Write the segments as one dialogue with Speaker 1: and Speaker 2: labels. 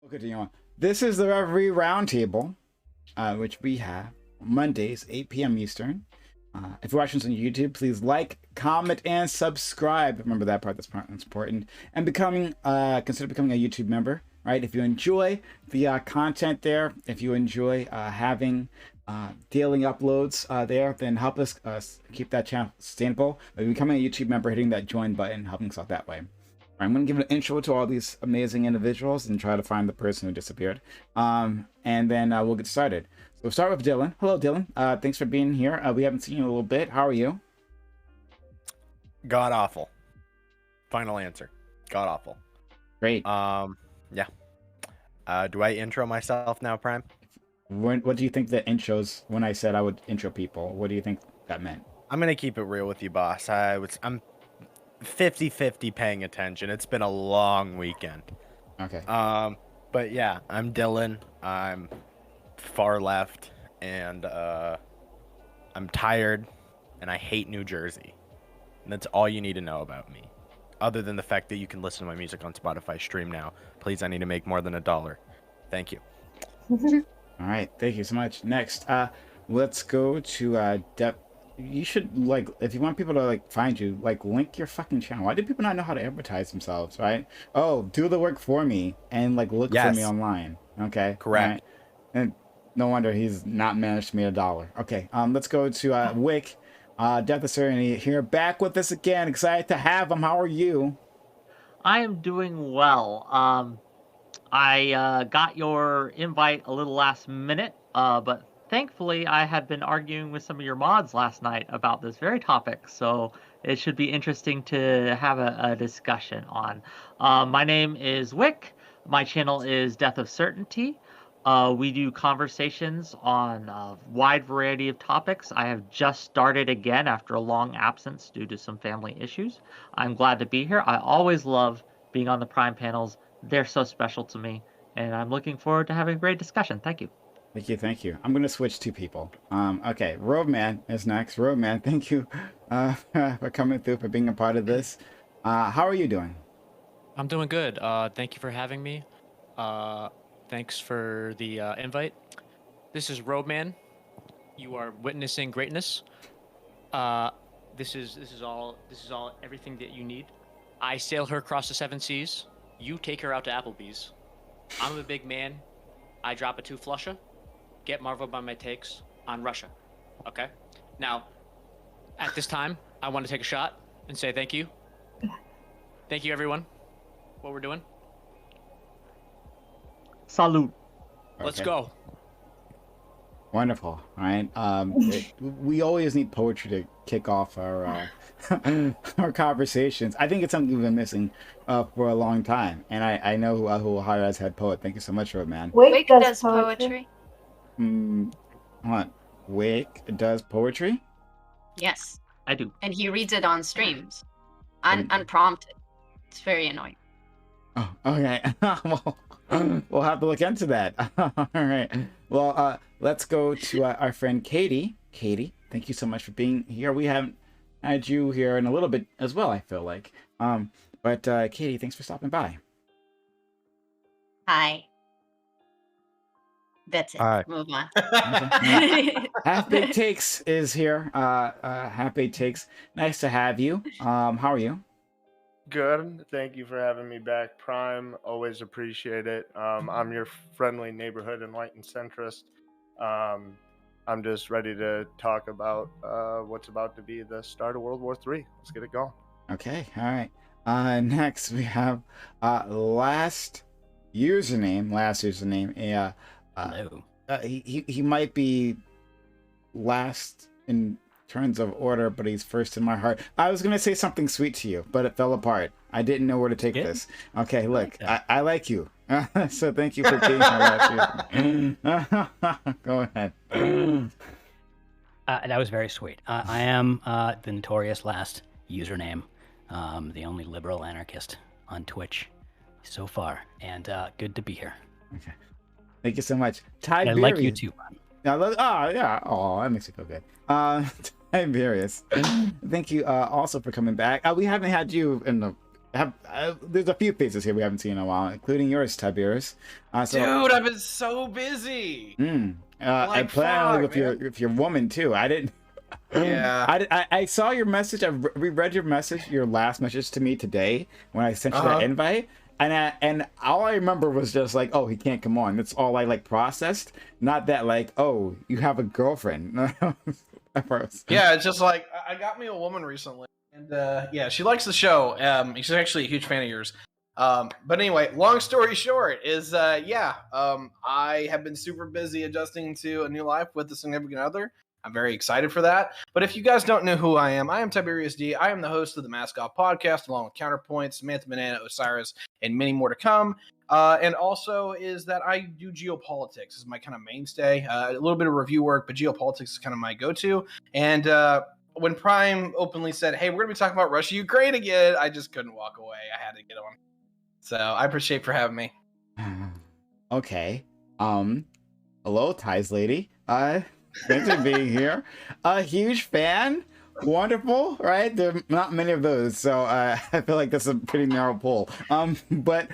Speaker 1: We'll continue on. This is the Reverie Roundtable, which we have Mondays, 8 p.m. Eastern. If you're watching this on YouTube, please like, comment, and subscribe. Remember that part, that's important. And consider becoming a YouTube member, right? If you enjoy the content there, if you enjoy having daily uploads there, then help us keep that channel sustainable by becoming a YouTube member, hitting that join button, helping us out that way. I'm going to give an intro to all these amazing individuals and try to find the person who disappeared. And then we'll get started. So we'll start with Dylan. Hello, Dylan. Thanks for being here. We haven't seen you in a little bit. How are you?
Speaker 2: God awful. Final answer. God awful.
Speaker 1: Great.
Speaker 2: Yeah. Do I intro myself now, Prime?
Speaker 1: What do you think the intros, when I said I would intro people, what do you think that meant?
Speaker 2: I'm going to keep it real with you, boss. I'm 50-50 paying attention. It's been a long weekend.
Speaker 1: Okay.
Speaker 2: But yeah, I'm Dylan. I'm far left, and I'm tired, and I hate New Jersey. And that's all you need to know about me. Other than the fact that you can listen to my music on Spotify stream now. Please, I need to make more than $1. Thank you.
Speaker 1: All right. Thank you so much. Next, let's go to you should, like, if you want people to, like, find you, like, link your fucking channel. Why do people not know how to advertise themselves, right? Oh, do the work for me and, like, look for me online. Okay.
Speaker 2: Correct.
Speaker 1: Right. And no wonder he's not managed to make $1. Okay. Let's go to Wick. Death of Serenity here, back with us again. Excited to have him. How are you?
Speaker 3: I am doing well. I got your invite a little last minute, but thankfully I had been arguing with some of your mods last night about this very topic, so it should be interesting to have a discussion on. My name is Wick. My channel is Death of Certainty. We do conversations on a wide variety of topics. I have just started again after a long absence due to some family issues. I'm glad to be here. I always love being on the Prime panels. They're so special to me, and I'm looking forward to having a great discussion. Thank you.
Speaker 1: Thank you, thank you. I'm going to switch two people. Okay, Roadman is next. Roadman, thank you for coming through, for being a part of this. How are you doing?
Speaker 4: I'm doing good. Thank you for having me. Thanks for the invite. This is Roadman. You are witnessing greatness. This is all everything that you need. I sail her across the 7 seas. You take her out to Applebee's. I'm a big man. I drop a 2 flusher. Get marveled by my takes on Russia. Okay? Now, at this time, I want to take a shot and say thank you. Thank you, everyone. What we're doing.
Speaker 3: Salute.
Speaker 4: Let's
Speaker 1: Okay.
Speaker 4: go.
Speaker 1: Wonderful. All right. We always need poetry to kick off our our conversations. I think it's something we've been missing for a long time, and I know who will hire as head poet. Thank you so much, Roadman.
Speaker 5: Wake does poetry.
Speaker 1: What? Wake does poetry?
Speaker 5: Yes,
Speaker 3: I do.
Speaker 5: and he reads it on streams, unprompted. It's very annoying.
Speaker 1: Oh, okay. Well, we'll have to look into that. All right. Well, let's go to our friend Katie. Katie, thank you so much for being here. We haven't had you here in a little bit as well, I feel like. But Katie, thanks for stopping by.
Speaker 5: Hi. That's it.
Speaker 2: Hi.
Speaker 5: Move on.
Speaker 1: Half Baked Takes is here. Half Baked Takes. Nice to have you. How are you?
Speaker 6: Good. Thank you for having me back, Prime. Always appreciate it. I'm your friendly neighborhood enlightened centrist. I'm just ready to talk about what's about to be the start of World War III. Let's get it going.
Speaker 1: Okay. All right. Next we have last username.
Speaker 7: Hello.
Speaker 1: He might be last in terms of order, but he's first in my heart. I was gonna say something sweet to you, but it fell apart. I didn't know where to take this. Okay, look, I like you. So thank you for being my last year. Go ahead.
Speaker 7: That was very sweet. I am the notorious last username, the only liberal anarchist on Twitch so far, and good to be here.
Speaker 1: Okay. Thank you so much.
Speaker 7: I like you too, man.
Speaker 1: Yeah. Oh, that makes me feel good. Tiberius, thank you also for coming back. We haven't had you in there's a few faces here we haven't seen in a while, including yours, Tiberius.
Speaker 8: Dude, I've been so busy.
Speaker 1: I
Speaker 8: Like,
Speaker 1: plan
Speaker 8: fuck,
Speaker 1: with your woman too. I didn't.
Speaker 8: Yeah.
Speaker 1: I saw your message. I reread your message, your last message to me today when I sent you that invite, and all I remember was just like, oh, he can't come on. That's all I like processed. Not that like, oh, you have a girlfriend. At first.
Speaker 8: Yeah, it's just like I got me a woman recently, and yeah, she likes the show. She's actually a huge fan of yours. But anyway, long story short is I have been super busy adjusting to a new life with a significant other. I'm very excited for that. But if you guys don't know who I am Tiberius D. I am the host of the Mask Off podcast, along with Counterpoint, Samantha Banana, Osiris, and many more to come. And also is that I do geopolitics is my kind of mainstay. A little bit of review work, but geopolitics is kind of my go-to. And when Prime openly said, "Hey, we're going to be talking about Russia-Ukraine again," I just couldn't walk away. I had to get on. So I appreciate for having me.
Speaker 1: Okay. Hello, Ties lady. Thanks for being here. A huge fan. Wonderful, right? There are not many of those, so I feel like that's a pretty narrow poll. But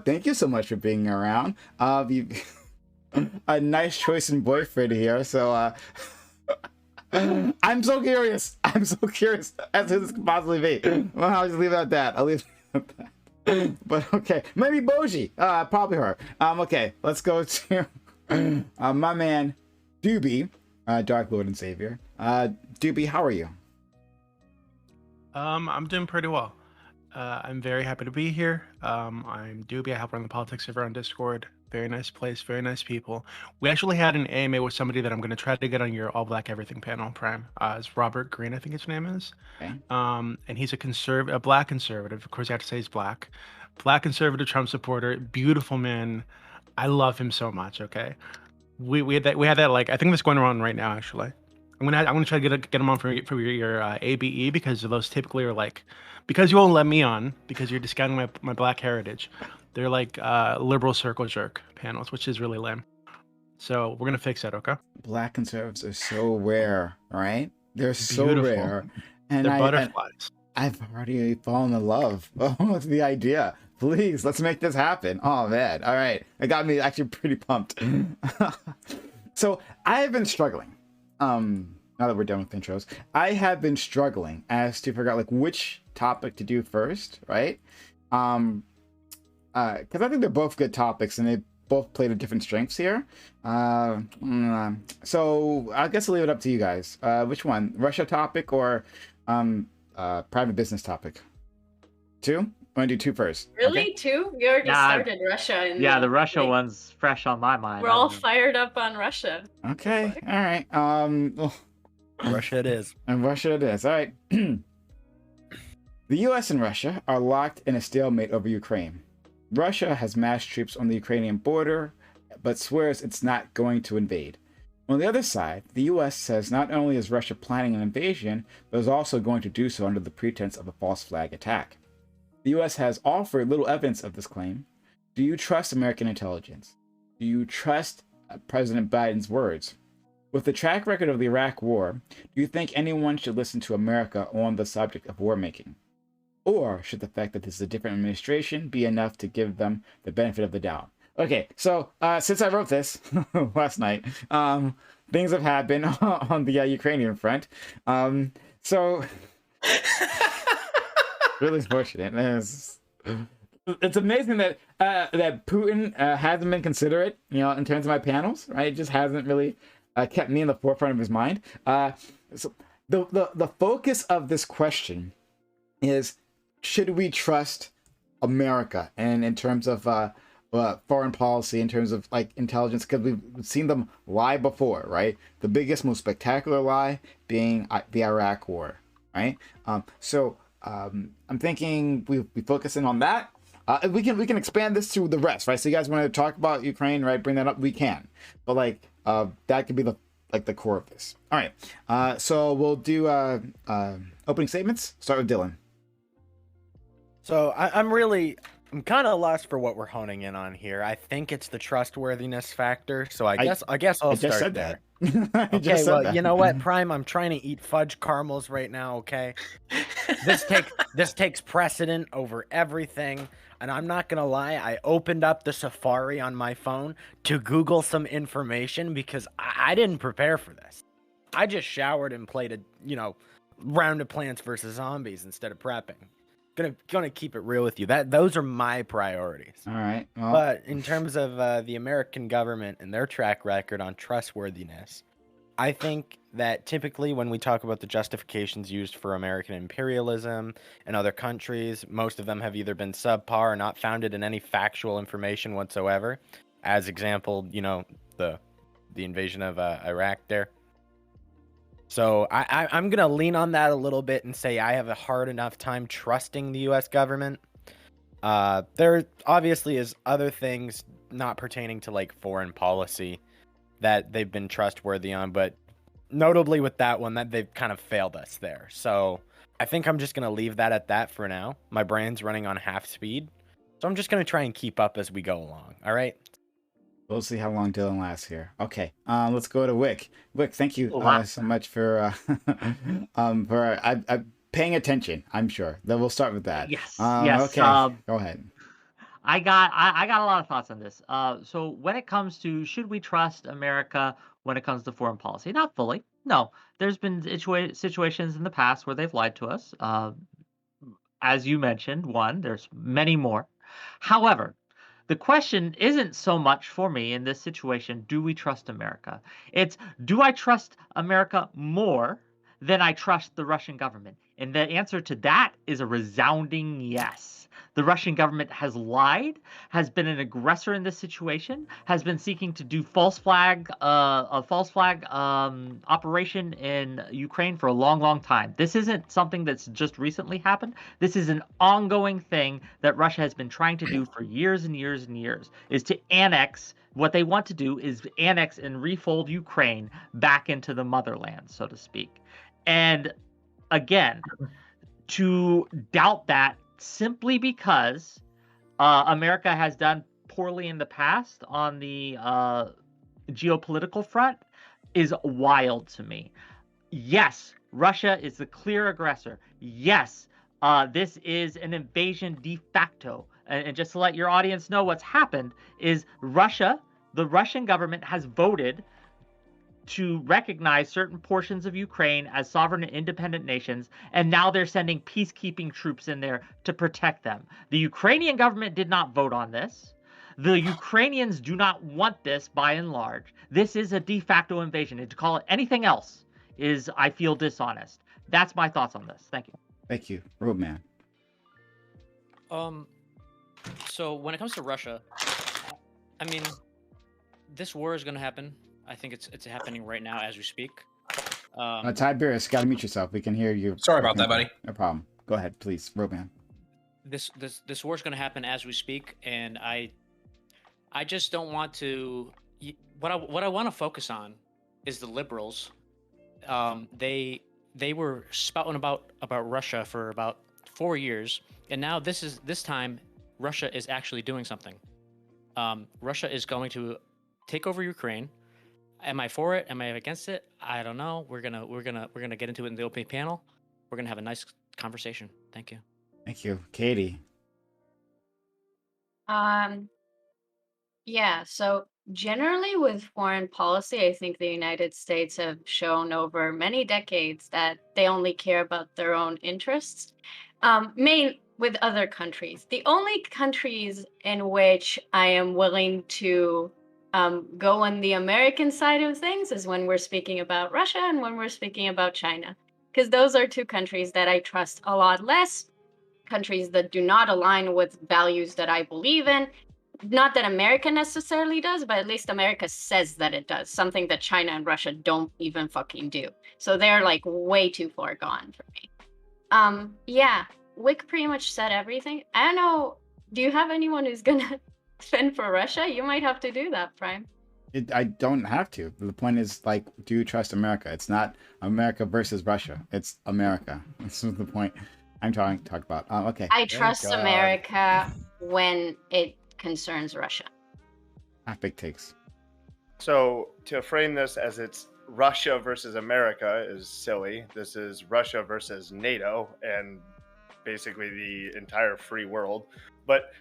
Speaker 1: thank you so much for being around. A nice choice in boyfriend here. So I'm so curious. I'm so curious as who this could possibly be. Well, I'll just leave it at that. I'll leave it at that. But okay, maybe Boji. Probably her. Okay, let's go to my man Doobie, Dark Lord and Savior. Doobie, how are you?
Speaker 9: I'm doing pretty well. I'm very happy to be here. I'm Doobie. I help run the politics server on Discord. Very nice place, very nice people. We actually had an AMA with somebody that I'm going to try to get on your All Black Everything panel, Prime. It's Robert Green, I think his name is.
Speaker 1: Okay.
Speaker 9: And he's a black conservative. Of course, you have to say he's black. Black conservative Trump supporter, beautiful man. I love him so much. Okay, we had that like I think that's going around right now actually. I'm gonna try to get him on for your ABE because those typically are like, because you won't let me on because you're discounting my black heritage. They're like liberal circle jerk panels, which is really lame. So we're gonna fix that, okay?
Speaker 1: Black conservatives are so rare, right? They're so
Speaker 9: Beautiful.
Speaker 1: rare, and
Speaker 9: They're butterflies.
Speaker 1: I've already fallen in love with the idea. Please, let's make this happen. Oh man, all right, it got me actually pretty pumped. So I have been struggling. Now that we're done with intros, I have been struggling as to figure out like which topic to do first, right? Because I think they're both good topics and they both play to different strengths here. So I guess I'll leave it up to you guys. Which one, Russia topic or private business topic? Two? Want to do two first?
Speaker 5: Really?
Speaker 1: Okay.
Speaker 5: Two? We already started Russia. And
Speaker 3: the Russia one's fresh on my mind.
Speaker 5: We're all fired up on Russia.
Speaker 1: Okay. All right. Well,
Speaker 2: Russia it is.
Speaker 1: And Russia it is. All right. The U.S. and Russia are locked in a stalemate over Ukraine. Russia has massed troops on the Ukrainian border, but swears it's not going to invade. On the other side, the U.S. says not only is Russia planning an invasion, but is also going to do so under the pretense of a false flag attack. The U.S. has offered little evidence of this claim. Do you trust American intelligence? Do you trust President Biden's words? With the track record of the Iraq War, do you think anyone should listen to America on the subject of war making? Or should the fact that this is a different administration be enough to give them the benefit of the doubt? Okay, so since I wrote this last night, things have happened on the Ukrainian front. So really fortunate. It's amazing that that Putin hasn't been considerate, in terms of my panels, right? It just hasn't really kept me in the forefront of his mind. So the focus of this question is, should we trust America? And in terms of foreign policy, in terms of like intelligence, because we've seen them lie before, right? The biggest, most spectacular lie being the Iraq War, right? So I'm thinking we focus in on that. We can expand this to the rest, right? So you guys want to talk about Ukraine, right? Bring that up, we can. But like that could be the core of this. All right. So we'll do opening statements. Start with Dylan.
Speaker 2: So I'm really I'm kind of lost for what we're honing in on here. I think it's the trustworthiness factor. So I guess I'll
Speaker 1: I just
Speaker 2: start
Speaker 1: said
Speaker 2: there.
Speaker 1: that. I
Speaker 2: Okay,
Speaker 1: just said
Speaker 2: well,
Speaker 1: that.
Speaker 2: you know what, Prime? I'm trying to eat fudge caramels right now, okay? This takes precedent over everything, and I'm not gonna lie, I opened up the Safari on my phone to Google some information because I didn't prepare for this. I just showered and played a round of Plants vs Zombies instead of prepping. Gonna keep it real with you. Those are my priorities.
Speaker 1: All right. Well,
Speaker 2: But in terms of the American government and their track record on trustworthiness, I think that typically when we talk about the justifications used for American imperialism in other countries, most of them have either been subpar or not founded in any factual information whatsoever. As example, the invasion of Iraq there. So I'm going to lean on that a little bit and say I have a hard enough time trusting the U.S. government. There obviously is other things not pertaining to like foreign policy that they've been trustworthy on, but notably with that one, that they've kind of failed us there. So I think I'm just going to leave that at that for now. My brain's running on half speed, so I'm just going to try and keep up as we go along. All right.
Speaker 1: we'll see how long Dylan lasts here. Okay, let's go to Wick. Wick, thank you so much for paying attention. I'm sure that we'll start with that.
Speaker 3: Yes.
Speaker 1: Okay, go ahead.
Speaker 3: I got a lot of thoughts on this. So when it comes to should we trust America when it comes to foreign policy? Not fully. No, there's been situations in the past where they've lied to us. As you mentioned, one. There's many more. However, the question isn't so much for me in this situation, do we trust America? It's, do I trust America more than I trust the Russian government? And the answer to that is a resounding yes. The Russian government has lied, has been an aggressor in this situation, has been seeking to do a false flag operation in Ukraine for a long, long time. This isn't something that's just recently happened. This is an ongoing thing that Russia has been trying to do for years and years and years, is to annex. What they want to do is annex and refold Ukraine back into the motherland, so to speak. And again, to doubt that simply because America has done poorly in the past on the geopolitical front is wild to me. Yes, Russia is the clear aggressor. Yes, this is an invasion de facto. And just to let your audience know what's happened is the Russian government has voted to recognize certain portions of Ukraine as sovereign and independent nations, and now they're sending peacekeeping troops in there to protect them. The Ukrainian government did not vote on this. The Ukrainians do not want this by and large. This is a de facto invasion, and to call it anything else is, I feel, dishonest. That's my thoughts on this. Thank you.
Speaker 1: Thank you, Roadman.
Speaker 4: So when it comes to Russia, I mean, this war is going to happen. I think it's happening right now as we speak.
Speaker 1: Tiberius, gotta mute yourself. We can hear you.
Speaker 8: Sorry about that, buddy.
Speaker 1: No problem. Go ahead, please, Roadman.
Speaker 4: This war is going to happen as we speak, and I just don't want to. What I want to focus on is the liberals. They were spouting about Russia for about 4 years, and now this time Russia is actually doing something. Russia is going to take over Ukraine. Am I for it? Am I against it? I don't know. We're gonna get into it in the opening panel. We're gonna have a nice conversation. Thank you.
Speaker 1: Thank you, Katie.
Speaker 5: Yeah, so generally with foreign policy, I think the United States have shown over many decades that they only care about their own interests. With other countries. The only countries in which I am willing to go on the American side of things is when we're speaking about Russia and when we're speaking about China, because those are two countries that I trust a lot less, countries that do not align with values that I believe in. Not that America necessarily does, but at least America says that it does, something that China and Russia don't even fucking do. So they're like way too far gone for me. Yeah, Wick pretty much said everything. I don't know, do you have anyone who's gonna fend for Russia? You might have to do that, Prime.
Speaker 1: I don't have to. The point is, like, do you trust America? It's not America versus Russia. It's America. This is the point. I'm talking about. Okay.
Speaker 5: I trust
Speaker 2: God.
Speaker 5: America when it concerns Russia.
Speaker 1: Big takes.
Speaker 6: So to frame this as it's Russia versus America is silly. This is Russia versus NATO and basically the entire free world. But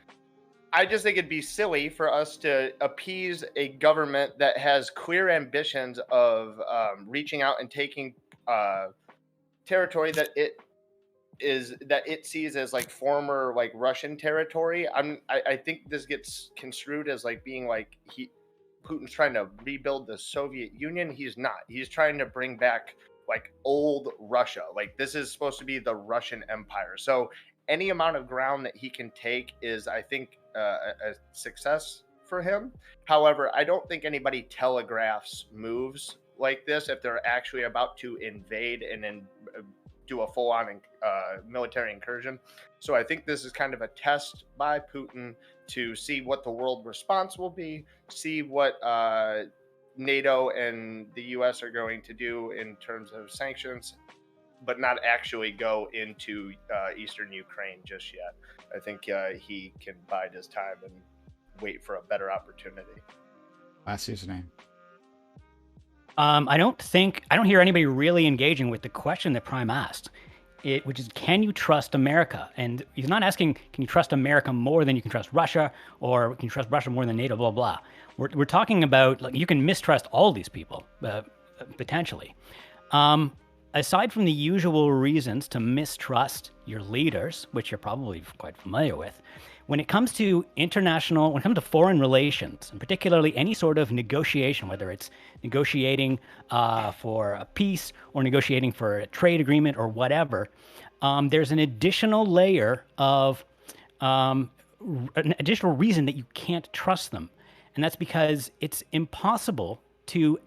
Speaker 6: I just think it'd be silly for us to appease a government that has clear ambitions of reaching out and taking territory that it sees as like former like Russian territory. I think this gets construed as like being like Putin's trying to rebuild the Soviet Union. He's not. He's trying to bring back like old Russia. Like this is supposed to be the Russian Empire. So any amount of ground that he can take is, I think, a success for him. However, I don't think anybody telegraphs moves like this if they're actually about to invade and then do a full-on military incursion. So I think this is kind of a test by Putin to see what the world response will be, see what NATO and the US are going to do in terms of sanctions, but not actually go into eastern Ukraine just yet. I think he can bide his time and wait for a better opportunity.
Speaker 1: Last username.
Speaker 7: I don't hear anybody really engaging with the question that Prime asked, which is, can you trust America? And he's not asking, can you trust America more than you can trust Russia, or can you trust Russia more than NATO, blah, blah. We're talking about, like, you can mistrust all these people, potentially. Aside from the usual reasons to mistrust your leaders, which you're probably quite familiar with, when it comes to foreign relations, and particularly any sort of negotiation, whether it's negotiating for a peace or negotiating for a trade agreement or whatever, there's an additional layer of an additional reason that you can't trust them. And that's because it's impossible to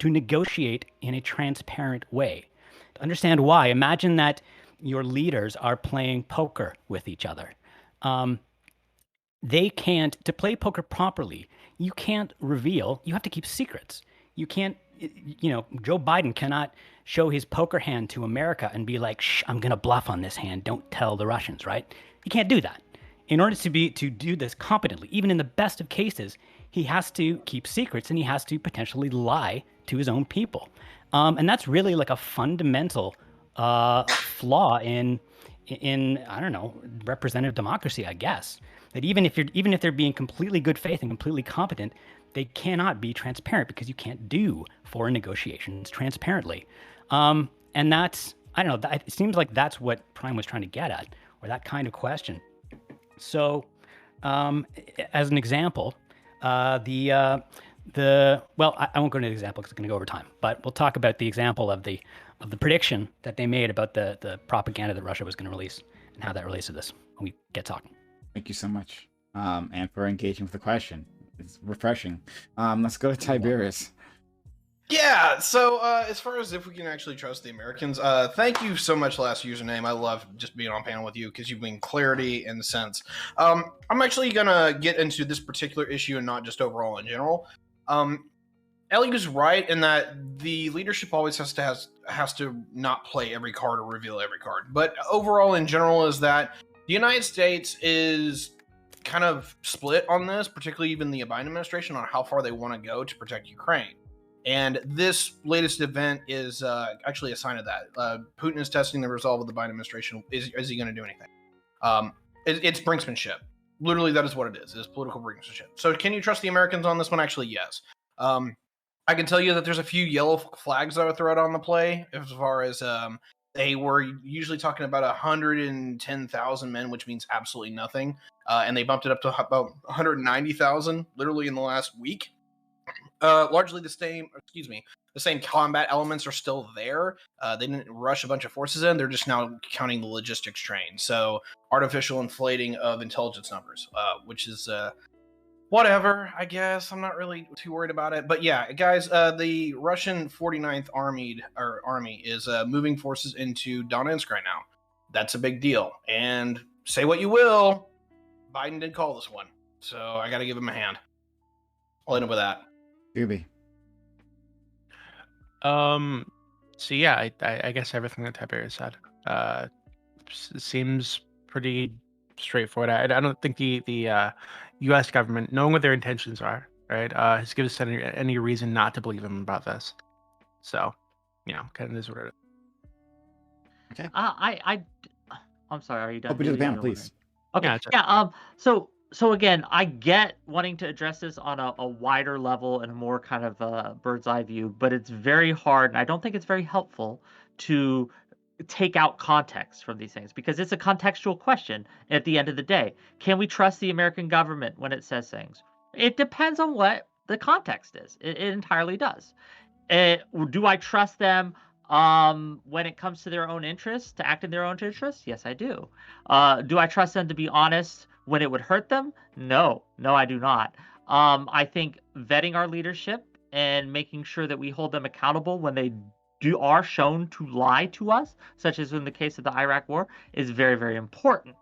Speaker 7: negotiate in a transparent way. To understand why, imagine that your leaders are playing poker with each other. To play poker properly, you can't reveal, you have to keep secrets. You can't, Joe Biden cannot show his poker hand to America and be like, shh, I'm going to bluff on this hand. Don't tell the Russians, right? He can't do that. In order to do this competently, even in the best of cases, he has to keep secrets and he has to potentially lie to his own people. And that's really like a fundamental flaw in I don't know, representative democracy, I guess. That even if they're being completely good faith and completely competent, they cannot be transparent because you can't do foreign negotiations transparently. And that's, I don't know, it seems like that's what Prime was trying to get at, or that kind of question. So, as an example, I won't go into the example because it's going to go over time, but we'll talk about the example of the prediction that they made about the propaganda that Russia was going to release and how that relates to this when we get talking.
Speaker 1: Thank you so much, and for engaging with the question. It's refreshing. Let's go to Tiberius.
Speaker 8: Yeah, so as far as if we can actually trust the Americans, thank you so much, last username. I love just being on panel with you because you bring clarity and sense. I'm actually going to get into this particular issue and not just overall in general. Ellie's right in that the leadership always has to not play every card or reveal every card. But overall in general is that the United States is kind of split on this, particularly even the Biden administration, on how far they want to go to protect Ukraine. And this latest event is actually a sign of that. Putin is testing the resolve of the Biden administration. Is he going to do anything? It's brinksmanship. Literally, that is what it is. It's political brinksmanship. So can you trust the Americans on this one? Actually, yes. I can tell you that there's a few yellow flags that are thrown on the play as far as they were usually talking about 110,000 men, which means absolutely nothing. And they bumped it up to about 190,000 literally in the last week. Largely the same combat elements are still there. They didn't rush a bunch of forces in. They're just now counting the logistics train. So artificial inflating of intelligence numbers, which is whatever, I guess. I'm not really too worried about it. But yeah, guys, the Russian 49th Army is moving forces into Donetsk right now. That's a big deal. And say what you will, Biden did call this one. So I got to give him a hand. I'll end up with that.
Speaker 1: Gooby.
Speaker 9: So yeah, I guess everything that Tiberius said. seems pretty straightforward. I don't think the U.S. government, knowing what their intentions are, right, has given us any reason not to believe them about this. So, kind of is what it is.
Speaker 1: Okay.
Speaker 3: I'm sorry. Are you done?
Speaker 1: Open to the
Speaker 3: Haley?
Speaker 1: panel, please.
Speaker 3: Okay.
Speaker 9: Yeah, it's
Speaker 3: Yeah. So again, I get wanting to address this on a wider level and a more kind of bird's eye view, but it's very hard, and I don't think it's very helpful to take out context from these things because it's a contextual question at the end of the day. Can we trust the American government when it says things? It depends on what the context is. It entirely does. Do I trust them when it comes to their own interests, to act in their own interests? Yes, I do. Do I trust them to be honest when it would hurt them? No, I do not. I think vetting our leadership and making sure that we hold them accountable when they are shown to lie to us, such as in the case of the Iraq War, is very, very important.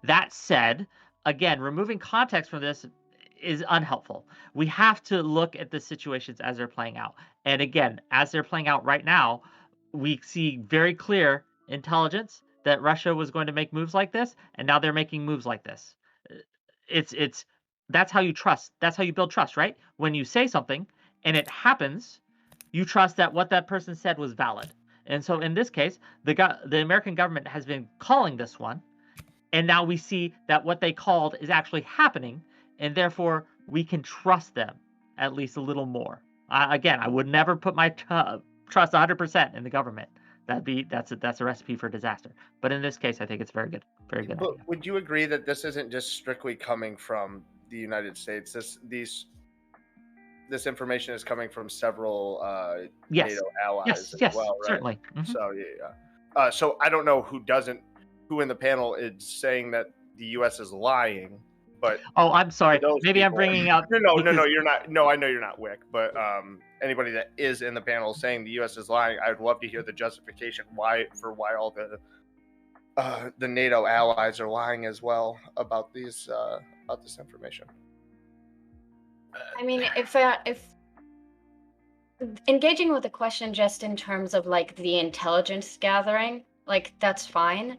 Speaker 3: That said, again, removing context from this is unhelpful. We have to look at the situations as they're playing out. And again, as they're playing out right now, we see very clear intelligence that Russia was going to make moves like this, and now they're making moves like this. It's that's how you trust. That's how you build trust, right? When you say something and it happens, you trust that what that person said was valid. And so in this case, the American government has been calling this one, and now we see that what they called is actually happening, and therefore we can trust them at least a little more. Again, I would never put my trust 100% in the government. That's a recipe for disaster. But in this case, I think it's very good
Speaker 6: But
Speaker 3: idea.
Speaker 6: would you agree that this isn't just strictly coming from the United States? This information is coming from several
Speaker 3: Yes.
Speaker 6: NATO allies
Speaker 3: Yes,
Speaker 6: well, right?
Speaker 3: certainly. Mhm.
Speaker 6: So yeah. So I don't know who in the panel is saying that the U.S. is lying, but
Speaker 3: Oh, I'm sorry.
Speaker 6: those
Speaker 3: Maybe I'm
Speaker 6: people-
Speaker 3: bringing up.
Speaker 6: No,
Speaker 3: because-
Speaker 6: you're not. No, I know you're not Wick, but anybody that is in the panel saying the U.S. is lying, I would love to hear the justification why all the NATO allies are lying as well about this information.
Speaker 5: I mean, if engaging with the question just in terms of like the intelligence gathering, like that's fine,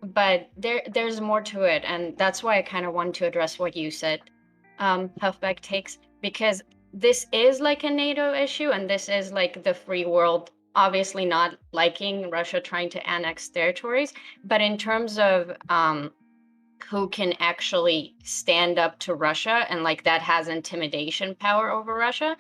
Speaker 5: but there's more to it, and that's why I kind of want to address what you said, Huffback takes, because this is like a NATO issue, and this is like the free world obviously not liking Russia trying to annex territories, but in terms of who can actually stand up to Russia and like that has intimidation power over Russia,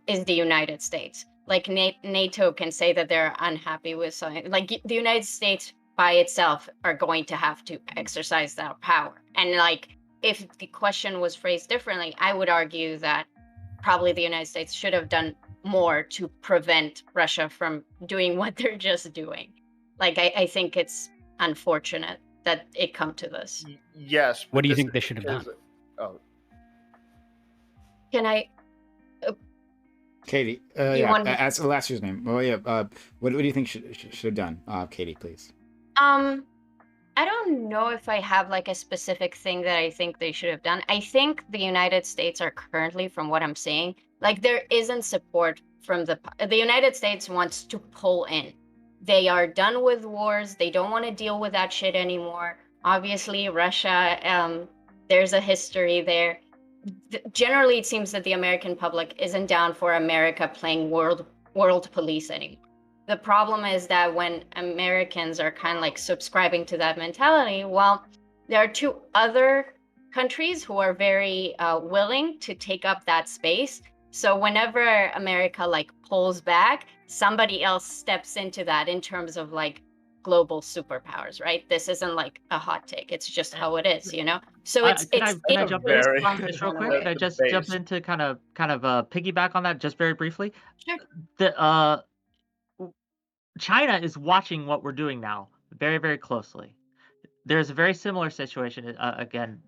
Speaker 5: is the United States. Like NATO can say that they're unhappy with something. Like the United States by itself are going to have to exercise that power. And like if the question was phrased differently, I would argue that probably the United States should have done more to prevent Russia from doing what they're just doing. Like I think it's unfortunate that it come to this.
Speaker 6: Yes.
Speaker 7: What do you think they should have done?
Speaker 6: Oh,
Speaker 5: Can I?
Speaker 1: Katie, ask last year's name. Oh yeah. What do you think should have done, Katie? Please.
Speaker 5: I don't know if I have like a specific thing that I think they should have done. I think the United States are currently, from what I'm seeing, like there isn't support from the United States wants to pull in. They are done with wars. They don't want to deal with that shit anymore. Obviously, Russia, there's a history there. Generally, it seems that the American public isn't down for America playing world police anymore. The problem is that when Americans are kind of like subscribing to that mentality, well, there are two other countries who are very willing to take up that space. So whenever America like pulls back, somebody else steps into that in terms of like global superpowers, right? This isn't like a hot take. It's just how it is, you know? So
Speaker 3: Can I jump in on this real quick? Can I just jump into kind of piggyback on that just very briefly?
Speaker 5: Sure.
Speaker 3: China is watching what we're doing now very, very closely. There's a very similar situation, again,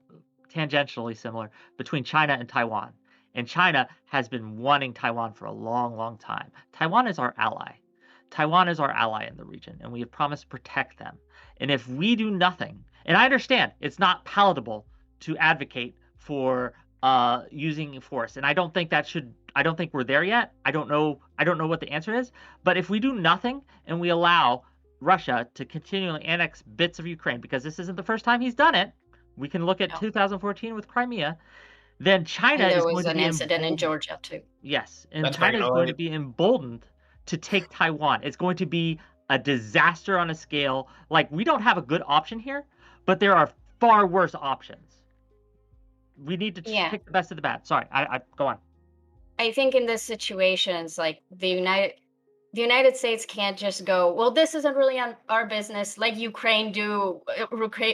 Speaker 3: tangentially similar, between China and Taiwan. And China has been wanting Taiwan for a long, long time. Taiwan is our ally. Taiwan is our ally in the region, and we have promised to protect them. And if we do nothing, and I understand it's not palatable to advocate for using force, and I don't think we're there yet. I don't know what the answer is. But if we do nothing and we allow Russia to continually annex bits of Ukraine, because this isn't the first time he's done it. We can look at 2014 with Crimea. Then China
Speaker 5: And there
Speaker 3: is
Speaker 5: was
Speaker 3: going to
Speaker 5: an
Speaker 3: be
Speaker 5: incident in
Speaker 3: emboldened.
Speaker 5: Georgia too.
Speaker 3: Yes, and
Speaker 8: That's
Speaker 3: China is going to
Speaker 8: Magnolia.
Speaker 3: be emboldened to take Taiwan. It's going to be a disaster on a scale. Like, we don't have a good option here, but there are far worse options. We need to
Speaker 5: Yeah.
Speaker 3: pick the best of the bad. Sorry, I go on.
Speaker 5: I think in this situation, it's like the United States can't just go, well, this isn't really on our business, like Ukraine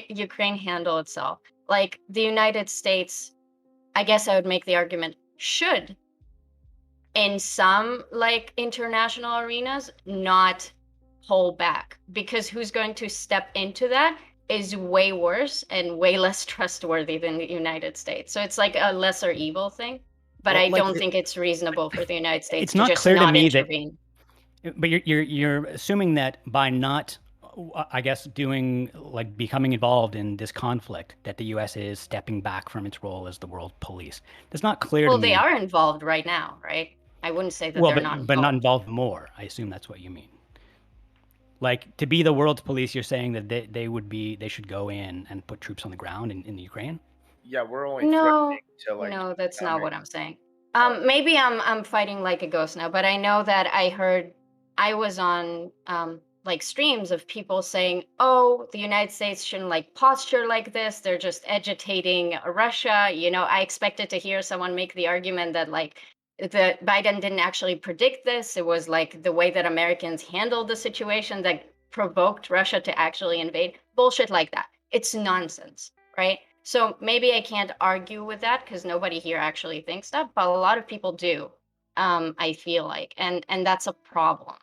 Speaker 5: Ukraine handle itself. Like the United States, I guess I would make the argument, should in some like international arenas not hold back, because who's going to step into that is way worse and way less trustworthy than the United States. So it's like a lesser evil thing. But
Speaker 7: Well,
Speaker 5: I
Speaker 7: like,
Speaker 5: don't think it's reasonable for the United States
Speaker 7: it's
Speaker 5: to
Speaker 7: not
Speaker 5: just
Speaker 7: clear to
Speaker 5: not
Speaker 7: me that-
Speaker 5: intervene.
Speaker 7: But you're assuming that by not, I guess, doing like becoming involved in this conflict, that the U.S. is stepping back from its role as the world police. That's not clear
Speaker 5: Well,
Speaker 7: to me.
Speaker 5: they are involved right now, right? I wouldn't say that
Speaker 7: Well,
Speaker 5: they're
Speaker 7: but not
Speaker 5: involved.
Speaker 7: involved more. I assume that's what you mean. Like, to be the world's police, you're saying that they should go in and put troops on the ground in the Ukraine?
Speaker 6: Yeah, we're only
Speaker 5: No,
Speaker 6: threatening to like.
Speaker 5: no, that's not what I'm saying.
Speaker 6: Oh.
Speaker 5: Maybe I'm fighting like a ghost now, but I know that I was on like streams of people saying, "Oh, the United States shouldn't like posture like this. They're just agitating Russia." You know, I expected to hear someone make the argument that like the Biden didn't actually predict this. It was like the way that Americans handled the situation that provoked Russia to actually invade. Bullshit like that. It's nonsense, right? So maybe I can't argue with that because nobody here actually thinks that, but a lot of people do. I feel like, and that's a problem.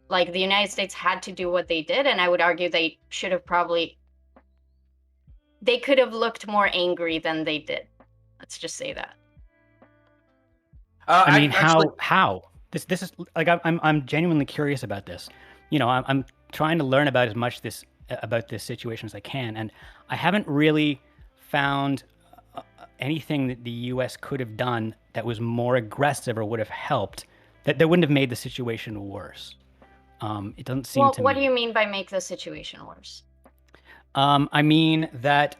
Speaker 5: Like the United States had to do what they did, and I would argue they should have they could have looked more angry than they did. Let's just say that.
Speaker 7: I mean,
Speaker 8: actually-
Speaker 7: how? This is like I'm genuinely curious about this. You know, I'm trying to learn about as much about this situation as I can, and I haven't really found anything that the U.S. could have done that was more aggressive or would have helped, that wouldn't have made the situation worse. It doesn't seem to me.
Speaker 5: What do you mean by make the situation worse?
Speaker 7: I mean that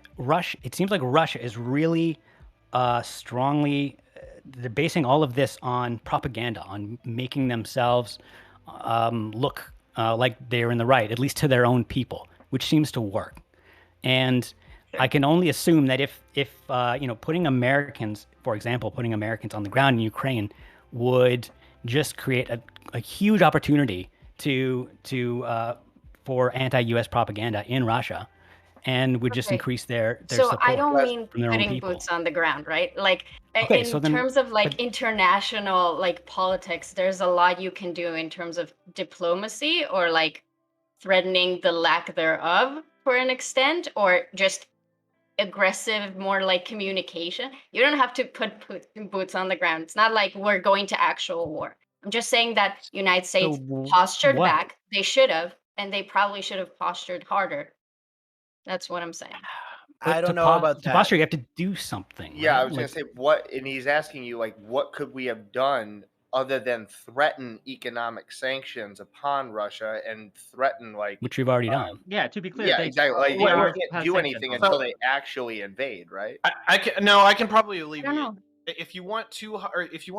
Speaker 7: it seems like Russia is really strongly, they're basing all of this on propaganda, on making themselves look like they're in the right, at least to their own people, which seems to work. And I can only assume that if you know, putting Americans on the ground in Ukraine would just create a huge opportunity for anti-U.S. propaganda in Russia, and would just increase their
Speaker 5: So
Speaker 7: support
Speaker 5: I don't mean
Speaker 7: from their own
Speaker 5: putting
Speaker 7: people.
Speaker 5: boots on the ground, right? Like
Speaker 7: Okay,
Speaker 5: in
Speaker 7: so then-
Speaker 5: terms of like
Speaker 7: but-
Speaker 5: international like politics, there's a lot you can do in terms of diplomacy or like threatening the lack thereof for an extent, or just aggressive, more like communication. You don't have to put boots on the ground. It's not like we're going to actual war. I'm just saying that United States postured
Speaker 7: what?
Speaker 5: back. They should have, and they probably should have postured harder. That's what I'm saying.
Speaker 2: I
Speaker 7: But
Speaker 2: don't
Speaker 7: to
Speaker 2: know about
Speaker 7: to
Speaker 2: that.
Speaker 7: posture, you have to do something.
Speaker 6: Yeah,
Speaker 7: right?
Speaker 6: I was
Speaker 7: Like,
Speaker 6: gonna say what, and he's asking you like, what could we have done other than threaten economic sanctions upon Russia and threaten like.
Speaker 7: which we've already done.
Speaker 3: Yeah, to be clear,
Speaker 6: Yeah,
Speaker 3: they
Speaker 6: exactly. Like, you
Speaker 3: already
Speaker 6: can't
Speaker 3: have
Speaker 6: do
Speaker 3: sanctions
Speaker 6: anything
Speaker 3: on
Speaker 6: until
Speaker 3: them.
Speaker 6: they actually invade, right?
Speaker 8: I can probably
Speaker 5: I
Speaker 8: alleviate.
Speaker 5: don't know.
Speaker 8: If you want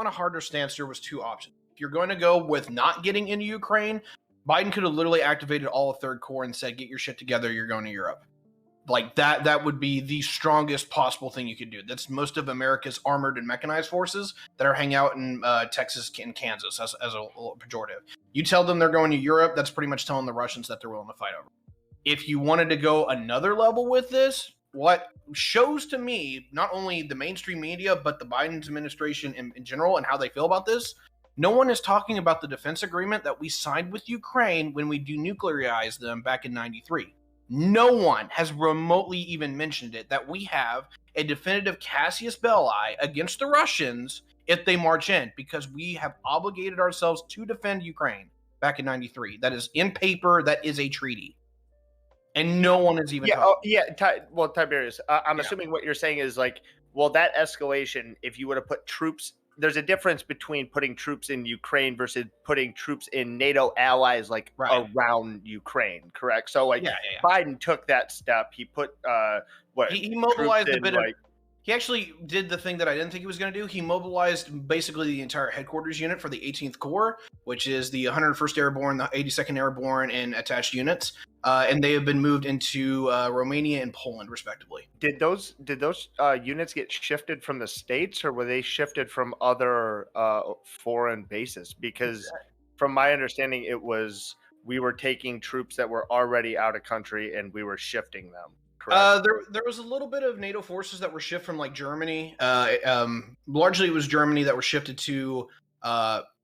Speaker 8: a harder stance, there was two options. If you're going to go with not getting into Ukraine, Biden could have literally activated all of Third Corps and said, "Get your shit together. You're going to Europe." Like that would be the strongest possible thing you could do. That's most of America's armored and mechanized forces that are hanging out in Texas and Kansas as a pejorative. You tell them they're going to Europe, that's pretty much telling the Russians that they're willing to fight over. If you wanted to go another level with this, what shows to me, not only the mainstream media, but the Biden administration in general and how they feel about this, no one is talking about the defense agreement that we signed with Ukraine when we denuclearized them back in 93. No one has remotely even mentioned it, that we have a definitive Cassius Belli against the Russians if they march in, because we have obligated ourselves to defend Ukraine back in 93. That is in paper, that is a treaty. And no one is even talking.
Speaker 6: Tiberius, I'm assuming what you're saying is like, well, that escalation, if you would have put troops there's a difference between putting troops in Ukraine versus putting troops in NATO allies like around Ukraine, correct? So like Biden took that step. He put
Speaker 8: he mobilized a bit of.
Speaker 6: Like,
Speaker 8: he actually did the thing that I didn't think he was going to do. He mobilized basically the entire headquarters unit for the 18th Corps, which is the 101st Airborne, the 82nd Airborne, and attached units, and they have been moved into Romania and Poland, respectively.
Speaker 6: Did those units get shifted from the States, or were they shifted from other foreign bases? Because from my understanding, it was we were taking troops that were already out of country and we were shifting them.
Speaker 8: There was a little bit of NATO forces that were shifted from like Germany. Largely, it was Germany that were shifted to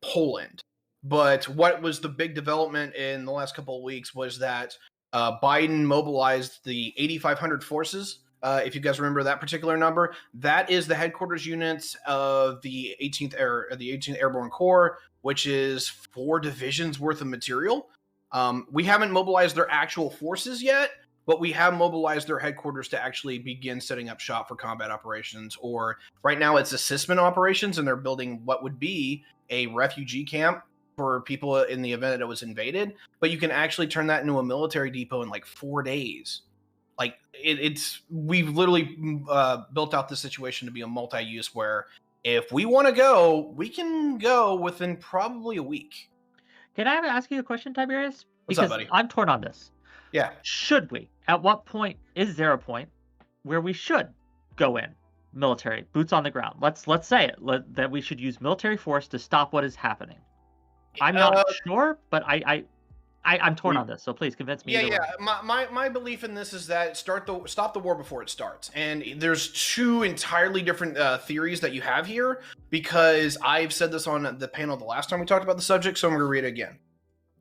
Speaker 8: Poland. But what was the big development in the last couple of weeks was that Biden mobilized the 8,500 forces. If you guys remember that particular number, that is the headquarters units of the 18th Airborne Corps, which is 4 divisions worth of material. We haven't mobilized their actual forces yet, but we have mobilized their headquarters to actually begin setting up shop for combat operations. Or right now it's assessment operations, and they're building what would be a refugee camp for people in the event that it was invaded. But you can actually turn that into a military depot in like 4 days. Like we've literally built out this situation to be a multi-use where if we want to go, we can go within probably a week.
Speaker 3: Can I ask you a question, Tiberius?
Speaker 8: What's up,
Speaker 3: because
Speaker 8: buddy?
Speaker 3: I'm torn on this.
Speaker 8: Yeah.
Speaker 3: Should we? At what point is there a point where we should go in military, boots on the ground? Let's say it that we should use military force to stop what is happening. I'm not sure, but I'm torn on this. So please convince me.
Speaker 8: Yeah. My belief in this is that stop the war before it starts. And there's 2 entirely different theories that you have here, because I've said this on the panel the last time we talked about the subject, so I'm going to read it again.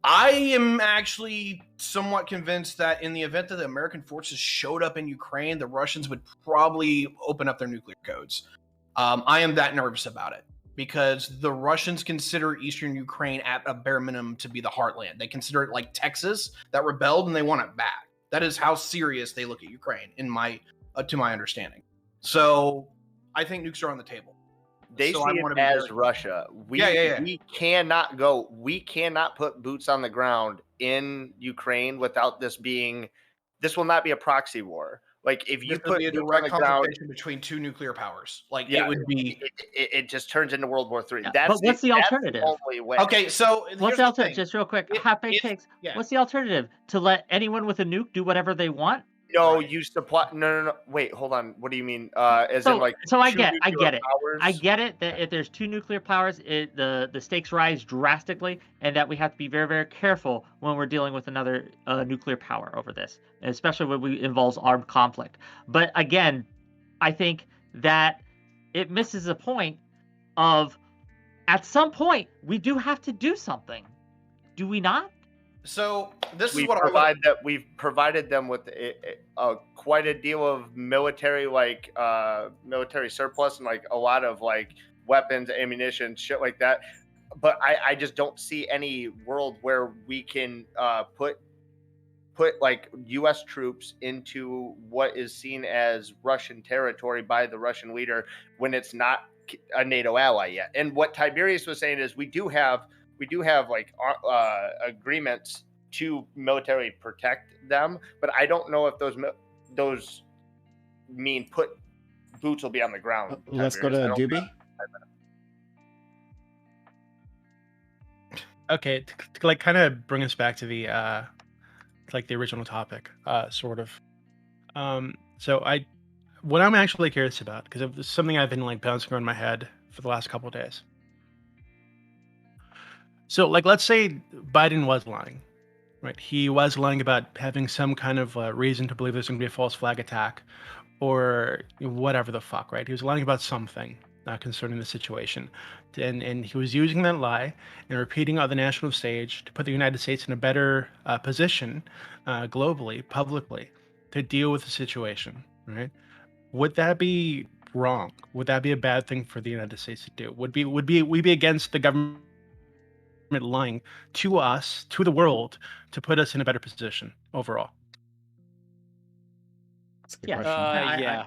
Speaker 8: I am actually somewhat convinced that in the event that the American forces showed up in Ukraine, the Russians would probably open up their nuclear codes. I am that nervous about it because the Russians consider Eastern Ukraine at a bare minimum to be the heartland. They consider it like Texas that rebelled and they want it back. That is how serious they look at Ukraine, to my understanding. So I think nukes are on the table.
Speaker 6: They see it as Russia. We cannot go. We cannot put boots on the ground in Ukraine without this being. This will not be a proxy war. Like if you put
Speaker 8: a direct confrontation between 2 nuclear powers, like it would be.
Speaker 6: It just turns into World War III.
Speaker 3: Yeah. But what's the alternative?
Speaker 8: Okay, so
Speaker 3: what's the alternative? Just real quick, hot baked. What's the alternative? To let anyone with a nuke do whatever they want?
Speaker 6: No, you supply. No. Wait, hold on. What do you mean?
Speaker 3: So I get it. I get it that if there's 2 nuclear powers, the stakes rise drastically, and that we have to be very, very careful when we're dealing with another nuclear power over this, especially when it involves armed conflict. But again, I think that it misses a point of, at some point, we do have to do something. Do we not?
Speaker 8: So this
Speaker 6: is
Speaker 8: what
Speaker 6: we've provided them with quite a deal of military surplus and like a lot of like weapons, ammunition, shit like that. But I just don't see any world where we can put like U.S. troops into what is seen as Russian territory by the Russian leader when it's not a NATO ally yet. And what Tiberius was saying is we do have like agreements to military protect them, but I don't know if those mean put boots will be on the ground.
Speaker 1: Let's go to Doobie.
Speaker 9: Okay, to like kind of bring us back to the like the original topic, sort of. So what I'm actually curious about, because it's something I've been like bouncing around my head for the last couple of days. So, like, let's say Biden was lying, right? He was lying about having some kind of reason to believe there's going to be a false flag attack or whatever the fuck, right? He was lying about something concerning the situation. And he was using that lie and repeating on the national stage to put the United States in a better position globally, publicly, to deal with the situation, right? Would that be wrong? Would that be a bad thing for the United States to do? Would we be against the government lying to us, to the world, to put us in a better position overall?
Speaker 4: Yeah,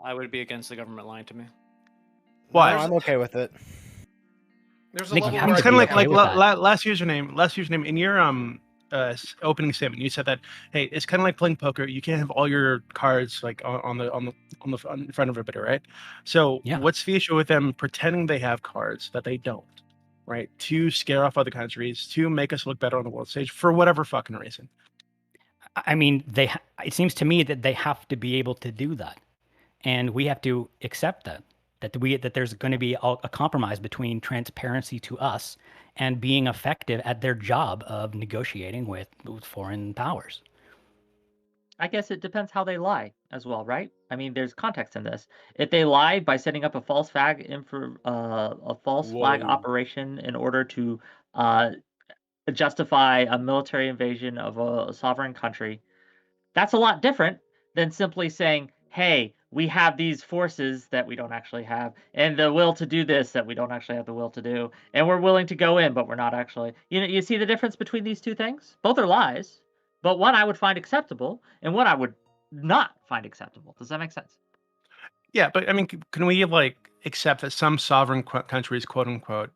Speaker 4: I would be against the government lying to me.
Speaker 9: Why?
Speaker 2: No, I'm okay with it.
Speaker 8: There's a
Speaker 7: Nick,
Speaker 8: level
Speaker 7: you have
Speaker 8: where
Speaker 7: to
Speaker 9: It's kind
Speaker 7: be
Speaker 9: of
Speaker 7: okay with that.
Speaker 9: last username in your opening statement. You said that, hey, it's kind of like playing poker. You can't have all your cards like in front of everybody, right? So
Speaker 7: Yeah.
Speaker 9: what's the issue with them pretending they have cards that they don't, right? To scare off other countries, to make us look better on the world stage for whatever fucking reason.
Speaker 7: I mean, it seems to me that they have to be able to do that, and we have to accept that there's going to be a compromise between transparency to us and being effective at their job of negotiating with foreign powers.
Speaker 3: I guess it depends how they lie as well, right? I mean, there's context in this. If they lied by setting up a false flag
Speaker 2: Whoa.
Speaker 3: operation in order to uh, justify a military invasion of a sovereign country, that's a lot different than simply saying, "Hey, we have these forces that we don't actually have, and the will to do this that we don't actually have the will to do, and we're willing to go in, but we're not actually." You see the difference between these two things? Both are lies, but one I would find acceptable, and one I would not find acceptable. Does that make sense?
Speaker 9: Yeah, but I mean, can we like accept that some sovereign countries, quote unquote,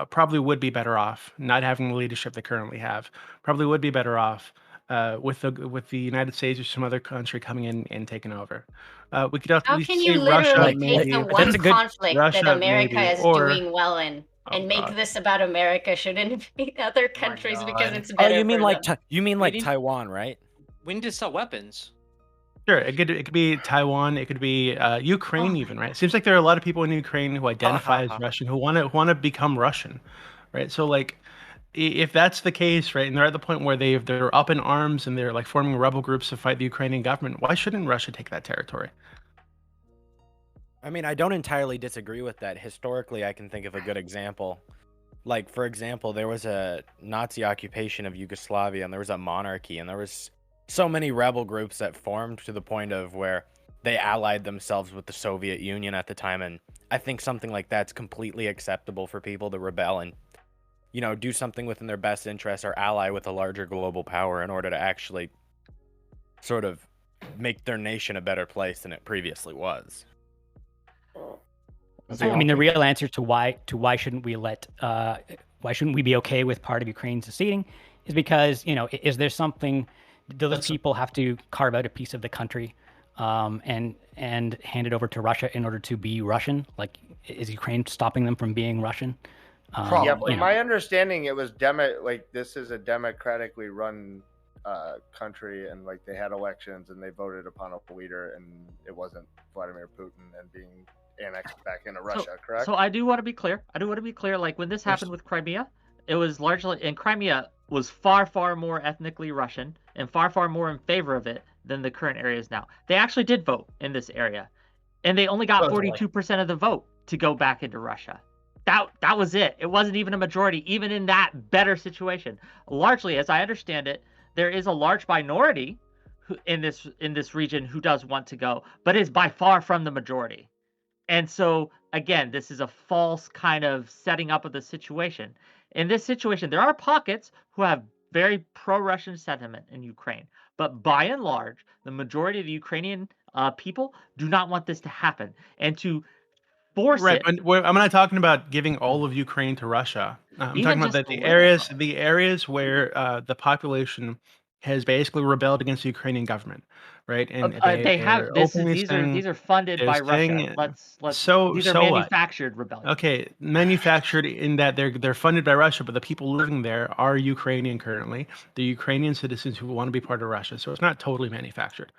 Speaker 9: probably would be better off not having the leadership they currently have? Probably would be better off with the United States or some other country coming in and taking over. We could
Speaker 5: How
Speaker 9: also
Speaker 5: can
Speaker 9: say
Speaker 5: you
Speaker 9: Russia,
Speaker 5: literally
Speaker 9: maybe.
Speaker 5: take the
Speaker 7: But
Speaker 5: one
Speaker 7: that's a good-
Speaker 5: conflict that
Speaker 9: Russia,
Speaker 5: America
Speaker 9: maybe,
Speaker 5: is
Speaker 9: or-
Speaker 5: doing well in
Speaker 9: Oh,
Speaker 5: and make
Speaker 9: God.
Speaker 5: this about America should invade other countries because
Speaker 8: God.
Speaker 5: it's
Speaker 2: Oh,
Speaker 5: better
Speaker 2: you mean
Speaker 5: for
Speaker 2: like
Speaker 5: them?
Speaker 2: you mean like
Speaker 4: Waiting-
Speaker 2: Taiwan, right?
Speaker 4: We need to sell weapons.
Speaker 9: Sure, it could be Taiwan, it could be Ukraine, even, right? It seems like there are a lot of people in Ukraine who identify as Russian, who want to become Russian, right? So like, if that's the case, right, and they're at the point where they're up in arms and they're like forming rebel groups to fight the Ukrainian government, why shouldn't Russia take that territory?
Speaker 2: I mean, I don't entirely disagree with that. Historically, I can think of a good example. Like, for example, there was a Nazi occupation of Yugoslavia, and there was a monarchy, and there was so many rebel groups that formed to the point of where they allied themselves with the Soviet Union at the time. And I think something like that's completely acceptable for people to rebel and, you know, do something within their best interest or ally with a larger global power in order to actually sort of make their nation a better place than it previously was.
Speaker 7: I mean, the real answer to why shouldn't we be okay with part of Ukraine seceding is because, you know, is there something, do those people have to carve out a piece of the country and hand it over to Russia in order to be Russian? Like, is Ukraine stopping them from being Russian?
Speaker 6: Yeah, but
Speaker 7: you know.
Speaker 6: my understanding, it was this is a democratically run country, and like they had elections and they voted upon a leader, and it wasn't Vladimir Putin and being annexed back into Russia, correct?
Speaker 3: So I do want to be clear. Like when this happened with Crimea, it was largely, and Crimea was far, far more ethnically Russian and far, far more in favor of it than the current area is now. They actually did vote in this area, and they only got 42% of the vote to go back into Russia. That was it. It wasn't even a majority, even in that better situation. Largely, as I understand it, there is a large minority in this region who does want to go, but is by far from the majority. And so, again, this is a false kind of setting up of the situation. In this situation, there are pockets who have very pro-Russian sentiment in Ukraine. But by and large, the majority of the Ukrainian people do not want this to happen. And to force
Speaker 9: Right,
Speaker 3: it...
Speaker 9: but I'm not talking about giving all of Ukraine to Russia. I'm
Speaker 3: Even
Speaker 9: talking about
Speaker 3: just
Speaker 9: the areas where the population has basically rebelled against the Ukrainian government, right? And
Speaker 3: they have
Speaker 9: they're
Speaker 3: this.
Speaker 9: openly
Speaker 3: These
Speaker 9: saying-
Speaker 3: are funded
Speaker 9: they're
Speaker 3: by Russia.
Speaker 9: saying-
Speaker 3: Let's these are
Speaker 9: so what?
Speaker 3: manufactured rebellions.
Speaker 9: Okay, manufactured in that they're funded by Russia, but the people living there are Ukrainian currently. They're Ukrainian citizens who want to be part of Russia, so it's not totally manufactured.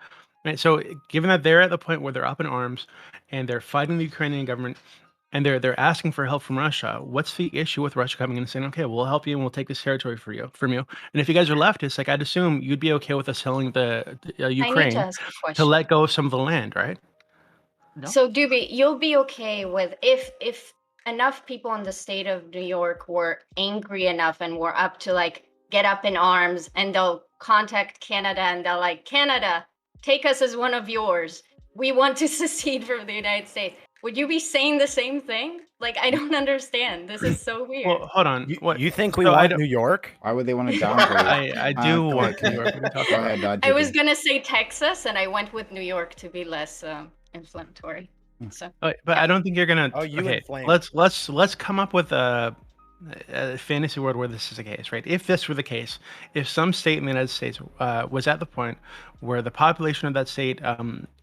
Speaker 9: Right? So given that they're at the point where they're up in arms and they're fighting the Ukrainian government and they're asking for help from Russia, what's the issue with Russia coming in and saying, okay, we'll help you and we'll take this territory from you? And if you guys are leftists, like I'd assume you'd be okay with us selling the
Speaker 5: I need
Speaker 9: Ukraine
Speaker 5: to ask a
Speaker 9: to
Speaker 5: question.
Speaker 9: let go of some of the land, right?
Speaker 3: No?
Speaker 5: So, Doobie, you'll be okay with if enough people in the state of New York were angry enough and were up to like get up in arms, and they'll contact Canada and they'll like, Canada, take us as one of yours. We want to secede from the United States. Would you be saying the same thing? Like, I don't understand. This is so weird.
Speaker 9: Well, hold on.
Speaker 2: You think we
Speaker 9: So I
Speaker 2: want
Speaker 9: don't-
Speaker 2: New York?
Speaker 1: Why would they want to downgrade?
Speaker 9: I do want
Speaker 1: go
Speaker 9: New York. We can talk
Speaker 1: Go
Speaker 9: about it.
Speaker 1: ahead,
Speaker 5: I was
Speaker 1: JP.
Speaker 5: gonna say Texas, and I went with New York to be less inflammatory. So
Speaker 9: But I don't think you're gonna.
Speaker 2: Oh, you
Speaker 9: okay,
Speaker 2: inflamed.
Speaker 9: let's come up with a a fantasy world where this is the case, right? If this were the case, if some state in the United States was at the point where the population of that state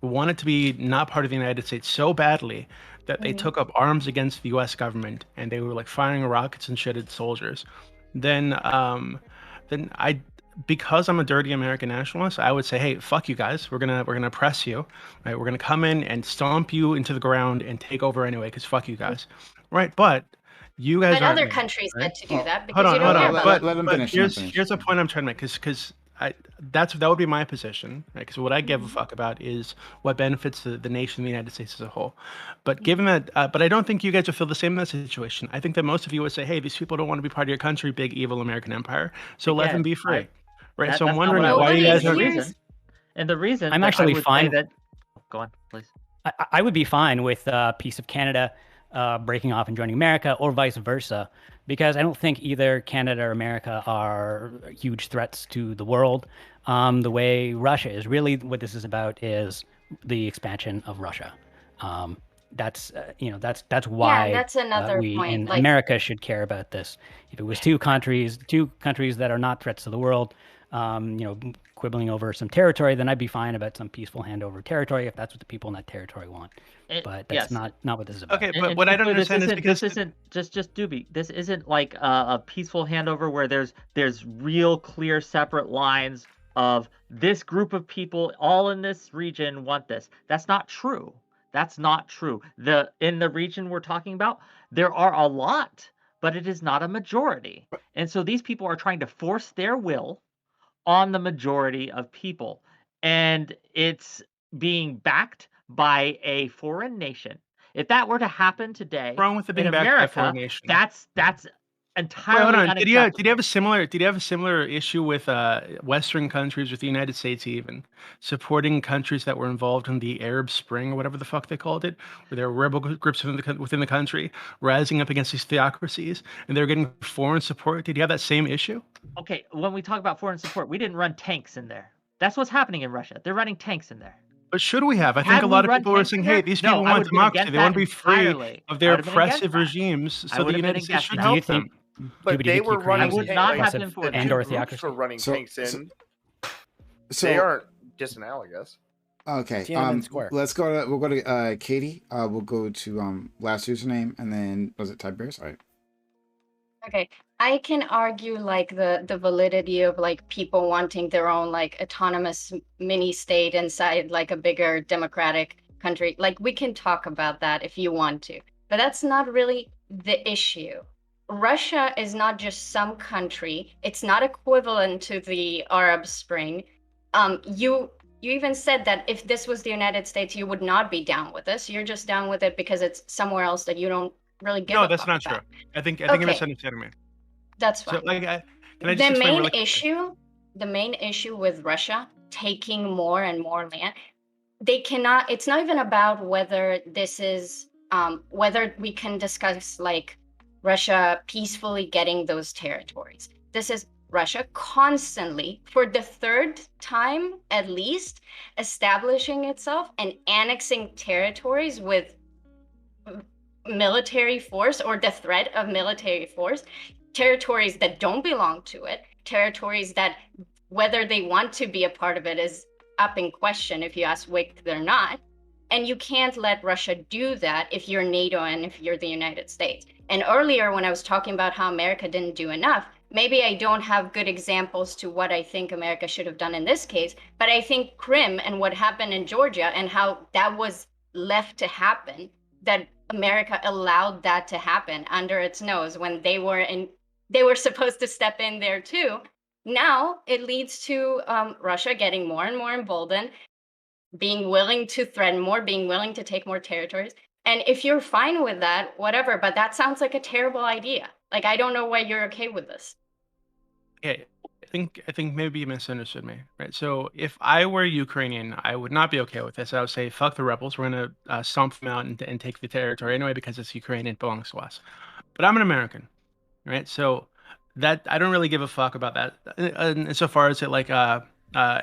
Speaker 9: wanted to be not part of the United States so badly that they took up arms against the U.S. government and they were like firing rockets and shit at soldiers, then I, because I'm a dirty American nationalist, I would say, hey, fuck you guys. We're gonna oppress you, right? We're gonna come in and stomp you into the ground and take over anyway, because fuck you guys, right? But you guys
Speaker 5: But
Speaker 9: aren't
Speaker 5: other
Speaker 9: me,
Speaker 5: countries
Speaker 9: right?
Speaker 5: get to do that
Speaker 9: Hold
Speaker 5: because
Speaker 9: on,
Speaker 5: you don't
Speaker 9: hold
Speaker 5: care
Speaker 9: on.
Speaker 5: about
Speaker 1: let-
Speaker 5: them.
Speaker 1: let him
Speaker 9: But
Speaker 1: finish, let him finish.
Speaker 9: here's a point I'm trying to make, because that would be my position, right? Because what I give a fuck about is what benefits the nation, the United States as a whole. But given that, but I don't think you guys would feel the same in that situation. I think that most of you would say, hey, these people don't want to be part of your country, big evil American empire, so let them
Speaker 3: Again,
Speaker 9: be free, right?
Speaker 3: That-
Speaker 9: So I'm
Speaker 3: that's not
Speaker 9: wondering
Speaker 3: what I
Speaker 9: why
Speaker 3: was
Speaker 9: you
Speaker 5: Nobody
Speaker 9: guys
Speaker 3: saying.
Speaker 9: are.
Speaker 3: The
Speaker 5: hears-
Speaker 3: reason, and the reason
Speaker 7: I'm
Speaker 3: that
Speaker 7: actually
Speaker 3: I would
Speaker 7: fine.
Speaker 3: say that. Go on, please.
Speaker 7: I would be fine with a piece of Canada breaking off and joining America, or vice versa, because I don't think either Canada or America are huge threats to the world. The way Russia is, really what this is about is the expansion of Russia. That's that's why
Speaker 5: that's another
Speaker 7: we
Speaker 5: point,
Speaker 7: in
Speaker 5: like-
Speaker 7: America should care about this. If it was two countries that are not threats to the world, quibbling over some territory, then I'd be fine about some peaceful handover of territory if that's what the people in that territory want. But that's
Speaker 3: yes.
Speaker 7: not what this is about.
Speaker 9: Okay,
Speaker 3: And-
Speaker 9: but
Speaker 3: and
Speaker 9: what I
Speaker 3: to be
Speaker 9: don't
Speaker 3: clear,
Speaker 9: understand is because
Speaker 3: this isn't just Doobie. This isn't like a peaceful handover where there's real clear separate lines of this group of people all in this region want this. That's not true. That's not true. In the region we're talking about, there are a lot, but it is not a majority. And so these people are trying to force their will on the majority of people. And it's being backed by a foreign nation. If that were to happen today
Speaker 9: what's wrong with it being
Speaker 3: in
Speaker 9: backed by a
Speaker 3: America,
Speaker 9: foreign nation?
Speaker 3: that's
Speaker 9: Wait,
Speaker 3: entirely
Speaker 9: hold on.
Speaker 3: unacceptable.
Speaker 9: Did you have a similar issue with Western countries, with the United States even, supporting countries that were involved in the Arab Spring or whatever the fuck they called it, where there were rebel groups within the country rising up against these theocracies, and they were getting foreign support? Did you have that same issue?
Speaker 3: Okay, when we talk about foreign support, we didn't run tanks in there. That's what's happening in Russia. They're running tanks in there.
Speaker 9: But should we have? I think
Speaker 3: Had
Speaker 9: a
Speaker 3: we
Speaker 9: lot of
Speaker 3: run
Speaker 9: people were
Speaker 3: tanks
Speaker 9: saying,
Speaker 3: in
Speaker 9: hey,
Speaker 3: there?
Speaker 9: these
Speaker 3: No,
Speaker 9: people
Speaker 3: I
Speaker 9: want
Speaker 3: would've been
Speaker 9: democracy.
Speaker 3: against
Speaker 9: They want to
Speaker 3: that
Speaker 9: be free
Speaker 3: entirely.
Speaker 9: of
Speaker 3: I
Speaker 9: their
Speaker 3: would've been against
Speaker 9: oppressive
Speaker 3: that.
Speaker 9: regimes,
Speaker 3: I
Speaker 9: so the
Speaker 3: would've been
Speaker 9: United States
Speaker 3: against
Speaker 9: should
Speaker 3: that.
Speaker 7: Do you
Speaker 9: help
Speaker 7: think?
Speaker 9: them.
Speaker 6: But
Speaker 7: Doobie, do
Speaker 6: they
Speaker 7: you think
Speaker 6: were
Speaker 7: Ukraine
Speaker 6: running
Speaker 3: I would
Speaker 7: is
Speaker 3: not have
Speaker 7: oppressive
Speaker 3: been for that.
Speaker 7: and or
Speaker 6: groups
Speaker 7: theocracy?
Speaker 6: were running
Speaker 1: So-
Speaker 6: tanks in.
Speaker 1: So
Speaker 6: They aren't disanalogous.
Speaker 1: okay.
Speaker 2: Tiananmen Square.
Speaker 1: Let's go to we'll go to Katie. We'll go to last username, and then was it Tiberius? All right.
Speaker 5: Okay, I can argue like the validity of like people wanting their own like autonomous mini state inside like a bigger democratic country. Like we can talk about that if you want to, but that's not really the issue. Russia is not just some country. It's not equivalent to the Arab Spring. You even said that if this was the United States, you would not be down with this. You're just down with it because it's somewhere else that you don't really give
Speaker 9: No,
Speaker 5: a
Speaker 9: that's
Speaker 5: fuck
Speaker 9: not true.
Speaker 5: about.
Speaker 9: I think
Speaker 5: Okay.
Speaker 9: you're misunderstanding me.
Speaker 5: That's
Speaker 9: So,
Speaker 5: fine.
Speaker 9: like, can I just
Speaker 5: The
Speaker 9: explain
Speaker 5: main
Speaker 9: really quickly?
Speaker 5: the main issue with Russia taking more and more land, they cannot. It's not even about whether this is whether we can discuss like Russia peacefully getting those territories. This is Russia constantly, for the third time at least, establishing itself and annexing territories with military force or the threat of military force, territories that don't belong to it, territories that whether they want to be a part of it is up in question. If you ask Wick, they're not. And you can't let Russia do that if you're NATO and if you're the United States. And earlier, when I was talking about how America didn't do enough, maybe I don't have good examples to what I think America should have done in this case, but I think Crimea and what happened in Georgia and how that was left to happen, that America allowed that to happen under its nose when they were supposed to step in there too. Now it leads to Russia getting more and more emboldened, being willing to threaten more, being willing to take more territories. And if you're fine with that, whatever, but that sounds like a terrible idea. Like, I don't know why you're okay with this.
Speaker 9: Okay, I think maybe you misunderstood me, right? So if I were Ukrainian, I would not be okay with this. I would say, fuck the rebels. We're gonna stomp them out and take the territory anyway because it's Ukraine. It belongs to us. But I'm an American, right? So that I don't really give a fuck about that insofar as it like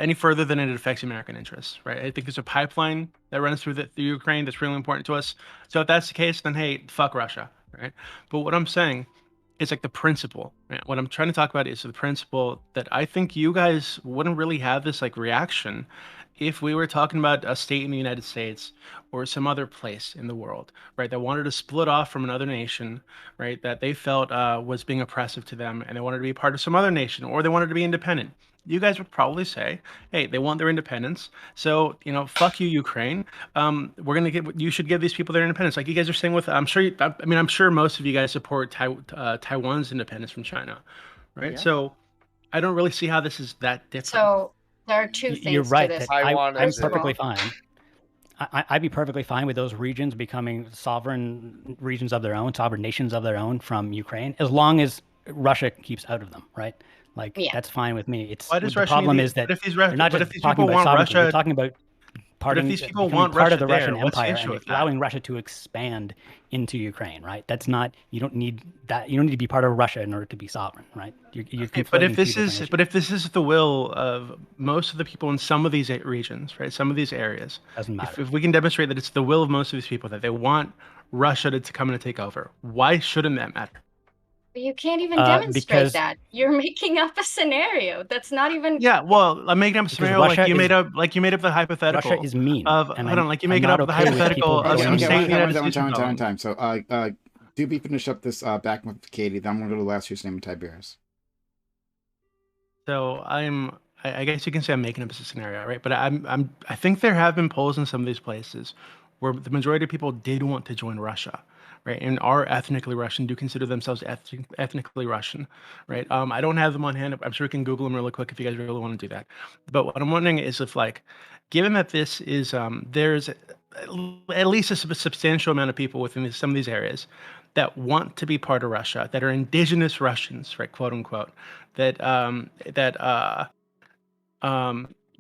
Speaker 9: any further than it affects American interests, right? I think there's a pipeline that runs through the Ukraine that's really important to us. So if that's the case, then hey, fuck Russia, right? But what I'm saying is like the principle. Right? What I'm trying to talk about is the principle that I think you guys wouldn't really have this like reaction if we were talking about a state in the United States or some other place in the world, right, that wanted to split off from another nation, right, that they felt was being oppressive to them, and they wanted to be part of some other nation, or they wanted to be independent. You guys would probably say, hey, they want their independence, so fuck you, Ukraine. You should give these people their independence, like you guys are saying with. I'm sure most of you guys support Taiwan's independence from China, right?
Speaker 1: Yeah.
Speaker 9: So I don't really see how this is that different.
Speaker 5: So there are two things
Speaker 7: You're right.
Speaker 5: to this.
Speaker 7: That
Speaker 6: Taiwan
Speaker 7: I'm
Speaker 6: is it.
Speaker 7: perfectly fine. I'd be perfectly fine with those regions becoming sovereign regions of their own, sovereign nations of their own from Ukraine, as long as Russia keeps out of them, right? Like
Speaker 5: Yeah.
Speaker 7: that's fine with me. It's
Speaker 9: Why does
Speaker 7: the
Speaker 9: Russia
Speaker 7: problem
Speaker 9: need
Speaker 7: is that
Speaker 9: but if these
Speaker 7: they're not
Speaker 9: but
Speaker 7: just
Speaker 9: if these
Speaker 7: talking
Speaker 9: people
Speaker 7: about
Speaker 9: want
Speaker 7: sovereignty. They're
Speaker 9: Russia,
Speaker 7: talking about parting,
Speaker 9: these people
Speaker 7: becoming
Speaker 9: want
Speaker 7: part of
Speaker 9: Russia
Speaker 7: the Russian
Speaker 9: there, what's the
Speaker 7: Empire
Speaker 9: issue
Speaker 7: and
Speaker 9: with that?
Speaker 7: allowing Russia to expand into Ukraine, right? That's not. You don't need that. You don't need to be part of Russia in order to be sovereign, right? You're
Speaker 9: But if
Speaker 7: conflating
Speaker 9: this
Speaker 7: two different
Speaker 9: is
Speaker 7: issues.
Speaker 9: but if this is the will of most of the people in some of these regions, right? Some of these areas,
Speaker 7: Doesn't matter.
Speaker 9: if we can demonstrate that it's the will of most of these people that they want Russia to come in and take over, why shouldn't that matter?
Speaker 5: But you can't even demonstrate
Speaker 7: because-
Speaker 5: that. You're making up a scenario that's not even.
Speaker 9: Yeah, well, I'm making up a scenario
Speaker 7: Russia
Speaker 9: like you made up the hypothetical.
Speaker 7: Russia is mean.
Speaker 9: Of
Speaker 7: and
Speaker 9: hold
Speaker 7: I'm-
Speaker 9: on, like you
Speaker 7: I'm
Speaker 9: make it
Speaker 7: not
Speaker 9: up the
Speaker 7: okay with
Speaker 9: hypothetical
Speaker 7: people
Speaker 9: of
Speaker 1: Okay,
Speaker 9: some
Speaker 7: joining
Speaker 1: okay,
Speaker 9: state in the
Speaker 1: one
Speaker 9: United
Speaker 1: time,
Speaker 9: States.
Speaker 1: one time. So, Doobie, finish up this back with Katie. Then I'm gonna go to the last year's name of Tiberius.
Speaker 9: So I guess you can say I'm making up a scenario, right? But I think there have been polls in some of these places where the majority of people did want to join Russia, right? And are ethnically Russian, do consider themselves ethnically Russian, right? I don't have them on hand. I'm sure we can Google them really quick if you guys really want to do that. But what I'm wondering is if, like, given that this is there's at least a substantial amount of people within some of these areas that want to be part of Russia, that are indigenous Russians, right, quote unquote, that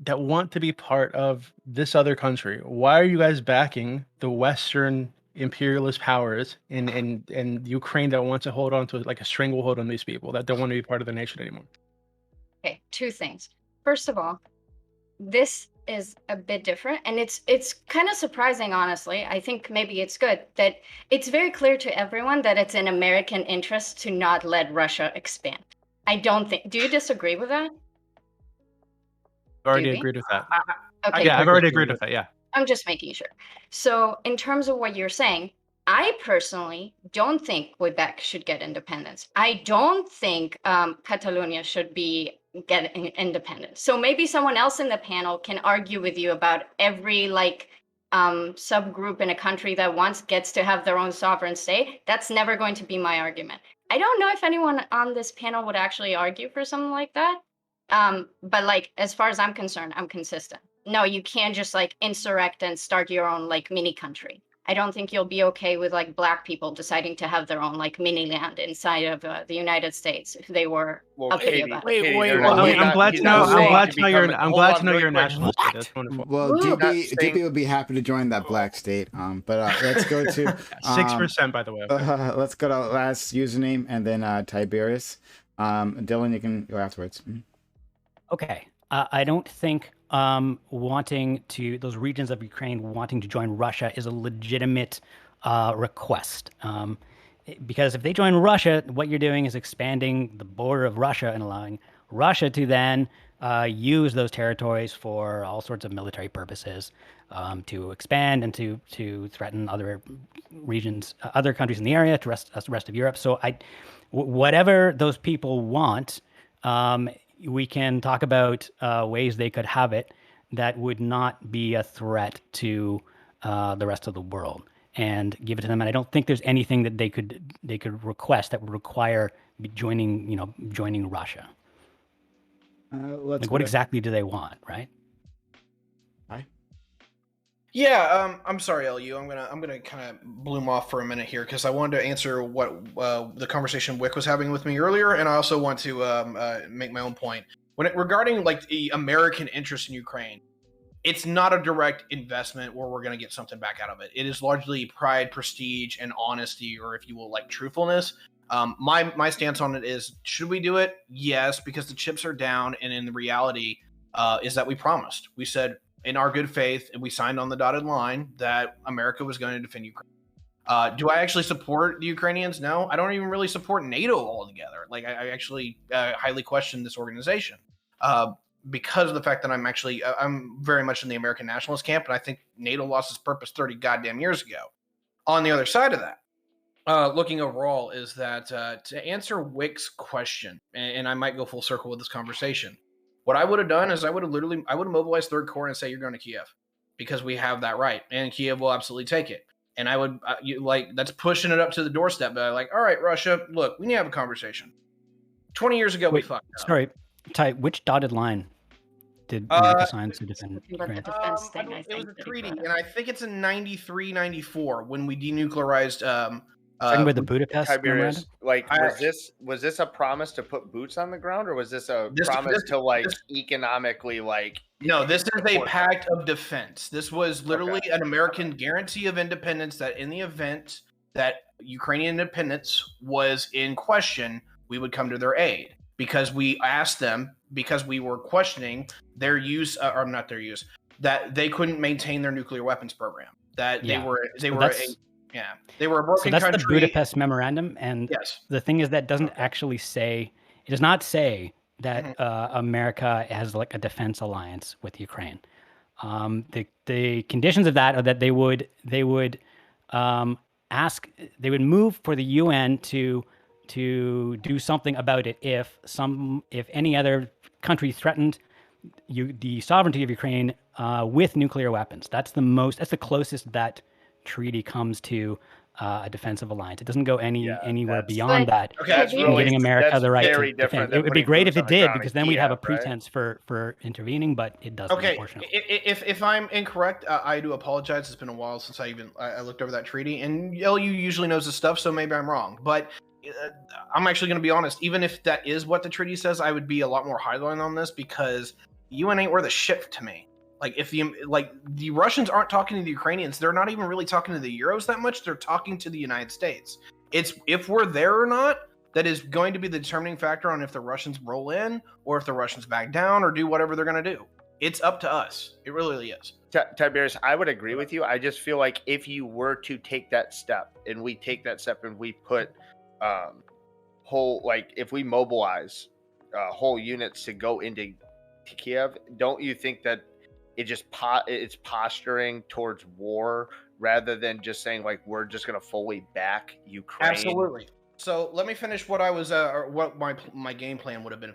Speaker 9: want to be part of this other country. Why are you guys backing the Western imperialist powers in Ukraine that want to hold on to like a stranglehold on these people that don't want to be part of the nation anymore?
Speaker 5: Okay, two things. First of all, this is a bit different, and it's kind of surprising, honestly. I think maybe it's good that it's very clear to everyone that it's in American interest to not let Russia expand. I don't think. Do you disagree with that?
Speaker 9: I've already
Speaker 5: Doobie?
Speaker 9: agreed with that.
Speaker 5: Okay,
Speaker 9: Yeah, I've already agreed with that. Yeah.
Speaker 5: I'm just making sure. So, in terms of what you're saying, I personally don't think Quebec should get independence. I don't think Catalonia should get independence. So maybe someone else in the panel can argue with you about every subgroup in a country that gets to have their own sovereign state. That's never going to be my argument. I don't know if anyone on this panel would actually argue for something like that. But like, as far as I'm concerned, I'm consistent. No, you can't just like insurrect and start your own like mini country. I don't think you'll be okay with like Black people deciding to have their own like mini land inside of the United States if they were uppity about it.
Speaker 9: I'm glad to know. I'm glad to know you're. I'm glad to know you're a nationalist. That's wonderful.
Speaker 1: Well, Doobie would be happy to join that black state. But let's go to
Speaker 9: 6%, by the way. Okay.
Speaker 1: let's go to last username and then Tiberius. Dylan, you can go afterwards.
Speaker 7: Okay. I don't think wanting to those regions of Ukraine wanting to join Russia is a legitimate request. Because if they join Russia, what you're doing is expanding the border of Russia and allowing Russia to then use those territories for all sorts of military purposes, to expand and to threaten other regions, other countries in the area, to the rest of Europe. So whatever those people want, we can talk about ways they could have it that would not be a threat to the rest of the world, and give it to them. And I don't think there's anything that they could request that would require joining Russia. What exactly do they want, right?
Speaker 8: Yeah, I'm sorry, LU. I'm gonna kind of bloom off for a minute here because I wanted to answer what the conversation Wick was having with me earlier, and I also want to make my own point regarding like the American interest in Ukraine. It's not a direct investment where we're gonna get something back out of it. It is largely pride, prestige, and honesty, or if you will, like truthfulness. My stance on it is: should we do it? Yes, because the chips are down, and in the reality is that we promised. We said, in our good faith, and we signed on the dotted line that America was going to defend Ukraine. Do I actually support the Ukrainians? No, I don't even really support NATO altogether. Like, I actually highly question this organization because of the fact that I'm very much in the American nationalist camp, and I think NATO lost its purpose 30 goddamn years ago. On the other side of that, looking overall, is that to answer Wick's question, and I might go full circle with this conversation, what I would have done is I would have mobilized Third Corps and say, you're going to Kiev because we have that right, and Kiev will absolutely take it. And I would that's pushing it up to the doorstep. But all right, Russia, look, we need to have a conversation. 20 years ago, we fucked up.
Speaker 7: Sorry, Ty, which dotted line did America sign to defend Ukraine?
Speaker 8: It was a treaty, and I think it's in 93, 94 when we denuclearized.
Speaker 7: Talking about the Budapest
Speaker 10: Tiberius,
Speaker 7: memorandum?
Speaker 10: was this a promise to put boots on the ground, or was this a promise to economically
Speaker 8: No, this is a pact of defense. This was literally an American guarantee of independence that in the event that Ukrainian independence was in question, we would come to their aid because we asked them, because we were questioning their use, or not their use, that they couldn't maintain their nuclear weapons program. That they were a broken
Speaker 7: that's
Speaker 8: country.
Speaker 7: the Budapest memorandum, and the thing is that doesn't actually say, it does not say that America has like a defense alliance with Ukraine. The conditions of that are that they would move for the UN to do something about it if any other country threatened the sovereignty of Ukraine with nuclear weapons. That's the closest that treaty comes to a defensive alliance. It doesn't go anywhere beyond that. Giving America the right to defend. It would be great if it did, because then we'd have a pretense for intervening, but it doesn't.
Speaker 8: Okay,
Speaker 7: unfortunately.
Speaker 8: if I'm incorrect, I do apologize. It's been a while since I looked over that treaty, and LU usually knows this stuff, so maybe I'm wrong. But I'm actually going to be honest. Even if that is what the treaty says, I would be a lot more highline on this, because UN ain't worth a shit to me. If the Russians aren't talking to the Ukrainians, they're not even really talking to the Euros that much. They're talking to the United States. It's if we're there or not that is going to be the determining factor on if the Russians roll in or if the Russians back down or do whatever they're going to do. It's up to us. It really is.
Speaker 10: Tiberius, I would agree with you. I just feel like if you were to take that step, and we take that step, and we put if we mobilize whole units to go into Kiev, don't you think that it's posturing towards war rather than just saying we're just going to fully back Ukraine?
Speaker 8: Absolutely. So let me finish what I was, or what my game plan would have been.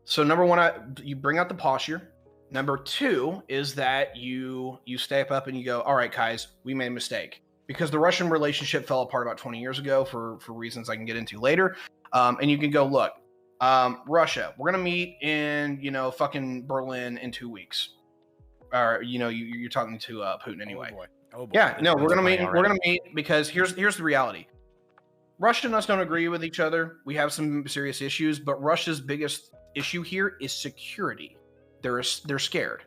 Speaker 8: So number one, you bring out the posture. Number two is that you step up and you go, all right, guys, we made a mistake, because the Russian relationship fell apart about 20 years ago for reasons I can get into later. And you can go, look, Russia, we're going to meet in, fucking Berlin in 2 weeks. Or you're talking to Putin anyway. Oh boy. Yeah, no, we're gonna meet because here's the reality. Russia and us don't agree with each other. We have some serious issues, but Russia's biggest issue here is security. They're scared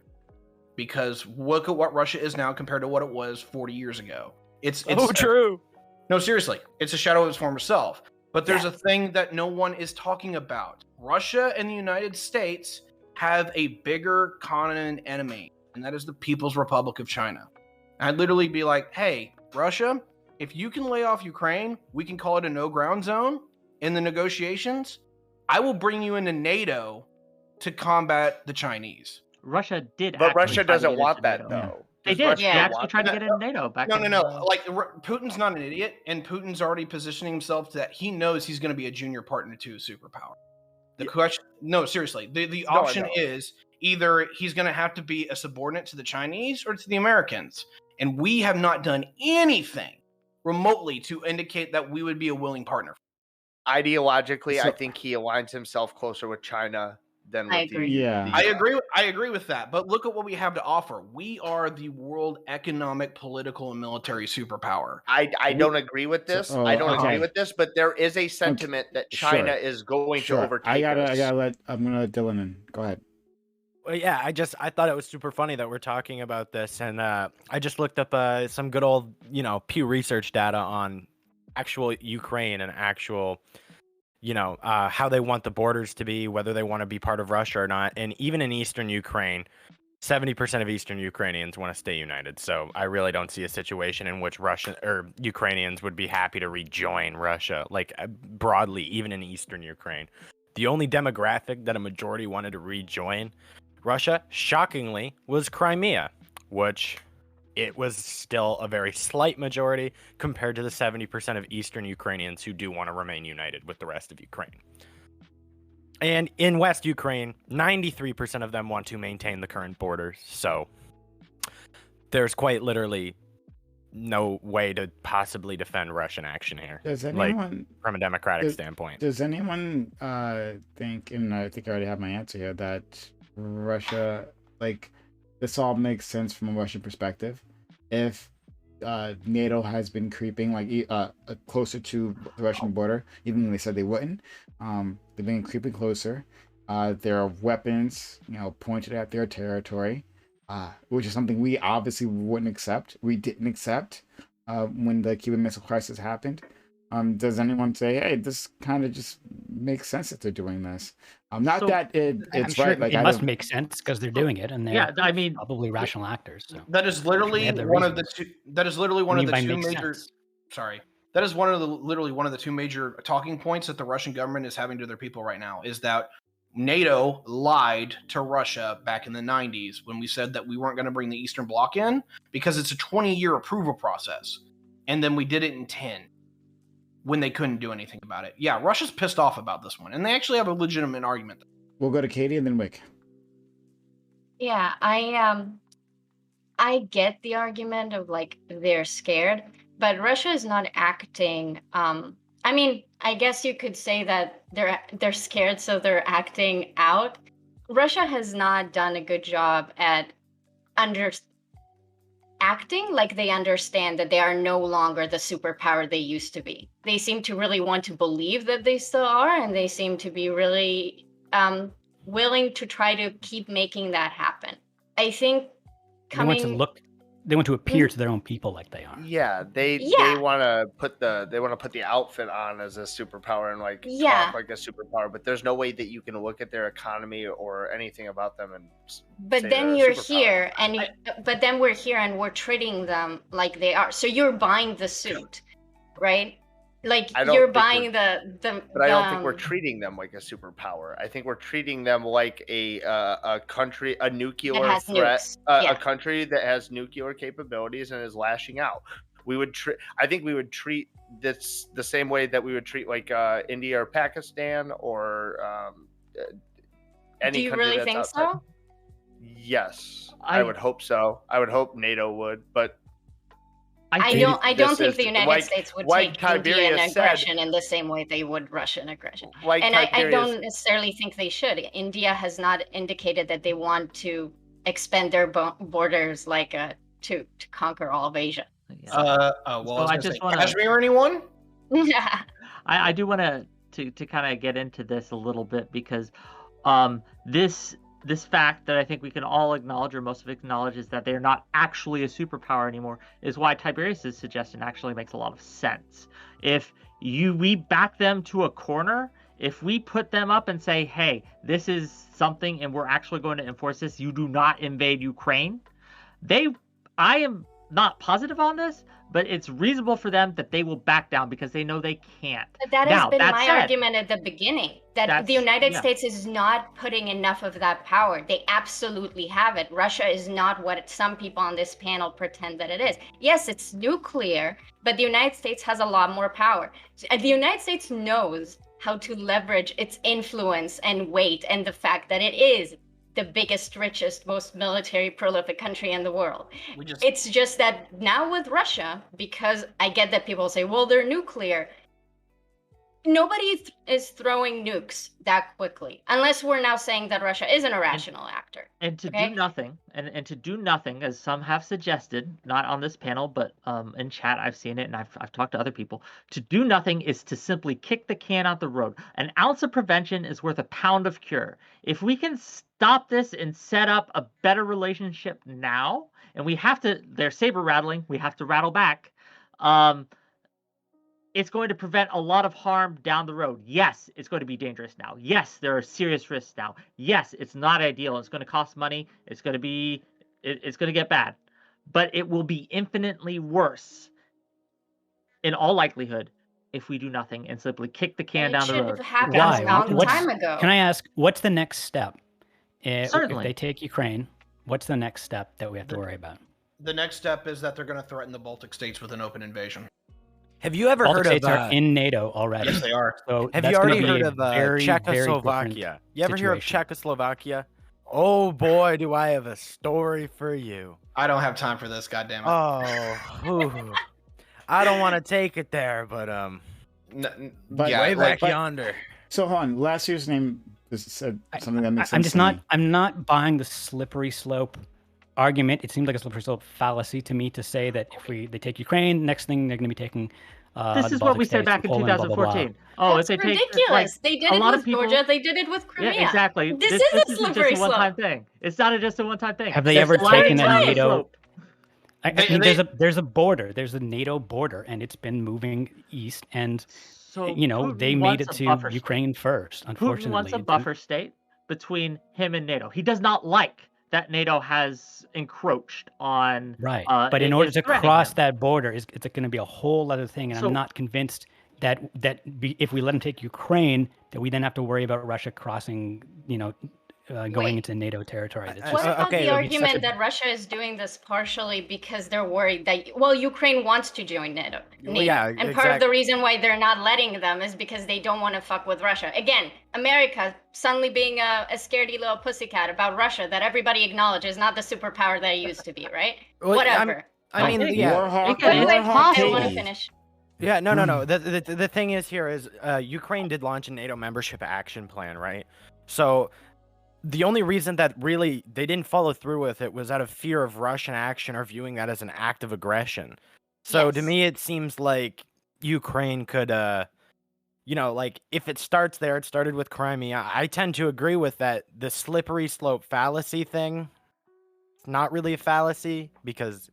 Speaker 8: because look at what Russia is now compared to what it was 40 years ago. It's
Speaker 2: true.
Speaker 8: No, seriously, it's a shadow of its former self. But there's a thing that no one is talking about. Russia and the United States have a bigger common enemy, and that is the People's Republic of China. I'd literally be like, hey, Russia, if you can lay off Ukraine, we can call it a no-ground zone in the negotiations. I will bring you into NATO to combat the Chinese.
Speaker 3: Russia did,
Speaker 10: but Russia doesn't want that, though.
Speaker 3: They did. They actually tried to get into NATO back.
Speaker 8: No. Putin's not an idiot, and Putin's already positioning himself that he knows he's going to be a junior partner to a superpower. The question, no, seriously, the option is either he's going to have to be a subordinate to the Chinese or to the Americans, and we have not done anything remotely to indicate that we would be a willing partner.
Speaker 10: Ideologically, I think he aligns himself closer with China than with
Speaker 8: I agree with that. But look at what we have to offer. We are the world economic, political, and military superpower.
Speaker 10: I don't agree with this. I don't agree with this, but there is a sentiment that China is going to overtake us.
Speaker 1: I'm gonna let Dylan in. Go ahead.
Speaker 2: Well, yeah, I thought it was super funny that we're talking about this, and I just looked up some good old Pew Research data on actual Ukraine and actual how they want the borders to be, whether they want to be part of Russia or not. And even in eastern Ukraine, 70% of Eastern Ukrainians want to stay united. So I really don't see a situation in which Russian or Ukrainians would be happy to rejoin Russia, like broadly, even in Eastern Ukraine. The only demographic that a majority wanted to rejoin Russia, shockingly, was Crimea, which it was still a very slight majority compared to the 70% of Eastern Ukrainians who do want to remain united with the rest of Ukraine. And in West Ukraine, 93% of them want to maintain the current borders. So there's quite literally no way to possibly defend Russian action here.
Speaker 1: Does anyone,
Speaker 2: from a democratic standpoint?
Speaker 1: Does anyone think, and I think I already have my answer here, that Russia, like, this all makes sense from a Russian perspective? If NATO has been creeping closer to the Russian border, even when they said they wouldn't, they've been creeping closer. There are weapons, pointed at their territory, which is something we obviously wouldn't accept. We didn't accept when the Cuban Missile Crisis happened. Does anyone say, hey, this kind of just makes sense that they're doing this? Not that it's
Speaker 7: sure
Speaker 1: right. Like,
Speaker 7: it must make sense because they're doing it, and they're probably rational actors. So.
Speaker 8: That is literally one of the two. That is literally one of the two major.
Speaker 7: Sense.
Speaker 8: Sorry, that is literally one of the two major talking points that the Russian government is having to their people right now. Is that NATO lied to Russia back in the 90s when we said that we weren't going to bring the Eastern Bloc in because it's a 20-year approval process, and then we did it in 10. When they couldn't do anything about it. Yeah, Russia's pissed off about this one, and they actually have a legitimate argument.
Speaker 1: We'll go to Katie and then Wick.
Speaker 5: Yeah, I get the argument of like they're scared, but Russia is not acting. I mean, I guess you could say that they're scared, so they're acting out. Russia has not done a good job at acting like they understand that they are no longer the superpower they used to be. They seem to really want to believe that they still are, and they seem to be really willing to try to keep making that happen. I think
Speaker 7: they want to appear to their own people like they are.
Speaker 10: Yeah, they want to put the outfit on as a superpower and talk like a superpower, but there's no way that you can look at their economy or anything about them and
Speaker 5: but then you're here but then we're here and we're treating them like they are. So you're buying the suit, right? Like you're buying the
Speaker 10: but I don't think we're treating them like a superpower. I think we're treating them like a country, a nuclear threat, a country that has nuclear capabilities and is lashing out. I think we would treat this the same way that we would treat India or Pakistan or any.
Speaker 5: Do you
Speaker 10: country
Speaker 5: really
Speaker 10: that's
Speaker 5: think
Speaker 10: outside.
Speaker 5: so?
Speaker 10: Yes, I would hope so. I would hope NATO would, but.
Speaker 5: I don't think the United States would take Indian aggression in the same way they would Russian aggression. And I don't necessarily think they should. India has not indicated that they want to expand their borders to conquer all of Asia.
Speaker 8: I just want Kashmir, anyone?
Speaker 5: Yeah.
Speaker 3: I do want to kind of get into this a little bit because this fact that I think we can all acknowledge, or most of it acknowledges, that they're not actually a superpower anymore, is why Tiberius's suggestion actually makes a lot of sense. If we back them to a corner, if we put them up and say, hey, this is something and we're actually going to enforce this, you do not invade Ukraine, I am not positive on this, but it's reasonable for them that they will back down because they know they can't.
Speaker 5: But that has been my argument at the beginning, that the United States is not putting enough of that power. They absolutely have it. Russia is not what some people on this panel pretend that it is. Yes, it's nuclear, but the United States has a lot more power. The United States knows how to leverage its influence and weight and the fact that it is the biggest, richest, most military prolific country in the world. It's just that now with Russia, because I get that people say, well, they're nuclear. Nobody is throwing nukes that quickly, unless we're now saying that Russia is an irrational actor.
Speaker 3: And to do nothing, and to do nothing, as some have suggested, not on this panel, but in chat, I've seen it, and I've talked to other people. To do nothing is to simply kick the can out the road. An ounce of prevention is worth a pound of cure. If we can stop this and set up a better relationship now, and they're saber rattling, we have to rattle back. it's going to prevent a lot of harm down the road. Yes, it's going to be dangerous now. Yes, there are serious risks now. Yes, it's not ideal. It's going to cost money. It's going to get bad. But it will be infinitely worse, in all likelihood, if we do nothing and simply kick the can
Speaker 5: It
Speaker 3: down the
Speaker 5: should
Speaker 3: road.
Speaker 5: have happened
Speaker 7: Why?
Speaker 5: a long
Speaker 7: What's,
Speaker 5: time ago.
Speaker 7: Can I ask, what's the next step? If
Speaker 3: Certainly.
Speaker 7: they take Ukraine, what's the next step that we have to worry about?
Speaker 8: The next step is that they're going to threaten the Baltic states with an open invasion.
Speaker 2: Have you ever
Speaker 7: Baltic
Speaker 2: heard
Speaker 7: states
Speaker 2: of?
Speaker 7: are in NATO already.
Speaker 8: Yes, they are.
Speaker 7: So
Speaker 2: Have
Speaker 7: that's
Speaker 2: you
Speaker 7: gonna
Speaker 2: already
Speaker 7: be
Speaker 2: heard
Speaker 7: a
Speaker 2: of
Speaker 7: very, very
Speaker 2: Czechoslovakia?
Speaker 7: different
Speaker 2: You ever hear of
Speaker 7: situation.
Speaker 2: Czechoslovakia? Oh boy, do I have a story for you.
Speaker 8: I don't have time for this, goddammit.
Speaker 2: Oh, I don't want to take it there, but
Speaker 1: But
Speaker 8: yeah,
Speaker 2: way
Speaker 8: like,
Speaker 2: back yonder.
Speaker 1: So hold on, last year's name said something that makes sense.
Speaker 7: I'm just
Speaker 1: to
Speaker 7: not.
Speaker 1: me.
Speaker 7: I'm not buying the slippery slope argument. It seems like a slippery slope fallacy to me to say that if they take Ukraine, next thing they're going to be taking.
Speaker 3: This
Speaker 7: the
Speaker 3: is what
Speaker 7: Baltic
Speaker 3: we said
Speaker 7: states
Speaker 3: back
Speaker 7: and
Speaker 3: in
Speaker 7: Poland, blah, blah, blah.
Speaker 3: 2014. Oh,
Speaker 5: That's
Speaker 3: if they
Speaker 5: ridiculous.
Speaker 3: take like,
Speaker 5: they did
Speaker 3: a
Speaker 5: it
Speaker 3: lot
Speaker 5: with
Speaker 3: of people,
Speaker 5: Georgia. They did it with Crimea.
Speaker 3: Yeah, exactly.
Speaker 5: This
Speaker 3: this
Speaker 5: is a
Speaker 3: isn't
Speaker 5: slippery
Speaker 3: just a one-time
Speaker 5: slope.
Speaker 3: thing. It's not just a one-time thing.
Speaker 7: Have they
Speaker 3: There's
Speaker 7: ever
Speaker 3: a sliding
Speaker 7: taken a
Speaker 3: slippery
Speaker 7: NATO?
Speaker 3: slope.
Speaker 7: I mean, there's a border. There's a NATO border, and it's been moving east. And
Speaker 3: So Putin
Speaker 7: they made
Speaker 3: wants
Speaker 7: it
Speaker 3: a
Speaker 7: to
Speaker 3: buffer
Speaker 7: Ukraine first.
Speaker 3: Putin
Speaker 7: Unfortunately,
Speaker 3: wants a
Speaker 7: It didn't-
Speaker 3: buffer state between him and NATO. He does not like that NATO has encroached on.
Speaker 7: Right. But in order
Speaker 3: is
Speaker 7: to
Speaker 3: threatening
Speaker 7: cross
Speaker 3: him.
Speaker 7: that border, it's going to be a whole other thing. And
Speaker 3: So-
Speaker 7: I'm not convinced that if we let them take Ukraine, that we then have to worry about Russia crossing, going
Speaker 5: Wait.
Speaker 7: into NATO territory. It's
Speaker 2: I-
Speaker 5: What
Speaker 7: just,
Speaker 5: about
Speaker 2: okay,
Speaker 5: the
Speaker 2: it'll be such
Speaker 5: argument
Speaker 2: a-
Speaker 5: that Russia is doing this partially because they're worried that, well, Ukraine wants to join NATO?
Speaker 2: Well, yeah,
Speaker 5: and part of
Speaker 2: exactly.
Speaker 5: the reason why they're not letting them is because they don't want to fuck with Russia. Again, America suddenly being a scaredy little pussycat about Russia that everybody acknowledges, not the superpower that it used to be, right?
Speaker 2: Well,
Speaker 5: Whatever.
Speaker 2: I mean,
Speaker 3: Okay.
Speaker 2: yeah.
Speaker 1: Warhawk,
Speaker 3: Okay,
Speaker 5: Wait,
Speaker 3: it's
Speaker 5: I
Speaker 3: possible.
Speaker 5: want to finish.
Speaker 2: Yeah, no. The thing is here is Ukraine did launch a NATO membership action plan, right? So the only reason that really they didn't follow through with it was out of fear of Russian action or viewing that as an act of aggression. So to
Speaker 5: Yes.
Speaker 2: me, it seems like Ukraine could, like if it starts there, it started with Crimea. I tend to agree with that. The slippery slope fallacy thing, it's not really a fallacy because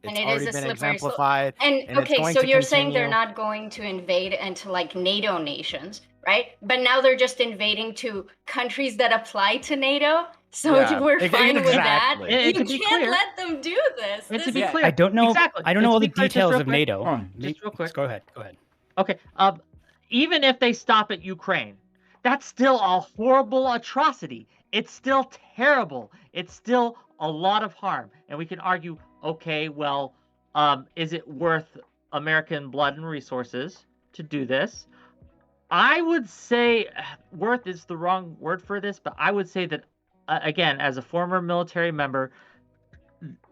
Speaker 2: it's
Speaker 5: And it is
Speaker 2: already
Speaker 5: a
Speaker 2: been
Speaker 5: slippery slope.
Speaker 2: exemplified.
Speaker 5: And
Speaker 2: it's
Speaker 5: okay,
Speaker 2: going
Speaker 5: so
Speaker 2: to
Speaker 5: you're saying they're
Speaker 2: continue.
Speaker 5: not going to invade into like NATO nations, right? But now they're just invading to countries that apply to NATO. So
Speaker 2: Yeah,
Speaker 5: we're fine with that.
Speaker 2: exactly.
Speaker 3: And
Speaker 5: You
Speaker 3: to be
Speaker 5: can't
Speaker 3: clear-
Speaker 5: let them do this.
Speaker 3: And to
Speaker 5: This
Speaker 3: be
Speaker 5: is-
Speaker 2: Yeah.
Speaker 3: clear,
Speaker 7: I don't know.
Speaker 3: Exactly.
Speaker 7: I don't
Speaker 3: And
Speaker 7: know
Speaker 3: to
Speaker 7: all
Speaker 3: be
Speaker 7: the
Speaker 3: clear, just
Speaker 7: details
Speaker 3: real
Speaker 7: of
Speaker 3: quick-
Speaker 7: NATO.
Speaker 1: Hold on.
Speaker 3: Just real quick.
Speaker 7: Go ahead.
Speaker 3: Okay. Even if they stop at Ukraine, that's still a horrible atrocity. It's still terrible. It's still a lot of harm. And we can argue, okay, well, is it worth American blood and resources to do this? I would say worth is the wrong word for this, but I would say that again, as a former military member,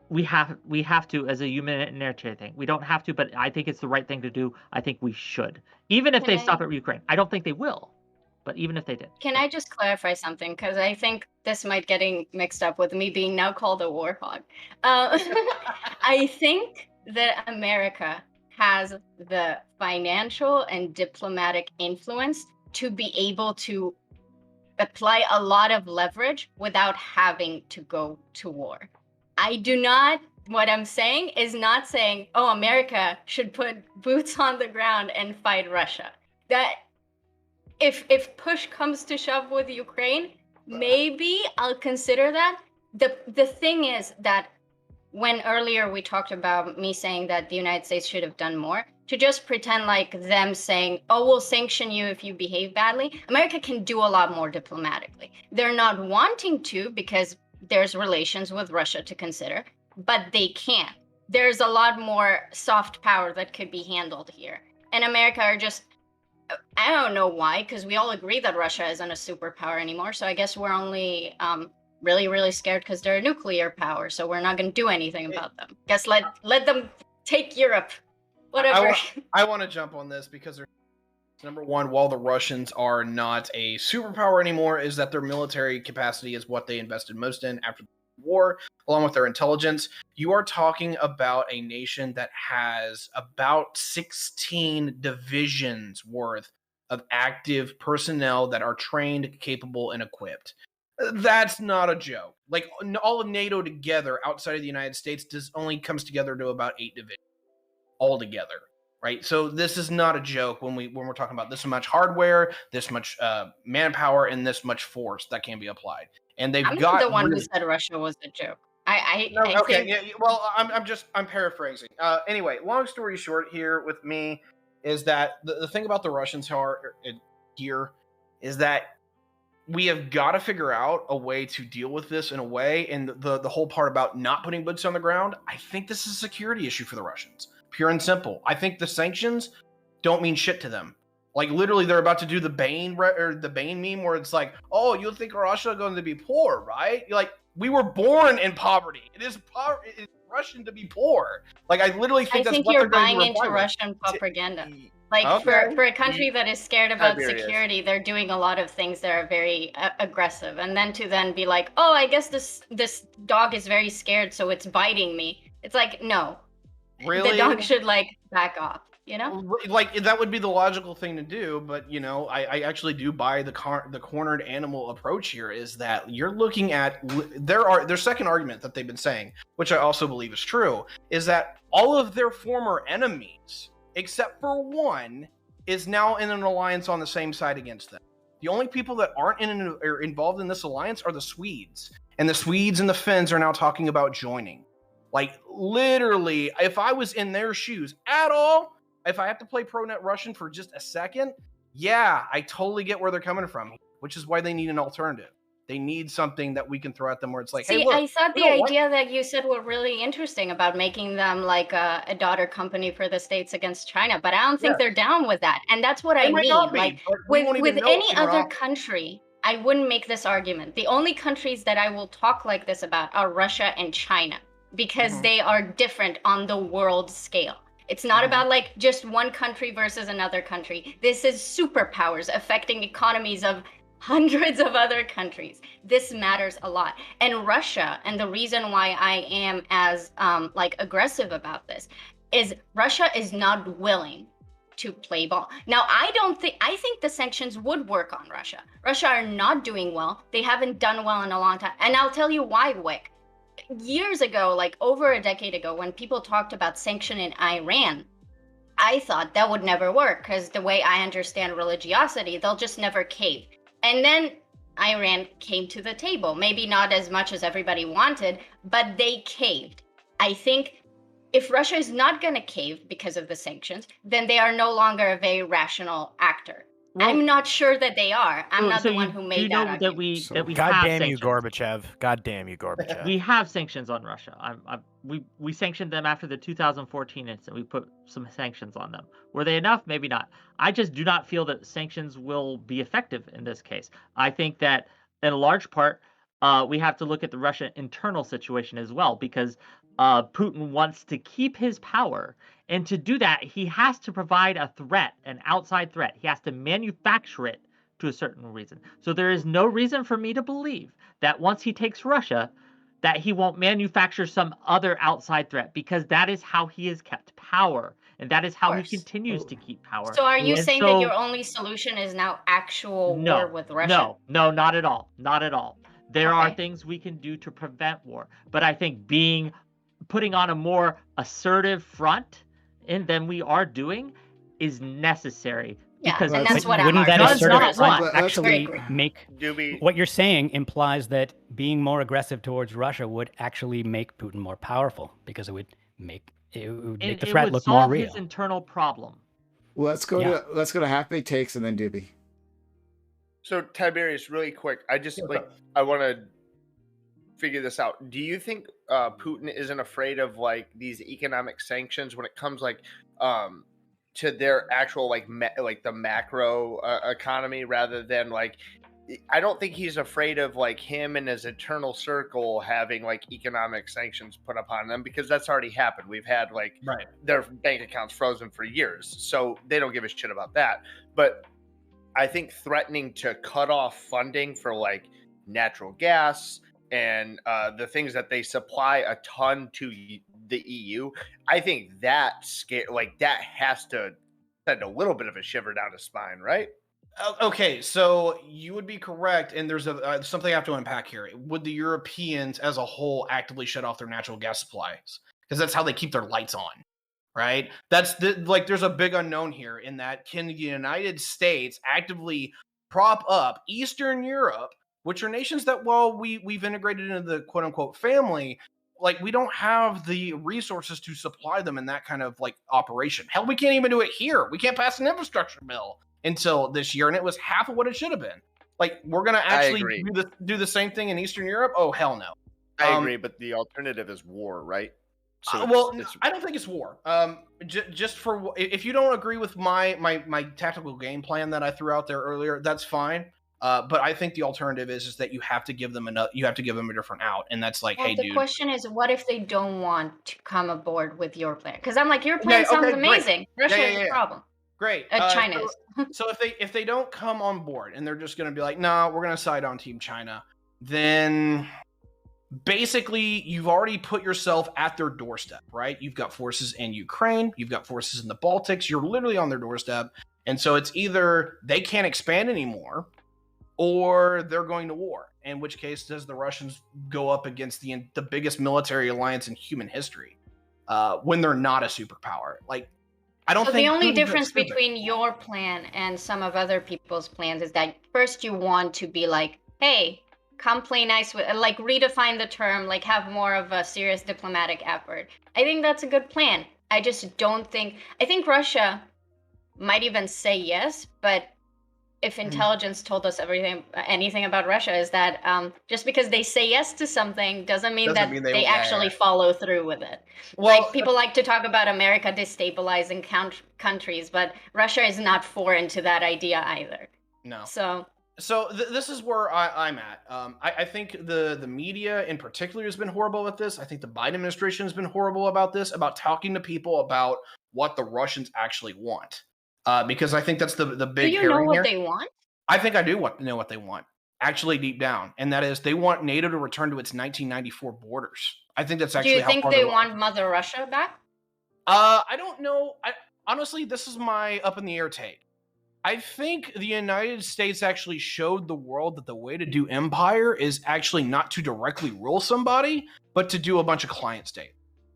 Speaker 3: we have to as a humanitarian thing. We don't have to, but I think it's the right thing to do. I think we should, even if they stop at Ukraine. I don't think they will, but even if they did.
Speaker 5: Can I just clarify something? Because I think this might getting mixed up with me being now called a war hog. I think that America has the financial and diplomatic influence to be able to apply a lot of leverage without having to go to war. What I'm saying is not saying, oh, America should put boots on the ground and fight Russia. That if push comes to shove with Ukraine, maybe I'll consider that. The thing is that when earlier we talked about me saying that the United States should have done more, to just pretend like them saying, oh, we'll sanction you if you behave badly, America can do a lot more diplomatically. They're not wanting to because there's relations with Russia to consider, but they can. There's a lot more soft power that could be handled here. And America are just, I don't know why, because we all agree that Russia isn't a superpower anymore. So I guess we're only really, really scared because they're a nuclear power. So we're not going to do anything about them. Guess let them take Europe. Whatever.
Speaker 8: I want to jump on this because number one, while the Russians are not a superpower anymore, is that their military capacity is what they invested most in after the war, along with their intelligence. You are talking about a nation that has about 16 divisions worth of active personnel that are trained, capable, and equipped. That's not a joke. Like all of NATO together outside of the United States only comes together to about 8 divisions altogether. right? So this is not a joke when we're talking about this much hardware, this much manpower, and this much force that can be applied. And they've
Speaker 5: I'm
Speaker 8: got
Speaker 5: not the one who
Speaker 8: really-
Speaker 5: said Russia was a joke.
Speaker 8: No,
Speaker 5: I
Speaker 8: okay,
Speaker 5: think
Speaker 8: yeah, well, I'm paraphrasing. Anyway, long story short, here with me is that the thing about the Russians here is that we have got to figure out a way to deal with this in a way, and the whole part about not putting boots on the ground. I think this is a security issue for the Russians, pure and simple. I think the sanctions don't mean shit to them. Like literally, they're about to do the Bane meme where it's like, "Oh, you think Russia is going to be poor, right?" You're like, we were born in poverty. It is Russian to be poor. Like I literally think
Speaker 5: I
Speaker 8: that's
Speaker 5: think
Speaker 8: what
Speaker 5: you're
Speaker 8: they're going
Speaker 5: buying
Speaker 8: to
Speaker 5: into
Speaker 8: reply with.
Speaker 5: Russian propaganda. Like
Speaker 8: Okay.
Speaker 5: for a country that is scared about
Speaker 10: Tiberius.
Speaker 5: security, they're doing a lot of things that are very aggressive, and then to be like, "Oh, I guess this dog is very scared, so it's biting me." It's like, no,
Speaker 8: Really?
Speaker 5: the dog should like back off. You know?
Speaker 8: Like that would be the logical thing to do, but I actually do buy the cornered animal approach here. Is that you're looking at their second argument that they've been saying, which I also believe is true, is that all of their former enemies, except for one, is now in an alliance on the same side against them. The only people that aren't involved in this alliance are the Swedes, and the Swedes and the Finns are now talking about joining. Like literally, if I was in their shoes at all. If I have to play ProNet Russian for just a second, yeah, I totally get where they're coming from, which is why they need an alternative. They need something that we can throw at them where it's like,
Speaker 5: See,
Speaker 8: hey, look,
Speaker 5: I thought the idea that you said were really interesting about making them like a daughter company for the states against China, but I don't think they're down with that. And that's what I
Speaker 8: might
Speaker 5: mean.
Speaker 8: not be,
Speaker 5: Like
Speaker 8: but we won't even
Speaker 5: with
Speaker 8: know
Speaker 5: any
Speaker 8: if they're
Speaker 5: other
Speaker 8: off.
Speaker 5: country, I wouldn't make this argument. The only countries that I will talk like this about are Russia and China because they are different on the world scale. It's not about like just one country versus another country. This is superpowers affecting economies of hundreds of other countries. This matters a lot. And Russia, and the reason why I am as like aggressive about this is Russia is not willing to play ball. Now, I think the sanctions would work on Russia. Russia are not doing well. They haven't done well in a long time. And I'll tell you why, Wick. Years ago, like over a decade ago, when people talked about sanctioning Iran, I thought that would never work because the way I understand religiosity, they'll just never cave. And then Iran came to the table. Maybe not as much as everybody wanted, but they caved. I think if Russia is not going to cave because of the sanctions, then they are no longer a very rational actor.
Speaker 3: Well,
Speaker 5: I'm not sure that they are. I'm not
Speaker 3: so
Speaker 5: the one
Speaker 3: you
Speaker 5: who
Speaker 3: do
Speaker 5: made
Speaker 3: know
Speaker 5: that
Speaker 3: that
Speaker 5: argument.
Speaker 3: we
Speaker 2: God
Speaker 3: have
Speaker 2: damn you,
Speaker 3: sanctions.
Speaker 2: Gorbachev. God damn you, Gorbachev.
Speaker 3: We have sanctions on Russia. We sanctioned them after the 2014 incident. We put some sanctions on them. Were they enough? Maybe not. I just do not feel that sanctions will be effective in this case. I think that in a large part, we have to look at the Russian internal situation as well, because Putin wants to keep his power. And to do that, he has to provide a threat, an outside threat. He has to manufacture it to a certain reason. So there is no reason for me to believe that once he takes Russia, that he won't manufacture some other outside threat, because that is how he has kept power. And that is how he continues to keep power.
Speaker 5: So are you
Speaker 3: And
Speaker 5: saying
Speaker 3: so-
Speaker 5: that your only solution is now actual war with Russia?
Speaker 3: No, not at all. Not at all. There are things we can do to prevent war. But I think putting on a more assertive front than we are doing is necessary.
Speaker 5: Yeah,
Speaker 3: Because
Speaker 5: and that's what I'm
Speaker 7: wouldn't that
Speaker 5: arguing.
Speaker 3: does not
Speaker 7: assertive front
Speaker 3: want-
Speaker 7: actually
Speaker 5: Very
Speaker 7: make
Speaker 10: Doobie.
Speaker 7: what you're saying implies that being more aggressive towards Russia would actually make Putin more powerful because it would make the threat
Speaker 3: would
Speaker 7: look more
Speaker 3: solve
Speaker 7: real.
Speaker 3: his internal problem.
Speaker 1: Let's go to half baked takes and then Doobie.
Speaker 10: So Tiberius, really quick, I just I want to figure this out. Do you think Putin isn't afraid of like these economic sanctions when it comes like to their actual like the macro economy rather than like? I don't think he's afraid of like him and his eternal circle having like economic sanctions put upon them, because that's already happened. We've had like their bank accounts frozen for years, so they don't give a shit about that. But I think threatening to cut off funding for like natural gas and the things that they supply a ton to the EU, I think that that has to send a little bit of a shiver down his spine, right?
Speaker 8: Okay, so you would be correct, and there's something I have to unpack here. Would the Europeans as a whole actively shut off their natural gas supplies? Because that's how they keep their lights on. right? That's like there's a big unknown here in that can the United States actively prop up Eastern Europe, which are nations that while we've integrated into the quote unquote family, like we don't have the resources to supply them in that kind of like operation. Hell, we can't even do it here. We can't pass an infrastructure bill until this year, and it was half of what it should have been. Like we're gonna actually do the same thing in Eastern Europe? Oh hell no.
Speaker 10: I agree, but the alternative is war, right? So
Speaker 8: I don't think it's war. Just for if you don't agree with my tactical game plan that I threw out there earlier, that's fine. But I think the alternative is that you have to give them a different out, and that's like,
Speaker 5: well,
Speaker 8: hey,
Speaker 5: the
Speaker 8: dude.
Speaker 5: question is, what if they don't want to come aboard with your plan? Because I'm like, your plan sounds amazing.
Speaker 8: Great.
Speaker 5: Russia is a problem.
Speaker 8: Great.
Speaker 5: China is.
Speaker 8: So if they don't come on board and they're just going to be like, no, we're going to side on Team China, then basically you've already put yourself at their doorstep, right? You've got forces in Ukraine, you've got forces in the Baltics, you're literally on their doorstep. And so it's either they can't expand anymore or they're going to war, in which case does the Russians go up against the biggest military alliance in human history when they're not a superpower. Like, I don't think
Speaker 5: the only difference between your plan and some of other people's plans is that first you want to be like, hey, come play nice with, like redefine the term, like have more of a serious diplomatic effort. I think that's a good plan. I just don't think, I think Russia might even say yes, but if intelligence told us anything about Russia is that just because they say yes to something doesn't mean they actually follow through with it. Well, like people like to talk about America destabilizing countries, but Russia is not foreign to that idea either.
Speaker 8: No.
Speaker 5: So
Speaker 8: this is where I'm at. I think the media in particular has been horrible with this. I think the Biden administration has been horrible about this, about talking to people about what the Russians actually want. Because I think that's the big.
Speaker 5: Do you know what they want?
Speaker 8: I think I do know what they want, actually deep down, and that is they want NATO to return to its 1994 borders. I think that's actually.
Speaker 5: Do you think they want Mother Russia back?
Speaker 8: I don't know. Honestly, this is my up in the air take. I think the United States actually showed the world that the way to do empire is actually not to directly rule somebody, but to do a bunch of client state.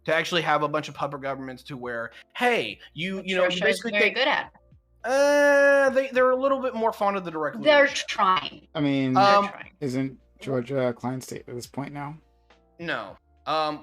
Speaker 8: To actually have a bunch of puppet governments to where, hey, you know,
Speaker 5: Russia is very good at.
Speaker 8: They're a little bit more fond of the direct.
Speaker 5: They're trying.
Speaker 1: I mean, isn't Georgia a client state at this point now?
Speaker 8: No.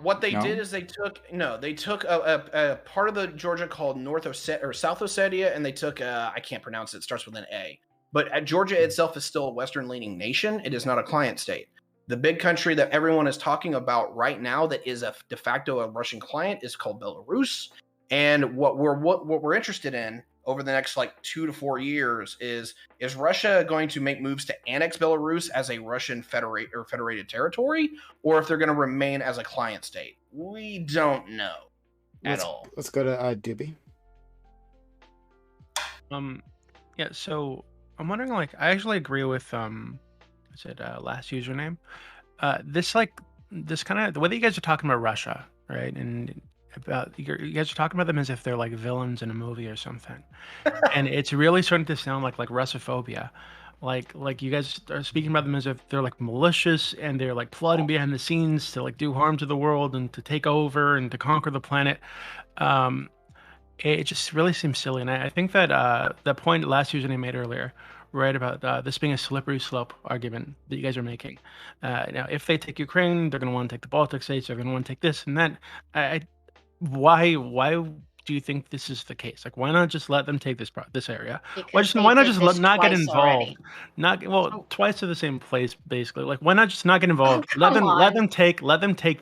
Speaker 8: What they did is they took a part of the Georgia called South Ossetia, and they took I can't pronounce it. It starts with an A. But Georgia itself is still a Western-leaning nation. It is not a client state. The big country that everyone is talking about right now that is a de facto a Russian client is called Belarus. And what we're interested in over the next like 2 to 4 years is Russia going to make moves to annex Belarus as a Russian federated territory, or if they're going to remain as a client state? We don't know at all.
Speaker 1: Let's go to Doobie.
Speaker 9: Yeah. So I'm wondering, like, I actually agree with last username. This kind of the way that you guys are talking about Russia, right? And about you guys are talking about them as if they're like villains in a movie or something, and it's really starting to sound like Russophobia. Like you guys are speaking about them as if they're like malicious and they're like plotting behind the scenes to like do harm to the world and to take over and to conquer the planet. It just really seems silly, and I think that that point last username made earlier, right, about this being a slippery slope argument that you guys are making. Now, if they take Ukraine, they're going to want to take the Baltic states. They're going to want to take this and that. Why do you think this is the case? Like, why not just let them take this area? Why not just not get involved?
Speaker 5: Already.
Speaker 9: Twice to the same place, basically. Like, why not just not get involved?
Speaker 5: Let
Speaker 9: them take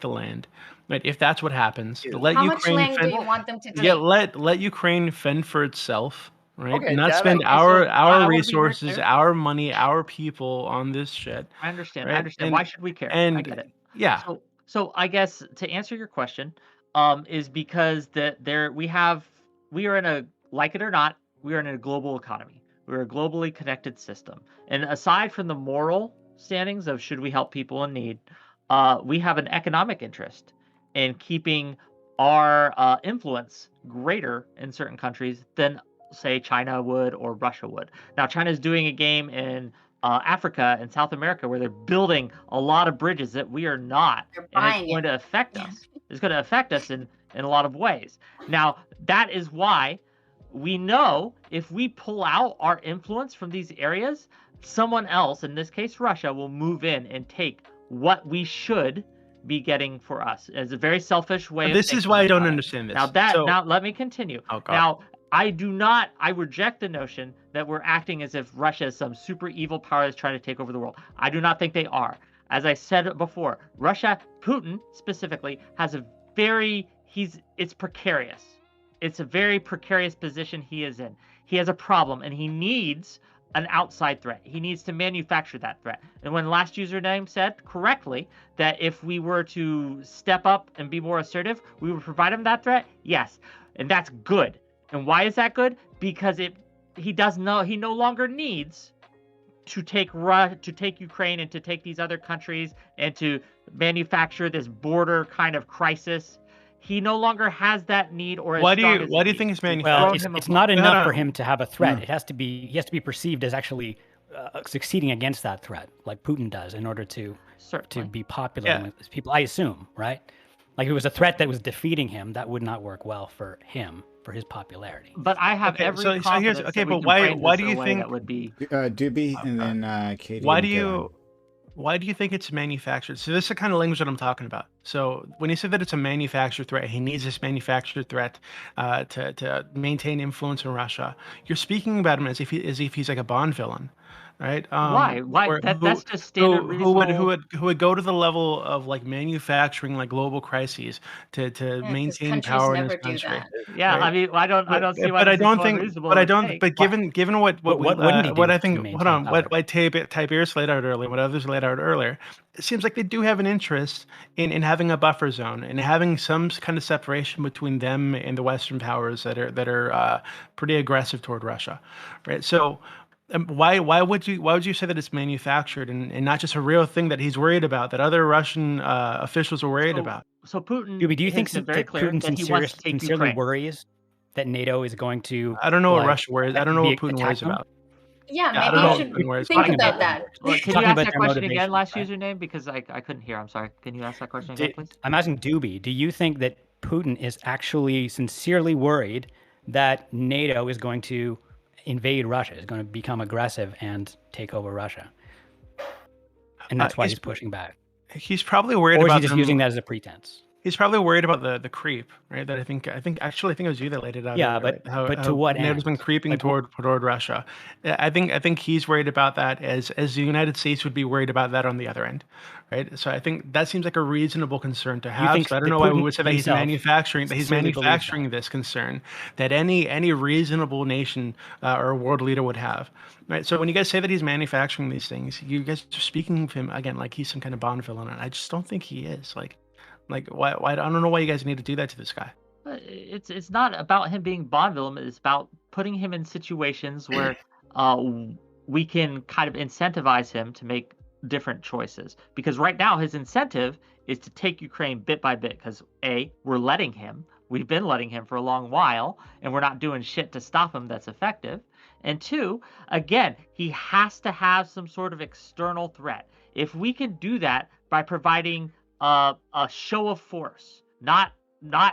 Speaker 9: the land. Right, if that's what happens, let
Speaker 5: How
Speaker 9: Ukraine
Speaker 5: much land do you want them to take?
Speaker 9: Yeah, let Ukraine fend for itself. Right,
Speaker 10: Okay,
Speaker 9: not spend our resources, our money, our people on this shit.
Speaker 3: I understand.
Speaker 9: Right?
Speaker 3: I understand. Why should we care?
Speaker 9: And
Speaker 3: I get it.
Speaker 9: yeah,
Speaker 3: So I guess to answer your question, is because we are in a, like it or not, we are in a global economy. We're a globally connected system. And aside from the moral standings of should we help people in need, we have an economic interest in keeping our influence greater in certain countries than, say, China would or Russia would. Now, China is doing a game in Africa and South America where they're building a lot of bridges that we are not, and it's going to affect us. It's going to affect us, and in a lot of ways. Now, that is why we know if we pull out our influence from these areas, someone else, in this case Russia, will move in and take what we should be getting for us. It's a very selfish way of
Speaker 9: This is why I don't understand this.
Speaker 3: Now let me continue.
Speaker 9: Oh, God.
Speaker 3: Now, I reject the notion that we're acting as if Russia is some super evil power that's trying to take over the world. I do not think they are. As I said before, Russia, Putin specifically, has it's precarious. It's a very precarious position he is in. He has a problem, and he needs an outside threat. He needs to manufacture that threat. And when last username said correctly that if we were to step up and be more assertive, we would provide him that threat, yes. And that's good. And why is that good? Because he no longer needs to take Ukraine and to take these other countries and to manufacture this border kind of crisis. He no longer has that need. Or
Speaker 9: why do you think it's manufactured?
Speaker 7: Well, it's not enough for him to have a threat. He has to be perceived as actually succeeding against that threat, like Putin does, in order to be popular with people. I assume, right? Like if it was a threat that was defeating him, that would not work well for him, for his popularity.
Speaker 3: But I have every confidence that we can frame
Speaker 9: why
Speaker 3: this
Speaker 9: do you
Speaker 3: in a way
Speaker 9: think
Speaker 3: that would be
Speaker 1: Doobie and then Katie?
Speaker 9: Why do you think it's manufactured? So this is the kind of language that I'm talking about. So when you said that it's a manufactured threat, he needs this manufactured threat to maintain influence in Russia. You're speaking about him as if he's like a Bond villain, right?
Speaker 3: Why? That's just standard
Speaker 9: who would go to the level of like manufacturing like global crises to maintain power in his country.
Speaker 3: Yeah, right? I mean, I don't see why.
Speaker 9: But given what I think, hold on, what Tiberius laid out earlier, what others laid out earlier, it seems like they do have an interest in having a buffer zone and having some kind of separation between them and the Western powers that are pretty aggressive toward Russia, right? So. Why would you say that it's manufactured and not just a real thing that he's worried about, that other Russian officials are worried about?
Speaker 3: So Putin,
Speaker 7: do you think that Putin sincerely worries that NATO is going to?
Speaker 9: I don't know what Russia worries. I don't know what Putin worries about.
Speaker 5: Yeah, maybe you should think about that.
Speaker 3: Well, can you ask that question again, last username? Because I couldn't hear. I'm sorry. Can you ask that question again, please?
Speaker 7: I'm asking Doobie. Do you think that Putin is actually sincerely worried that NATO is going to invade Russia, is going to become aggressive and take over Russia, and that's why he's pushing back?
Speaker 9: He's probably worried about.
Speaker 7: Or is he just using that as a pretense?
Speaker 9: He's probably worried about the creep, right? That I think it was you that laid it out.
Speaker 7: Yeah, but to what end?
Speaker 9: NATO's been creeping toward Russia. I think he's worried about that as the United States would be worried about that on the other end, right? So I think that seems like a reasonable concern to have. So I don't know why we would say that he's manufacturing this concern that any reasonable nation or world leader would have, right? So when you guys say that he's manufacturing these things, you guys are speaking of him again like he's some kind of Bond villain, and I just don't think he is. Like why I don't know why you guys need to do that to this guy.
Speaker 3: It's not about him being Bond villain. It's about putting him in situations where we can kind of incentivize him to make different choices. Because right now his incentive is to take Ukraine bit by bit. Because we're letting him. We've been letting him for a long while, and we're not doing shit to stop him that's effective. And two, again, he has to have some sort of external threat. If we can do that by providing a show of force, not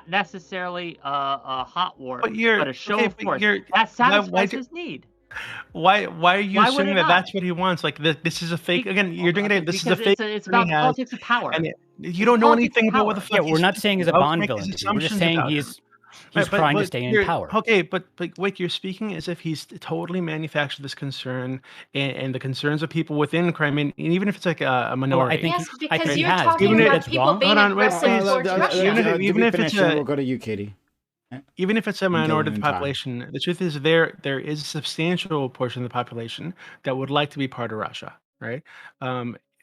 Speaker 3: necessarily a hot war, but a show of force that satisfies his need.
Speaker 9: Why are you assuming that that's what he wants? Like this is a fake. Again, you're doing it. This is a fake.
Speaker 3: It's about politics of power.
Speaker 9: And you don't know anything about what the fuck.
Speaker 7: Yeah, we're not saying he's a Bond villain. We're just saying he's trying to stay in power.
Speaker 9: Okay, but wait, you're speaking as if he's totally manufactured this concern and the concerns of people within Crimea, and even if it's like a minority.
Speaker 5: Yes, because you're talking about people being aggressive towards Russia.
Speaker 9: Even if it's
Speaker 1: we'll go to you, Katie.
Speaker 9: Even if it's a minority of the population, the truth is there is a substantial portion of the population that would like to be part of Russia, right?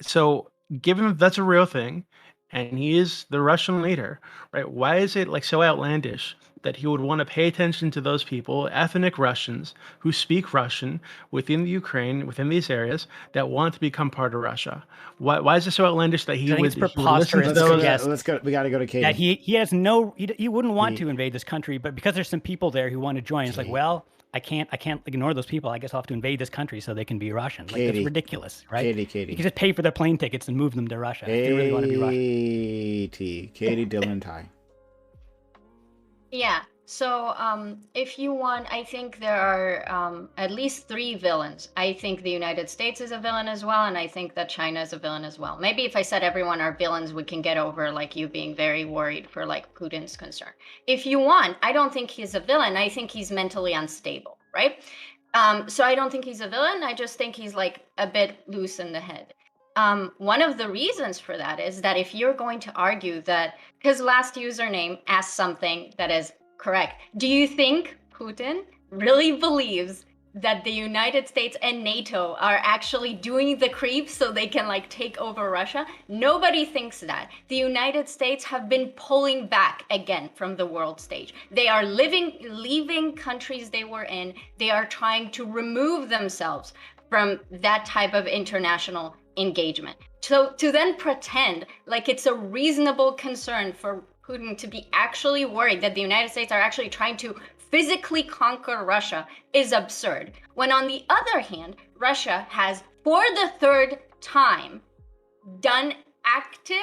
Speaker 9: So given that that's a real thing, and he is the Russian leader, right? Why is it like so outlandish that he would want to pay attention to those people, ethnic Russians who speak Russian within the Ukraine, within these areas, that want to become part of Russia? Why is it so outlandish that he would listen to those?
Speaker 1: Let's go. We got to go to Katie.
Speaker 7: That he has no. He wouldn't want to invade this country, but because there's some people there who want to join, it's like, well, I can't ignore those people. I guess I'll have to invade this country so they can be Russian. Like, that's ridiculous, right?
Speaker 1: Katie.
Speaker 7: You can just pay for their plane tickets and move them to Russia if they really want to be Russian.
Speaker 1: Katie, Dylan, Ty.
Speaker 5: Yeah. So, if you want, I think there are at least 3 villains. I think the United States is a villain as well, and I think that China is a villain as well. Maybe if I said everyone are villains, we can get over like you being very worried for like Putin's concern. If you want, I don't think he's a villain. I think he's mentally unstable, right? So I don't think he's a villain. I just think he's like a bit loose in the head. One of the reasons for that is that if you're going to argue that his last username asked something that is correct, do you think Putin really believes that the United States and NATO are actually doing the creep so they can like take over Russia? Nobody thinks that. The United States have been pulling back again from the world stage. They are leaving countries they were in. They are trying to remove themselves from that type of international engagement. So to then pretend like it's a reasonable concern for Putin to be actually worried that the United States are actually trying to physically conquer Russia is absurd. When on the other hand, Russia has, for the 3rd time, done active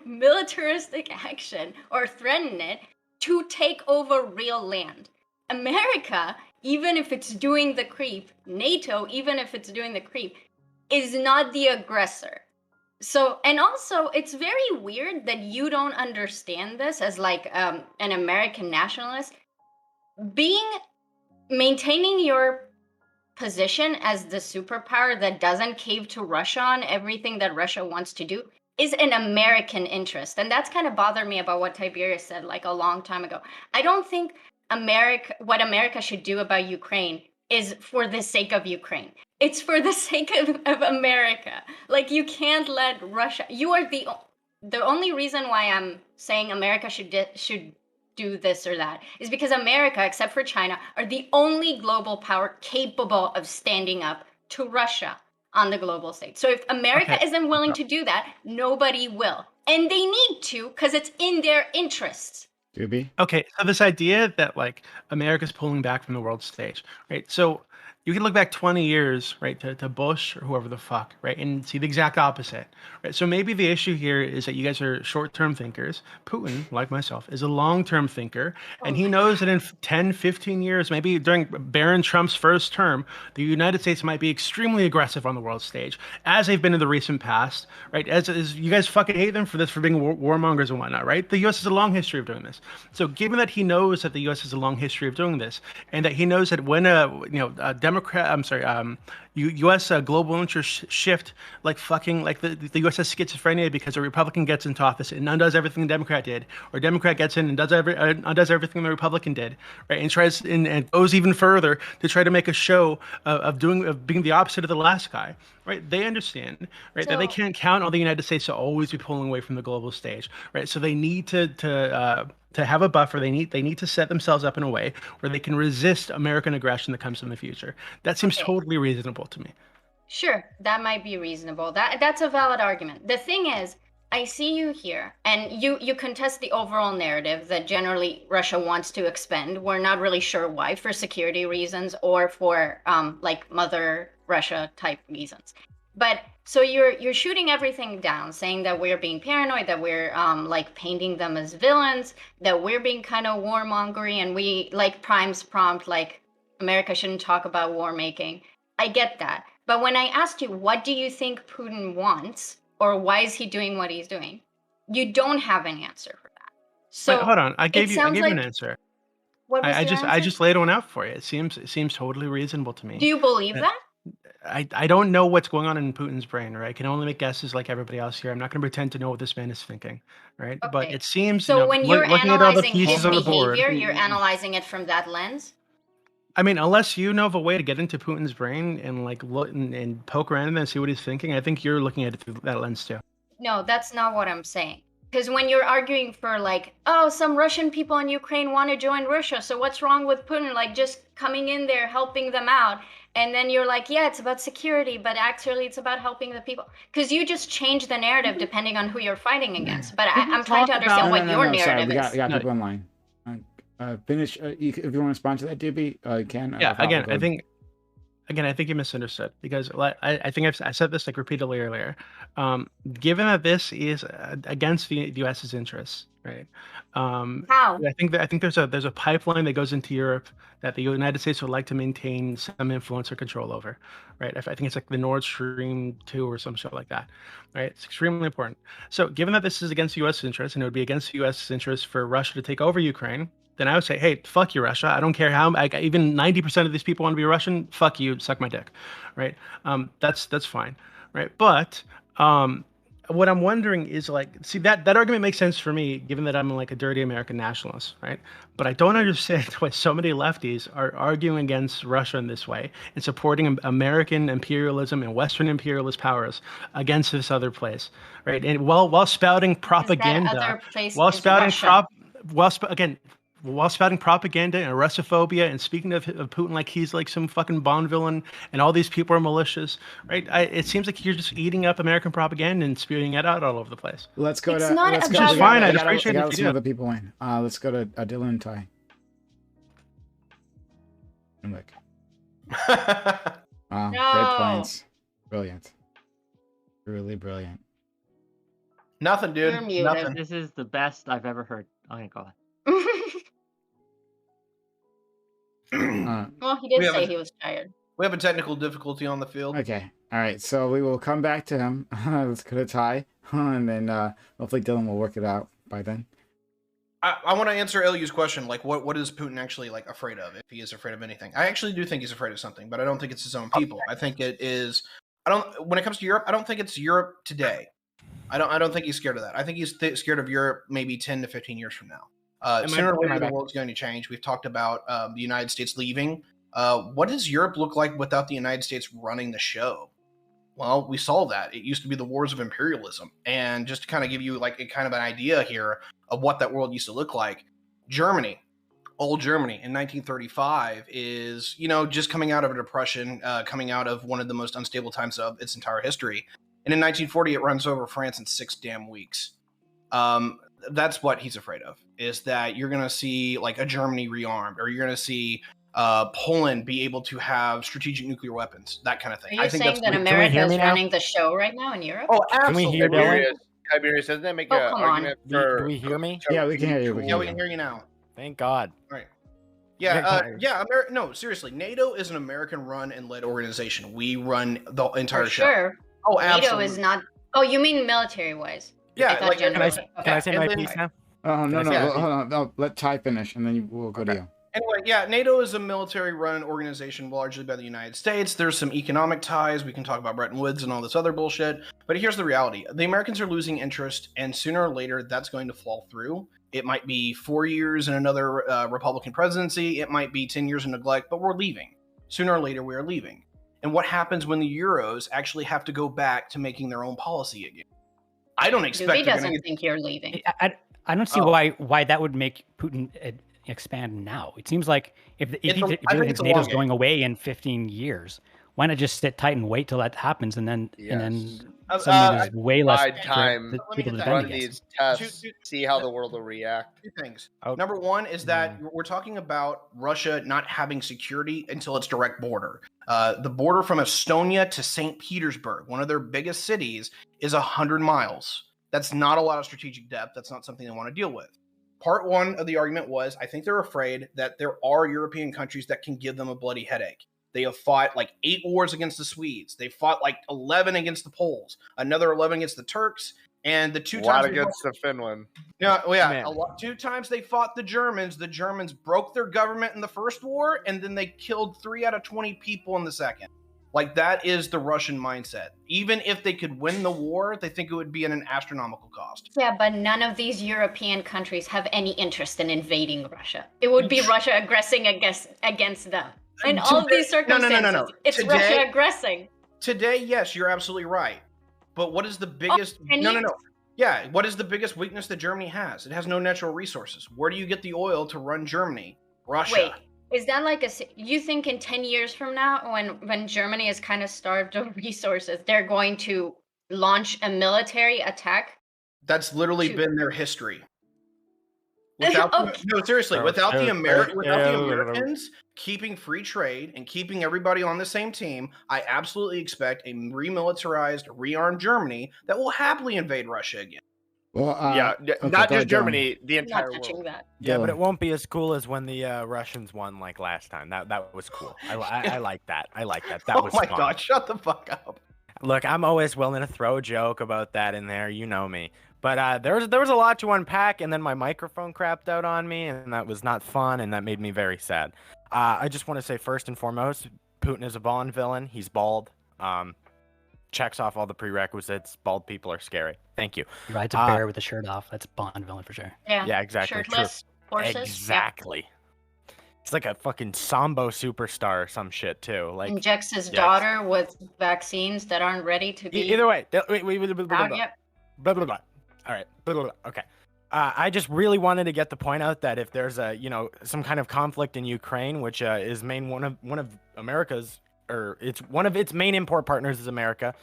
Speaker 5: militaristic action or threatened it to take over real land. America, even if it's doing the creep, NATO, even if it's doing the creep, is not the aggressor. So, and also, it's very weird that you don't understand this as like an American nationalist. Maintaining your position as the superpower that doesn't cave to Russia on everything that Russia wants to do is an American interest. And that's kind of bothered me about what Tiberius said like a long time ago. I don't think what America should do about Ukraine is for the sake of Ukraine. It's for the sake of America. Like, you can't let Russia. You are the only reason why I'm saying America should do this or that is because America, except for China, are the only global power capable of standing up to Russia on the global stage. So if America isn't willing to do that, nobody will. And they need to, because it's in their interests.
Speaker 1: Doobie?
Speaker 9: Okay, so this idea that like America's pulling back from the world stage, right? So you can look back 20 years, right, to Bush or whoever the fuck, right, and see the exact opposite, right? So maybe the issue here is that you guys are short-term thinkers. Putin, like myself, is a long-term thinker, and he knows that in 10, 15 years, maybe during Barron Trump's first term, the United States might be extremely aggressive on the world stage, as they've been in the recent past, right? As you guys fucking hate them for this, for being warmongers and whatnot, right? The U.S. has a long history of doing this. So given that he knows that the U.S. has a long history of doing this, and that he knows that when a U.S. Global interest shift, like fucking, like the U.S. has schizophrenia because a Republican gets into office and undoes everything the Democrat did, or Democrat gets in and undoes everything the Republican did, right? And tries and goes even further to try to make a show of being the opposite of the last guy, right? They understand, right, that they can't count on the United States to always be pulling away from the global stage, right? So they need to have a buffer. They need to set themselves up in a way where they can resist American aggression that comes in the future. That seems totally reasonable to me.
Speaker 5: Sure, that might be reasonable. That's a valid argument. The thing is, I see you here, and you contest the overall narrative that generally Russia wants to expand. We're not really sure why, for security reasons or for like Mother Russia type reasons. But so you're shooting everything down, saying that we're being paranoid, that we're like painting them as villains, that we're being kind of warmongery, and we, like Prime's prompt, like America shouldn't talk about war making. I get that. But when I asked you, what do you think Putin wants, or why is he doing what he's doing, you don't have an answer for that. So
Speaker 9: wait, hold on, I gave you an answer.
Speaker 5: What was
Speaker 9: I
Speaker 5: your
Speaker 9: just
Speaker 5: answer?
Speaker 9: laid one out for you. It seems totally reasonable to me.
Speaker 5: Do you believe that?
Speaker 9: I don't know what's going on in Putin's brain, right? I can only make guesses like everybody else here. I'm not going to pretend to know what this man is thinking, right?
Speaker 5: Okay.
Speaker 9: But it seems,
Speaker 5: so when you're
Speaker 9: looking at all the
Speaker 5: analyzing his
Speaker 9: pieces on the board,
Speaker 5: behavior, you're analyzing it from that lens?
Speaker 9: I mean, unless you know of a way to get into Putin's brain and like look and poke around and see what he's thinking, I think you're looking at it through that lens too.
Speaker 5: No, that's not what I'm saying. Because when you're arguing for like, oh, some Russian people in Ukraine want to join Russia, so what's wrong with Putin, like just coming in there, helping them out? And then you're like, yeah, it's about security, but actually it's about helping the people. Because you just change the narrative depending on who you're fighting against. But I'm trying to understand what your narrative is.
Speaker 1: We got people in line. Finish. If you want to respond to that, Doobie, you can.
Speaker 9: Yeah, I think you misunderstood, because I think I said this like repeatedly earlier. Given that this is against the U.S.'s interests, right?
Speaker 5: How?
Speaker 9: I think there's a pipeline that goes into Europe that the United States would like to maintain some influence or control over, right? I think it's like the Nord Stream 2 or some shit like that, right? It's extremely important. So, given that this is against U.S. interests and it would be against U.S. interests for Russia to take over Ukraine, then I would say, hey, fuck you, Russia. I don't care how. Even 90% of these people want to be Russian. Fuck you, suck my dick, right? That's fine, right? But what I'm wondering is like, see that argument makes sense for me, given that I'm like a dirty American nationalist, right? But I don't understand why so many lefties are arguing against Russia in this way and supporting American imperialism and Western imperialist powers against this other place, right? And while spouting propaganda,
Speaker 5: That other place
Speaker 9: while
Speaker 5: is
Speaker 9: spouting
Speaker 5: Russia.
Speaker 9: while spouting propaganda and Russophobia and speaking of Putin like he's like some fucking Bond villain and all these people are malicious, right? It seems like you're just eating up American propaganda and spewing it out all over the place.
Speaker 1: Let's go
Speaker 5: It's
Speaker 1: to.
Speaker 5: not
Speaker 1: Let's go.
Speaker 5: about-
Speaker 9: Which is fine. I
Speaker 1: gotta-
Speaker 9: appreciate
Speaker 1: gotta
Speaker 9: it if
Speaker 1: let some
Speaker 9: you
Speaker 1: other
Speaker 9: do.
Speaker 1: people in. Let's go to Dylan and Ty. And look. Wow,
Speaker 5: No.
Speaker 1: great points. Brilliant. Really brilliant.
Speaker 8: Nothing, dude.
Speaker 5: You're muted.
Speaker 8: Nothing.
Speaker 3: This is the best I've ever heard. Okay, go ahead.
Speaker 5: Well, he did
Speaker 8: We
Speaker 5: say
Speaker 8: haven't-
Speaker 5: he was tired.
Speaker 8: We have a technical difficulty on the field.
Speaker 1: Okay. All right. So we will come back to him. Let's go to Ty, and then hopefully Dylan will work it out by then.
Speaker 8: I want to answer Elyu's question. Like, what is Putin actually like afraid of? If he is afraid of anything, I actually do think he's afraid of something, but I don't think it's his own people. I think it is. When it comes to Europe, I don't think it's Europe today. I don't think he's scared of that. I think he's scared of Europe maybe 10 to 15 years from now. Sooner or later, the world's going to change. We've talked about the United States leaving. What does Europe look like without the United States running the show? Well, we saw that. It used to be the wars of imperialism. And just to kind of give you like a kind of an idea here of what that world used to look like, Germany, old Germany in 1935 is, just coming out of a depression, coming out of one of the most unstable times of its entire history. And in 1940, it runs over France in 6 damn weeks. That's what he's afraid of, is that you're going to see like a Germany rearmed, or you're going to see Poland be able to have strategic nuclear weapons, that kind of thing.
Speaker 5: Are you saying that America is running the show right now in Europe?
Speaker 8: Oh,
Speaker 2: Can we
Speaker 8: absolutely.
Speaker 2: hear Dylan?
Speaker 10: Tiberius, doesn't that make
Speaker 5: Oh,
Speaker 10: an
Speaker 5: come on.
Speaker 10: argument for?
Speaker 2: Do we hear me?
Speaker 1: Yeah, we can hear you.
Speaker 8: Yeah, we can hear you now.
Speaker 2: Thank God.
Speaker 8: Right. Yeah, no, seriously. NATO is an American-run and led organization. We run the entire
Speaker 5: For
Speaker 8: show.
Speaker 5: sure.
Speaker 8: Oh,
Speaker 5: NATO
Speaker 8: absolutely.
Speaker 5: is not. Oh, you mean military-wise?
Speaker 8: Yeah,
Speaker 5: I thought
Speaker 8: like,
Speaker 2: Can I,
Speaker 5: generally.
Speaker 2: can I say
Speaker 8: And
Speaker 2: my
Speaker 8: then-
Speaker 2: piece now?
Speaker 1: Oh no, no,
Speaker 8: Yeah.
Speaker 1: hold on. No, let Ty finish, and then we'll go to you.
Speaker 8: Anyway, yeah, NATO is a military-run organization largely by the United States. There's some economic ties. We can talk about Bretton Woods and all this other bullshit. But here's the reality. The Americans are losing interest, and sooner or later, that's going to fall through. It might be 4 years in another Republican presidency. It might be 10 years of neglect, but we're leaving. Sooner or later, we are leaving. And what happens when the Euros actually have to go back to making their own policy again? I don't expect
Speaker 5: Dubé
Speaker 8: they're
Speaker 5: doesn't
Speaker 8: gonna
Speaker 5: think you're leaving.
Speaker 7: I don't see
Speaker 8: Oh.
Speaker 7: why that would make Putin expand now. It seems like if
Speaker 8: I think it's a long
Speaker 7: NATO's
Speaker 8: game.
Speaker 7: going away in 15 years, why not just sit tight and wait till that happens, and then suddenly there's way less
Speaker 10: Bide time,
Speaker 8: Let me
Speaker 7: people
Speaker 8: get
Speaker 7: to
Speaker 8: that.
Speaker 10: run
Speaker 7: defend against.
Speaker 10: these tests,
Speaker 8: Two-
Speaker 10: see how the world will react.
Speaker 8: 2 things.
Speaker 2: Oh.
Speaker 8: Number one is that we're talking about Russia not having security until its direct border. The border from Estonia to St. Petersburg, one of their biggest cities, is 100 miles. That's not a lot of strategic depth. That's not something they want to deal with. Part one of the argument was, I think they're afraid that there are European countries that can give them a bloody headache. They have fought like 8 wars against the Swedes. They fought like 11 against the Poles, another 11 against the Turks, and the 2
Speaker 10: A lot
Speaker 8: times they
Speaker 10: against the Finland.
Speaker 8: yeah, well, yeah.
Speaker 2: Man.
Speaker 8: 2 times they fought the Germans. The Germans broke their government in the first war, and then they killed 3 out of 20 people in the second. Like, that is the Russian mindset. Even if they could win the war, they think it would be at an astronomical cost.
Speaker 5: Yeah, but none of these European countries have any interest in invading Russia. It would be Russia aggressing against them. In all of these
Speaker 8: No,
Speaker 5: circumstances, it's
Speaker 8: Today-
Speaker 5: Russia aggressing.
Speaker 8: Today, yes, you're absolutely right. But what is the biggest...
Speaker 5: and
Speaker 8: no.
Speaker 5: you-
Speaker 8: Yeah, what is the biggest weakness that Germany has? It has no natural resources. Where do you get the oil to run Germany? Russia.
Speaker 5: Wait, is that like you think in 10 years from now, when Germany is kind of starved of resources, they're going to launch a military attack?
Speaker 8: That's literally
Speaker 5: Shoot.
Speaker 8: been their history. Without
Speaker 5: Okay.
Speaker 8: no, seriously, without the
Speaker 2: Okay.
Speaker 8: Americans keeping free trade and keeping everybody on the same team, I absolutely expect a remilitarized, rearmed Germany that will happily invade Russia again.
Speaker 1: Well,
Speaker 10: yeah,
Speaker 1: okay,
Speaker 10: not
Speaker 1: go
Speaker 10: just
Speaker 1: ahead, Dylan.
Speaker 10: Germany, the
Speaker 5: I'm not
Speaker 10: entire
Speaker 5: touching
Speaker 10: world.
Speaker 5: that.
Speaker 2: Yeah, but
Speaker 1: Dylan.
Speaker 2: it won't be as cool as when the Russians won like last time. That was cool. I like that. I like that. That
Speaker 8: Oh
Speaker 2: was
Speaker 8: my
Speaker 2: fun.
Speaker 8: god, shut the fuck up.
Speaker 2: Look, I'm always willing to throw a joke about that in there. You know me. But there was a lot to unpack, and then my microphone crapped out on me, and that was not fun, and that made me very sad. I just want to say first and foremost, Putin is a Bond villain. He's bald. Checks off all the prerequisites. Bald people are scary. Thank you.
Speaker 7: He rides a bear with the shirt off. That's Bond villain for sure.
Speaker 2: Yeah, exactly.
Speaker 5: Shirtless horses.
Speaker 2: Exactly. It's like a fucking Sambo superstar or some shit too. Like
Speaker 5: Injects his
Speaker 2: yikes.
Speaker 5: daughter with vaccines that aren't ready to be
Speaker 2: Either way, wait,
Speaker 5: out yet.
Speaker 2: blah blah blah. All right, blah blah blah. Okay. I just really wanted to get the point out that if there's some kind of conflict in Ukraine, which is one of America's, or it's one of its main import partners is America.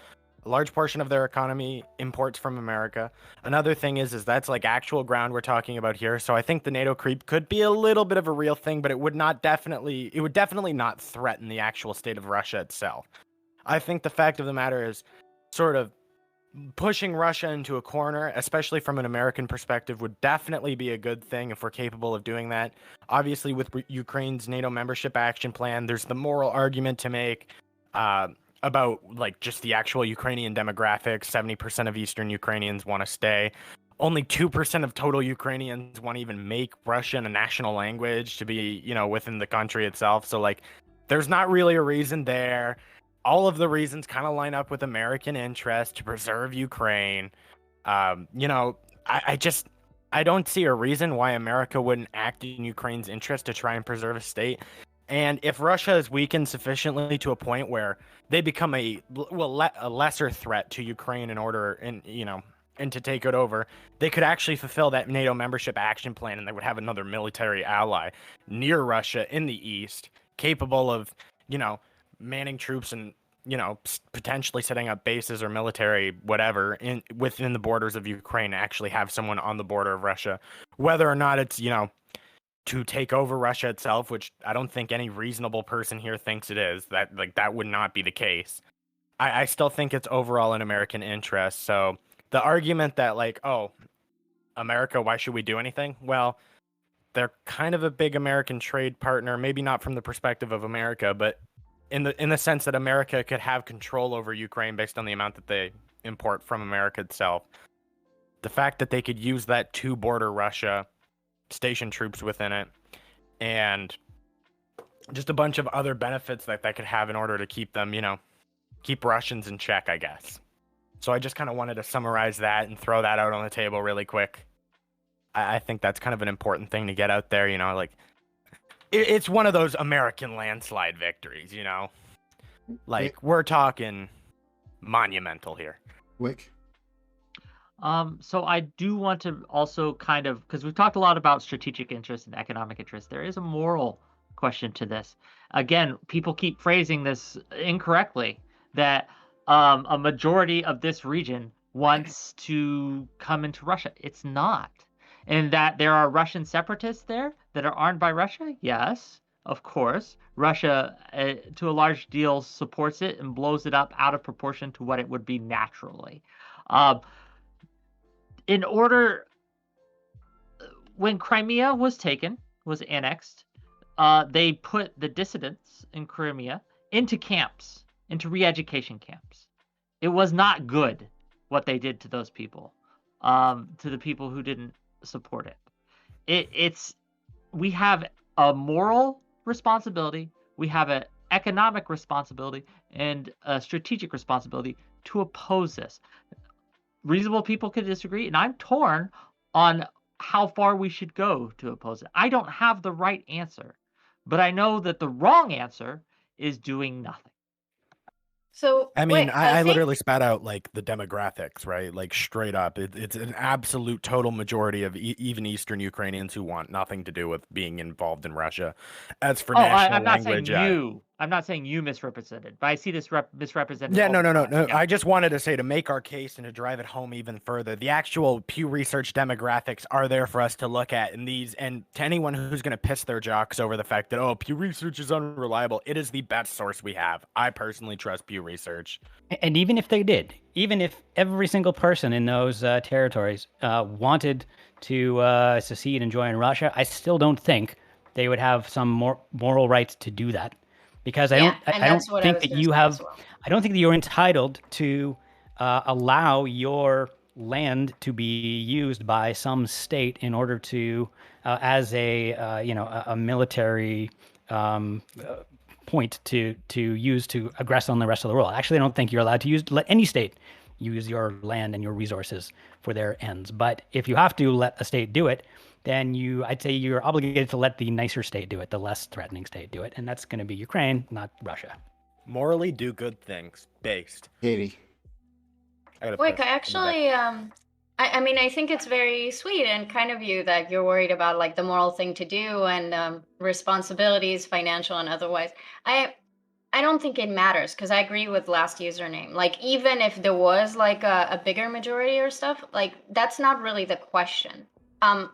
Speaker 2: A large portion of their economy imports from America. Another thing is that's like actual ground we're talking about here. So I think the NATO creep could be a little bit of a real thing, but it would definitely not threaten the actual state of Russia itself. I think the fact of the matter is sort of pushing Russia into a corner, especially from an American perspective, would definitely be a good thing if we're capable of doing that. Obviously, with Ukraine's NATO membership action plan, there's the moral argument to make about like just the actual Ukrainian demographics. 70% of Eastern Ukrainians want to stay. Only 2% of total Ukrainians want to even make Russian a national language to be, within the country itself. So like, there's not really a reason there. All of the reasons kind of line up with American interest to preserve Ukraine. I don't see a reason why America wouldn't act in Ukraine's interest to try and preserve a state. And if Russia is weakened sufficiently to a point where they become a lesser threat to Ukraine and to take it over, they could actually fulfill that NATO membership action plan, and they would have another military ally near Russia in the east, capable of, manning troops and, potentially setting up bases or military whatever within the borders of Ukraine, actually have someone on the border of Russia, whether or not it's, to take over Russia itself, which I don't think any reasonable person here thinks it is. That would not be the case. I still think it's overall in American interest. So the argument that America, why should we do anything? Well, they're kind of a big American trade partner, maybe not from the perspective of America, but in the sense that America could have control over Ukraine based on the amount that they import from America itself. The fact that they could use that to border Russia, station troops within it, and just a bunch of other benefits that could have in order to keep them, keep Russians in check, I guess. So I just kind of wanted to summarize that and throw that out on the table really quick. I think that's kind of an important thing to get out there, it's one of those American landslide victories, like we're talking monumental here.
Speaker 1: Wick.
Speaker 3: So I do want to also kind of, because we've talked a lot about strategic interest and economic interest, there is a moral question to this. Again, people keep phrasing this incorrectly, that a majority of this region wants to come into Russia. It's not. And that there are Russian separatists there that are armed by Russia? Yes, of course. Russia, to a large deal, supports it and blows it up out of proportion to what it would be naturally. When Crimea was annexed, they put the dissidents in Crimea into camps, into re-education camps. It was not good what they did to those people, to the people who didn't support it. We have a moral responsibility, we have an economic responsibility, and a strategic responsibility to oppose this. Reasonable people could disagree, and I'm torn on how far we should go to oppose it. I don't have the right answer, but I know that the wrong answer is doing nothing.
Speaker 5: So
Speaker 2: I mean,
Speaker 5: wait,
Speaker 2: I
Speaker 5: think-
Speaker 2: literally spat out like the demographics, right? Like straight up, it's an absolute total majority of even Eastern Ukrainians who want nothing to do with being involved in Russia. As for national
Speaker 3: I'm not
Speaker 2: language,
Speaker 3: saying you. I'm not saying you misrepresented, but I see this misrepresented.
Speaker 2: Yeah,
Speaker 3: all
Speaker 2: no,
Speaker 3: the
Speaker 2: no, no,
Speaker 3: time.
Speaker 2: no.
Speaker 3: Yeah.
Speaker 2: I just wanted to say, to make our case and to drive it home even further, the actual Pew Research demographics are there for us to look at. And to anyone who's going to piss their jocks over the fact that, oh, Pew Research is unreliable, it is the best source we have. I personally trust Pew Research.
Speaker 7: And even if they did, even if every single person in those territories wanted to secede and join Russia, I still don't think they would have some moral rights to do that, because I don't think that you have. I don't think that you're entitled to allow your land to be used by some state in order to, as a military point to use to aggress on the rest of the world. Actually, I don't think you're allowed to let any state use your land and your resources for their ends. But if you have to let a state do it, then I'd say you're obligated to let the nicer state do it, the less threatening state do it, and that's going to be Ukraine, not Russia.
Speaker 2: Morally do good things. Based.
Speaker 1: Katie.
Speaker 5: Wait, actually, I mean, I think it's very sweet and kind of you that you're worried about like the moral thing to do and responsibilities, financial and otherwise. I don't think it matters because I agree with last username. Like, even if there was like a bigger majority or stuff, like that's not really the question.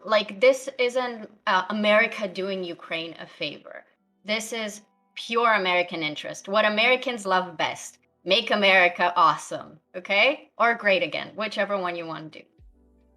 Speaker 5: Like, this isn't America doing Ukraine a favor. This is pure American interest. What Americans love best. Make America awesome, okay? Or great again, whichever one you want to do.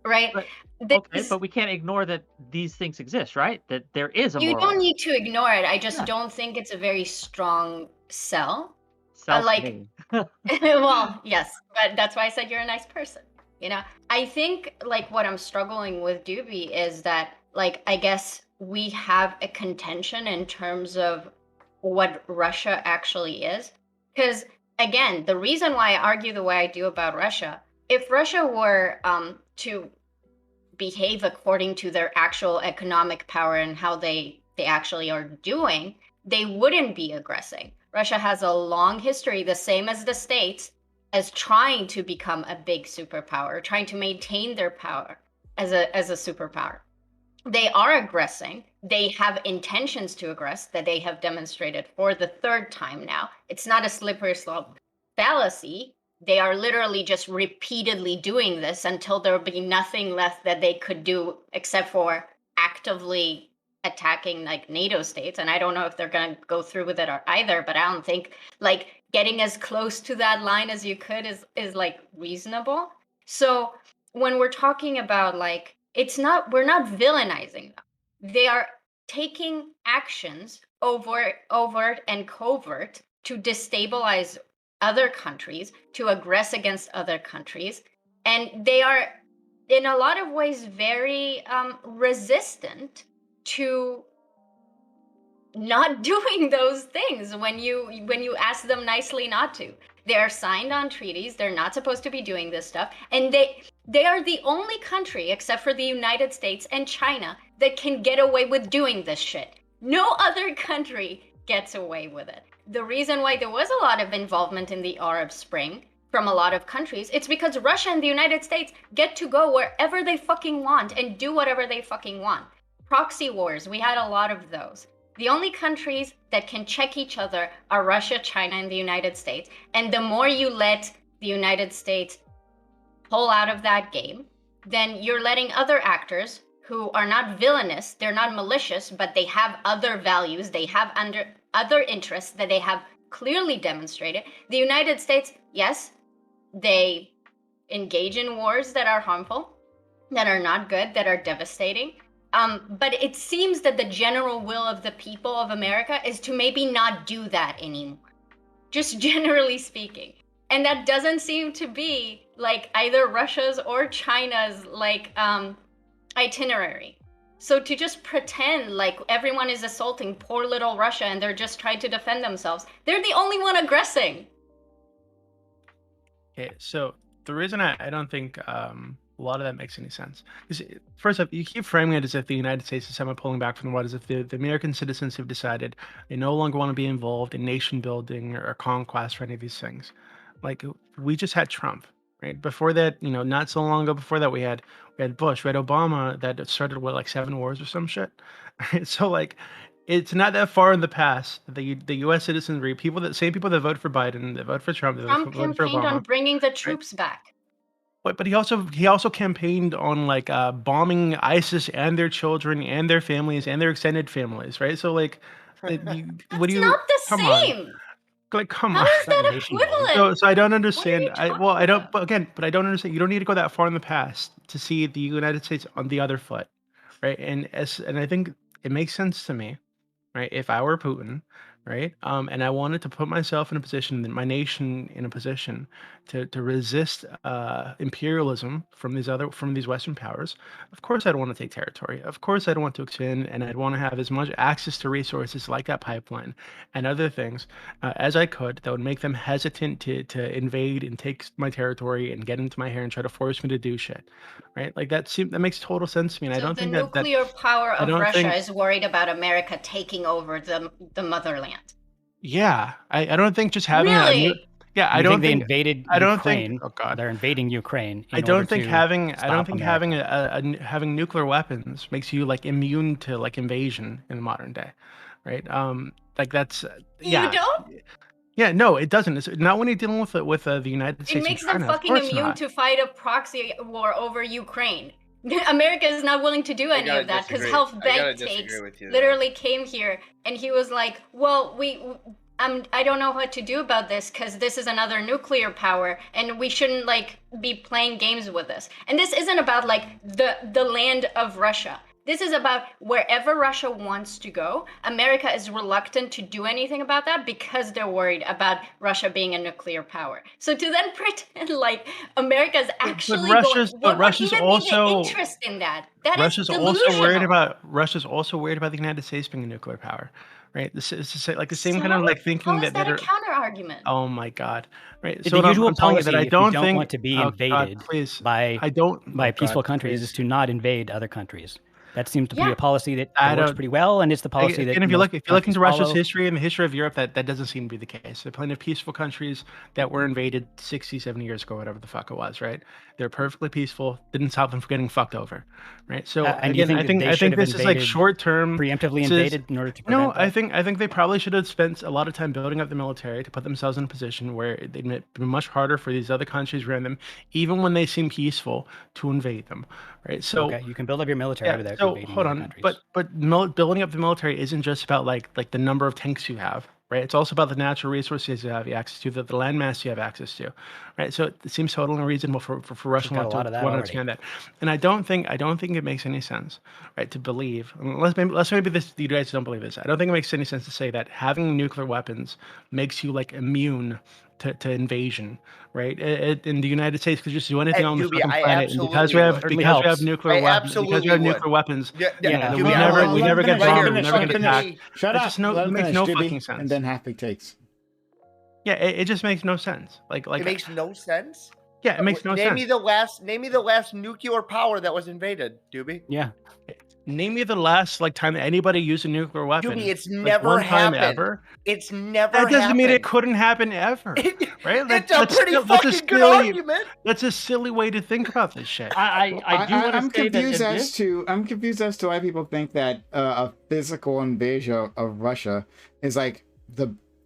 Speaker 5: Right?
Speaker 3: But we can't ignore that these things exist, right? That there is a
Speaker 5: You
Speaker 3: moral.
Speaker 5: don't need to ignore it. I just don't think it's a very strong sell.
Speaker 3: Self-made.
Speaker 5: Well, yes, but that's why I said you're a nice person. You know, I think like what I'm struggling with, Doobie, is that like I guess we have a contention in terms of what Russia actually is. Because again, the reason why I argue the way I do about Russia, if Russia were to behave according to their actual economic power and how they actually are doing, they wouldn't be aggressing. Russia has a long history, the same as the States, as trying to become a big superpower, trying to maintain their power as a superpower. They are aggressing. They have intentions to aggress that they have demonstrated for the third time now. It's not a slippery slope fallacy. They are literally just repeatedly doing this until there will be nothing left that they could do except for actively attacking like NATO states. And I don't know if they're going to go through with it or either, but I don't think like getting as close to that line as you could is like reasonable. So when we're talking about like, we're not villainizing them. They are taking actions overt and covert to destabilize other countries, to aggress against other countries. And they are in a lot of ways very resistant to not doing those things when you ask them nicely not to. They are signed on treaties. They're not supposed to be doing this stuff. And they are the only country, except for the United States and China, that can get away with doing this shit. No other country gets away with it. The reason why there was a lot of involvement in the Arab Spring from a lot of countries, it's because Russia and the United States get to go wherever they fucking want and do whatever they fucking want. Proxy wars, we had a lot of those. The only countries that can check each other are Russia, China, and the United States. And the more you let the United States pull out of that game, then you're letting other actors who are not villainous, they're not malicious, but they have other values, they have other interests that they have clearly demonstrated. The United States, yes, they engage in wars that are harmful, that are not good, that are devastating. But it seems that the general will of the people of America is to maybe not do that anymore, just generally speaking. And that doesn't seem to be like either Russia's or China's like itinerary. So to just pretend like everyone is assaulting poor little Russia and they're just trying to defend themselves, they're the only one aggressing.
Speaker 9: Okay, so the reason I don't think a lot of that makes any sense is, first off, you keep framing it as if the United States is somehow pulling back from the what, as if the American citizens have decided they no longer want to be involved in nation building or conquest or any of these things. Like, we just had Trump, right? Before that, not so long ago before that, we had Bush, we had Obama that started like 7 wars or some shit. So like, It's not that far in the past. The U.S. citizenry, same people that vote for Biden, that vote for Trump, that
Speaker 5: Trump
Speaker 9: vote for
Speaker 5: campaigned on
Speaker 9: Obama.
Speaker 5: bringing the troops back.
Speaker 9: But he also campaigned on like bombing ISIS and their children and their families and their extended families, right? So like, what
Speaker 5: That's
Speaker 9: do you?
Speaker 5: not the
Speaker 9: Come on,
Speaker 5: same.
Speaker 9: like come
Speaker 5: How
Speaker 9: on.
Speaker 5: is that equivalent?
Speaker 9: So I don't
Speaker 5: What are
Speaker 9: understand.
Speaker 5: you
Speaker 9: I
Speaker 5: talking
Speaker 9: don't.
Speaker 5: about?
Speaker 9: But I don't understand. You don't need to go that far in the past to see the United States on the other foot, right? And I think it makes sense to me, right? If I were Putin, right, and I wanted to put myself in a position, my nation in a position to resist imperialism from these Western powers, of course I'd want to take territory. Of course I'd want to expand, and I'd want to have as much access to resources like that pipeline and other things as I could that would make them hesitant to invade and take my territory and get into my hair and try to force me to do shit, right? Like that makes total sense to me, and I
Speaker 5: So
Speaker 9: don't
Speaker 5: the
Speaker 9: think
Speaker 5: nuclear power
Speaker 9: I
Speaker 5: of
Speaker 9: don't
Speaker 5: Russia
Speaker 9: think-
Speaker 5: is worried about America taking over the motherland.
Speaker 9: Yeah, I don't think just having
Speaker 5: Really?
Speaker 9: yeah, I
Speaker 7: You
Speaker 9: don't
Speaker 7: think they
Speaker 9: think
Speaker 7: invaded
Speaker 9: I don't
Speaker 7: Ukraine?
Speaker 9: think. Oh God.
Speaker 7: They're invading Ukraine.
Speaker 9: I
Speaker 7: in
Speaker 9: don't
Speaker 7: order
Speaker 9: think
Speaker 7: to
Speaker 9: having I don't
Speaker 7: stop
Speaker 9: think
Speaker 7: America.
Speaker 9: having nuclear weapons makes you like immune to like invasion in the modern day, right? Like that's
Speaker 5: You don't?
Speaker 9: yeah, no, it doesn't. It's not when you're dealing with the United
Speaker 5: It
Speaker 9: States and
Speaker 5: makes them
Speaker 9: China. Of
Speaker 5: fucking
Speaker 9: course
Speaker 5: immune
Speaker 9: not.
Speaker 5: to fight a proxy war over Ukraine. America is not willing to do any
Speaker 10: gotta
Speaker 5: of that because
Speaker 10: disagree.
Speaker 5: Health
Speaker 10: I gotta
Speaker 5: Bank
Speaker 10: disagree
Speaker 5: takes
Speaker 10: with you there.
Speaker 5: literally came here and he was like, "Well, I don't know what to do about this because this is another nuclear power and we shouldn't like be playing games with this." And this isn't about like the land of Russia. This is about wherever Russia wants to go. America is reluctant to do anything about that because they're worried about Russia being a nuclear power. So to then pretend like America's actually
Speaker 9: Russia's-
Speaker 5: going,
Speaker 9: but
Speaker 5: what would
Speaker 9: Russia's
Speaker 5: even
Speaker 9: also-
Speaker 5: be the interest in that? That is
Speaker 9: Russia's
Speaker 5: delusional.
Speaker 9: Russia's also worried about the United States being a nuclear power, right? This is like the same kind of
Speaker 5: So?
Speaker 9: like thinking
Speaker 5: How is that a
Speaker 9: are.
Speaker 5: counter argument?
Speaker 9: Oh my God! Right.
Speaker 7: The
Speaker 9: So what
Speaker 7: usual
Speaker 9: I'm telling you
Speaker 7: policy,
Speaker 9: that I
Speaker 7: if you
Speaker 9: don't
Speaker 7: don't
Speaker 9: think
Speaker 7: want to be
Speaker 9: oh, God,
Speaker 7: invaded
Speaker 9: please.
Speaker 7: by
Speaker 9: I don't
Speaker 7: by
Speaker 9: oh,
Speaker 7: peaceful
Speaker 9: God,
Speaker 7: countries is
Speaker 9: please.
Speaker 7: to not invade other countries. That seems to be
Speaker 5: Yeah.
Speaker 7: a policy that
Speaker 9: I
Speaker 7: works
Speaker 9: don't-
Speaker 7: pretty well, and it's the policy that
Speaker 9: And if you
Speaker 7: most
Speaker 9: look
Speaker 7: countries
Speaker 9: into Russia's
Speaker 7: follow.
Speaker 9: history and the history of Europe, that doesn't seem to be the case. There are plenty of peaceful countries that were invaded 60, 70 years ago, whatever the fuck it was, right? They're perfectly peaceful. Didn't stop them from getting fucked over, right? So
Speaker 7: And you
Speaker 9: again,
Speaker 7: think that they
Speaker 9: I
Speaker 7: should
Speaker 9: think
Speaker 7: have
Speaker 9: this is like
Speaker 7: invaded
Speaker 9: short term.
Speaker 7: preemptively
Speaker 9: This is-
Speaker 7: invaded in order to prevent
Speaker 9: No, I
Speaker 7: that?
Speaker 9: think they probably should have spent a lot of time building up the military to put themselves in a position where it'd be much harder for these other countries around them, even when they seem peaceful, to invade them, right? So
Speaker 7: Okay, you can build up your military
Speaker 9: yeah,
Speaker 7: without
Speaker 9: so
Speaker 7: invading
Speaker 9: hold
Speaker 7: other
Speaker 9: on,
Speaker 7: countries.
Speaker 9: but building up the military isn't just about like the number of tanks you have, right? It's also about the natural resources you have access to, the landmass you have access to, right? So it seems totally unreasonable for Russia
Speaker 7: got a
Speaker 9: to
Speaker 7: lot of that
Speaker 9: want to
Speaker 7: already.
Speaker 9: expand that, and I don't think it makes any sense, right? To believe unless maybe the United States don't believe this. I don't think it makes any sense to say that having nuclear weapons makes you like immune to invasion, right? In the United States could just do anything on the
Speaker 10: Doobie,
Speaker 9: fucking
Speaker 10: I
Speaker 9: planet, and because
Speaker 10: absolutely
Speaker 9: we have
Speaker 10: would.
Speaker 7: Certainly
Speaker 9: because we have
Speaker 7: helps.
Speaker 9: nuclear
Speaker 10: I
Speaker 9: weapons, because we have
Speaker 10: absolutely
Speaker 9: nuclear
Speaker 10: would.
Speaker 9: weapons,
Speaker 10: Yeah,
Speaker 7: Yeah,
Speaker 9: we
Speaker 10: Doobie, I
Speaker 9: never
Speaker 10: will-
Speaker 9: we
Speaker 1: let
Speaker 9: never
Speaker 1: him
Speaker 9: get
Speaker 1: finish, let him
Speaker 9: bombed, we
Speaker 1: finish,
Speaker 9: never
Speaker 1: let him
Speaker 9: get
Speaker 1: finish.
Speaker 9: attacked.
Speaker 1: Shut
Speaker 9: That
Speaker 1: up.
Speaker 9: just no-
Speaker 1: Let
Speaker 9: it
Speaker 1: him
Speaker 9: makes
Speaker 1: finish,
Speaker 9: no
Speaker 1: Doobie,
Speaker 9: fucking sense.
Speaker 1: and then half-big takes.
Speaker 9: Yeah, it just makes no sense. Like
Speaker 10: It makes no sense.
Speaker 9: yeah, it makes no
Speaker 10: name
Speaker 9: sense.
Speaker 10: me the last nuclear power that was invaded, Doobie.
Speaker 7: Yeah.
Speaker 9: Name me the last like time that anybody used a nuclear weapon.
Speaker 10: Doobie, it's
Speaker 9: Like,
Speaker 10: never
Speaker 9: one time
Speaker 10: happened.
Speaker 9: ever.
Speaker 10: It's never
Speaker 9: That doesn't mean it
Speaker 10: happened.
Speaker 9: couldn't happen ever, right?
Speaker 10: It's a pretty fucking good argument.
Speaker 9: That's a silly way to think about this shit.
Speaker 3: I do want
Speaker 1: I'm
Speaker 3: to say that
Speaker 1: confused
Speaker 3: in
Speaker 1: as
Speaker 3: this,
Speaker 1: to why people think that a physical invasion of Russia is like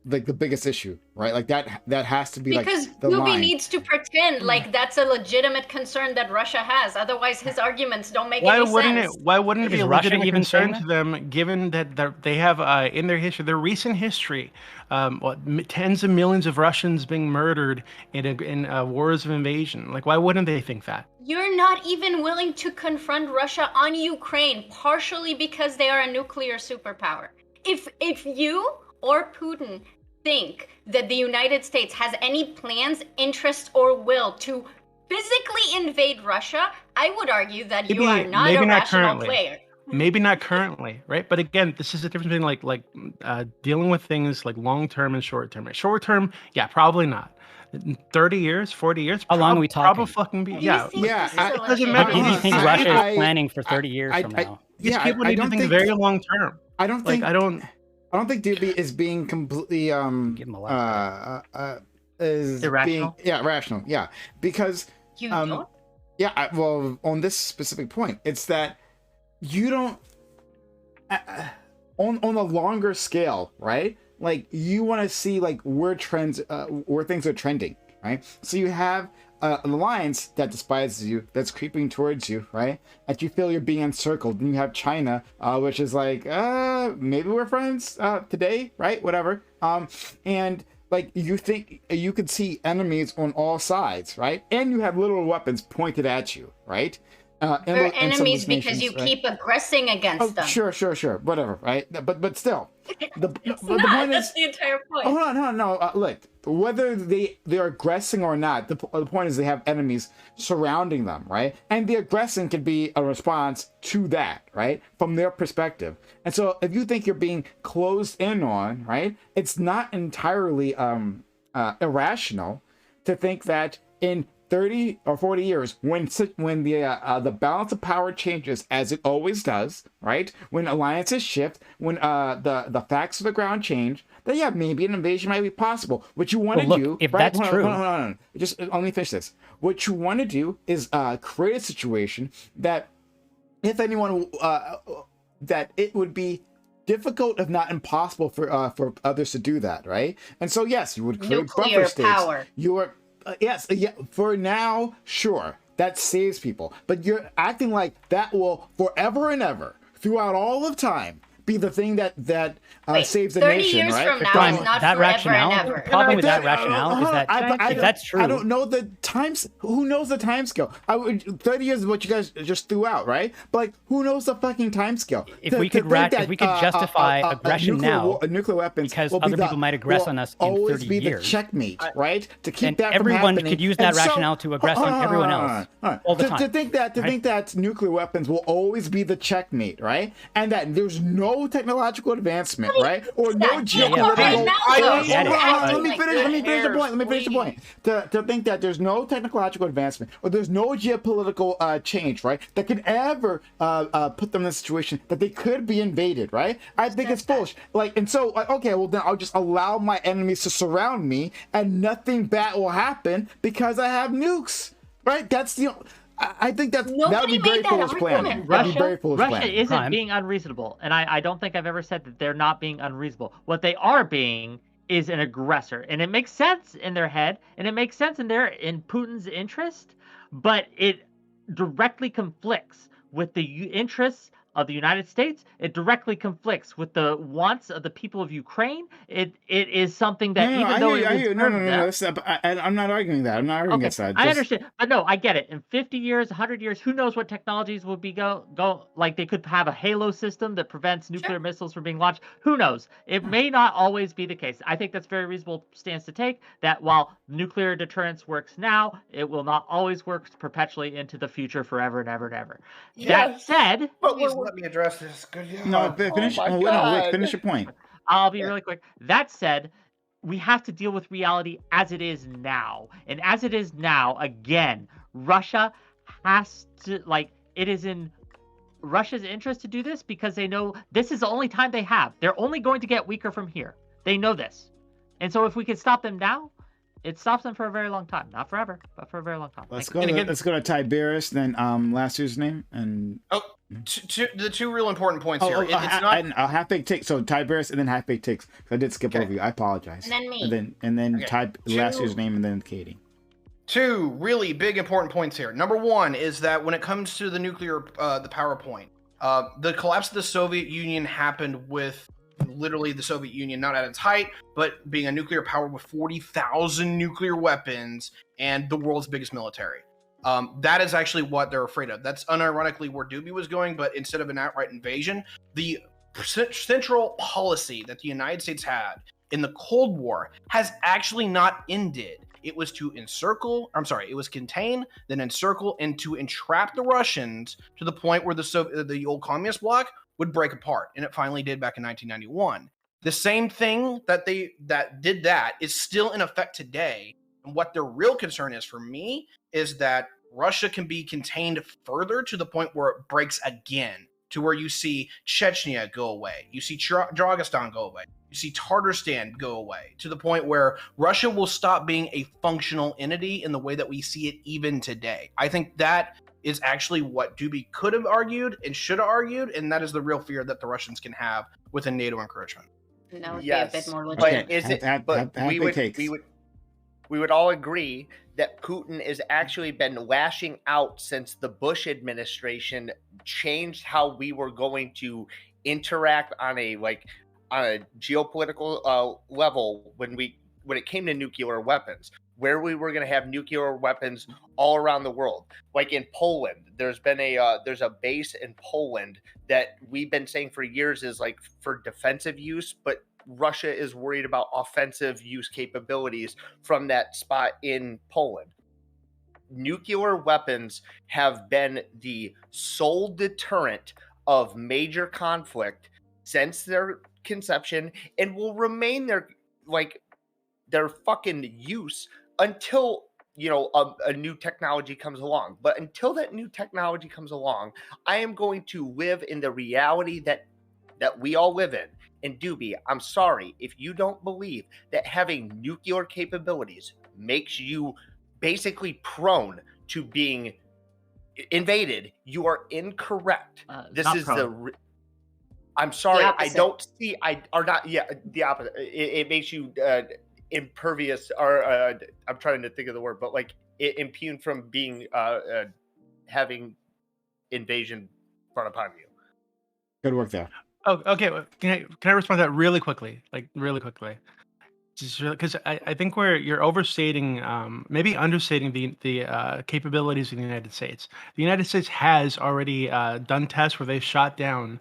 Speaker 1: the biggest issue, right? Like that has to be
Speaker 5: Because
Speaker 1: like the
Speaker 5: Ruby
Speaker 1: line.
Speaker 5: needs to pretend like that's a legitimate concern that Russia has. Otherwise, his arguments don't make
Speaker 9: Why
Speaker 5: any
Speaker 9: wouldn't
Speaker 5: sense.
Speaker 9: it? Why wouldn't it be
Speaker 7: Is
Speaker 9: a
Speaker 7: Russia
Speaker 9: legitimate
Speaker 7: even saying
Speaker 9: concern to them, given that they have in their history, their recent history, tens of millions of Russians being murdered in wars of invasion? Like, why wouldn't they think that?
Speaker 5: You're not even willing to confront Russia on Ukraine, partially because they are a nuclear superpower. If you or Putin think that the United States has any plans, interest, or will to physically invade Russia, I would argue that you are not a
Speaker 9: maybe not
Speaker 5: rational
Speaker 9: currently.
Speaker 5: player.
Speaker 9: Maybe not currently, right? But again, this is the difference between like dealing with things like long term and short term. Short term, yeah, probably not. 30 years, 40 years.
Speaker 7: How long are we
Speaker 9: Probably
Speaker 7: talking?
Speaker 9: fucking be.
Speaker 5: Do you
Speaker 9: Yeah,
Speaker 5: think
Speaker 1: yeah,
Speaker 5: this is
Speaker 1: I-
Speaker 5: a
Speaker 1: it
Speaker 9: doesn't
Speaker 5: legitimate
Speaker 9: matter.
Speaker 7: How do you think
Speaker 1: I-
Speaker 7: Russia
Speaker 1: I-
Speaker 7: is planning for 30 years from now?
Speaker 9: these
Speaker 1: Yeah,
Speaker 9: people
Speaker 1: I
Speaker 9: need to
Speaker 1: don't
Speaker 9: think
Speaker 1: think
Speaker 9: very long term.
Speaker 1: I don't
Speaker 9: Like
Speaker 1: think
Speaker 9: I don't.
Speaker 1: Doobie is being completely
Speaker 7: Give him a lot
Speaker 1: is
Speaker 3: Irrational?
Speaker 1: being rational, yeah, because
Speaker 5: You don't?
Speaker 1: yeah, well, on this specific point, it's that you don't on a longer scale, right? Like you want to see like where trends, where things are trending, right? So you have an alliance that despises you, that's creeping towards you, right? That you feel you're being encircled. And you have China, which is like, maybe we're friends today, right? Whatever. And like you think you could see enemies on all sides, right? And you have little weapons pointed at you, right?
Speaker 5: They're enemies because you keep aggressing against them.
Speaker 1: Sure, whatever, right? But still, the
Speaker 5: point is, that's the entire point.
Speaker 1: Hold on, no. Look, whether they're aggressing or not, the point is they have enemies surrounding them, right? And the aggression can be a response to that, right? From their perspective. And so, if you think you're being closed in on, right, it's not entirely irrational to think that in 30 or 40 years, when the balance of power changes, as it always does, right? When alliances shift, when the facts of the ground change, then yeah, maybe an invasion might be possible. What you want to do,
Speaker 7: if
Speaker 1: right?
Speaker 7: that's true,
Speaker 1: hold on. Just let me finish this. What you want to do is create a situation that, if anyone, that it would be difficult, if not impossible, for others to do that, right? And so yes, you would create
Speaker 5: nuclear
Speaker 1: buffer states.
Speaker 5: Power.
Speaker 1: You are. Yes, yeah, for now, sure, that saves people. But you're acting like that will forever and ever, throughout all of time, be the thing that saves the
Speaker 5: 30
Speaker 1: nation,
Speaker 5: years
Speaker 1: right?
Speaker 5: from now is not
Speaker 7: that
Speaker 5: forever
Speaker 7: rationale,
Speaker 5: and ever.
Speaker 7: the problem with that rationale is that if that's true,
Speaker 1: I don't know the times. Who knows the time scale? 30 years is what you guys just threw out, right? But like, who knows the fucking time scale?
Speaker 7: If we could justify aggression now,
Speaker 1: nuclear weapons,
Speaker 7: because other people might aggress on us in 30
Speaker 1: be
Speaker 7: years.
Speaker 1: The checkmate, right? To keep that
Speaker 7: everyone
Speaker 1: from happening.
Speaker 7: could use that rationale to aggress on everyone else all the time.
Speaker 1: To think that nuclear weapons will always be the checkmate, right? And that there's no technological advancement, right? Or no geopolitical. Let me finish the point. To think that there's no technological advancement or there's no geopolitical change, right? That could ever put them in a situation that they could be invaded, right? I think it's foolish. Like, and so, okay, well then I'll just allow my enemies to surround me, and nothing bad will happen because I have nukes, right? That's the. I think that would be very foolish plan.
Speaker 3: Russia isn't being unreasonable, and I don't think I've ever said that they're not being unreasonable. What they are being is an aggressor, and it makes sense in their head, and it makes sense in Putin's interest, but it directly conflicts with the interests of the United States. It directly conflicts with the wants of the people of Ukraine. It is something that
Speaker 1: I'm not arguing that. I'm not arguing against that.
Speaker 3: I understand, but no, I get it. In 50 years, 100 years, who knows what technologies will be go like they could have a halo system that prevents nuclear missiles from being launched. Who knows? It may not always be the case. I think that's a very reasonable stance to take, that while nuclear deterrence works now, it will not always work perpetually into the future forever and ever and ever. That said,
Speaker 8: let me address this.
Speaker 1: Finish your point.
Speaker 3: I'll be really quick. That said, we have to deal with reality as it is now. And as it is now, again, Russia has to, it is in Russia's interest to do this because they know this is the only time they have. They're only going to get weaker from here. They know this. And so if we can stop them now, it stops them for a very long time. Not forever, but for a very long time.
Speaker 1: Let's go to Tiberius, then last year's name, and
Speaker 8: the two real important points here. It's not
Speaker 1: half-baked takes. So Tiberius and then half-baked takes. I did skip over you. I apologize.
Speaker 5: And then me.
Speaker 1: And then last year's name, and then Katie.
Speaker 8: Two really big important points here. Number one is that when it comes to the nuclear, the power point, the collapse of the Soviet Union happened with literally the Soviet Union not at its height, but being a nuclear power with 40,000 nuclear weapons and the world's biggest military. That is actually what they're afraid of. That's unironically where Doobie was going, but instead of an outright invasion, the central policy that the United States had in the Cold War has actually not ended. It was to it was contain, then encircle, and to entrap the Russians to the point where the old communist bloc would break apart, and it finally did back in 1991. The same thing that did that is still in effect today, and what their real concern is for me is that Russia can be contained further to the point where it breaks again, to where you see Chechnya go away, you see Dagestan go away, you see Tatarstan go away, to the point where Russia will stop being a functional entity in the way that we see it even today. I think that is actually what Doobie could have argued and should have argued, and that is the real fear that the Russians can have with a NATO encroachment.
Speaker 5: And that would be a bit
Speaker 10: Yes,
Speaker 5: more
Speaker 10: but
Speaker 5: legit.
Speaker 10: is it? But we would all agree that Putin has actually been lashing out since the Bush administration changed how we were going to interact on a geopolitical level when it came to nuclear weapons, where we were going to have nuclear weapons all around the world. Like in Poland, there's a base in Poland that we've been saying for years is like for defensive use, but Russia is worried about offensive use capabilities from that spot in Poland. Nuclear weapons have been the sole deterrent of major conflict since their conception, and will remain their fucking use until a new technology comes along. But until that new technology comes along, I am going to live in the reality that we all live in. And Doobie, I'm sorry if you don't believe that having nuclear capabilities makes you basically prone to being invaded. You are incorrect. This is I'm sorry. I don't see. The opposite. It makes you impervious, or I'm trying to think of the word, but like impugned from being having invasion brought upon you.
Speaker 1: Good work there.
Speaker 9: Oh, okay. Can I respond to that really quickly? Just because I think you're overstating, maybe understating the capabilities of the United States. The United States has already done tests where they've shot down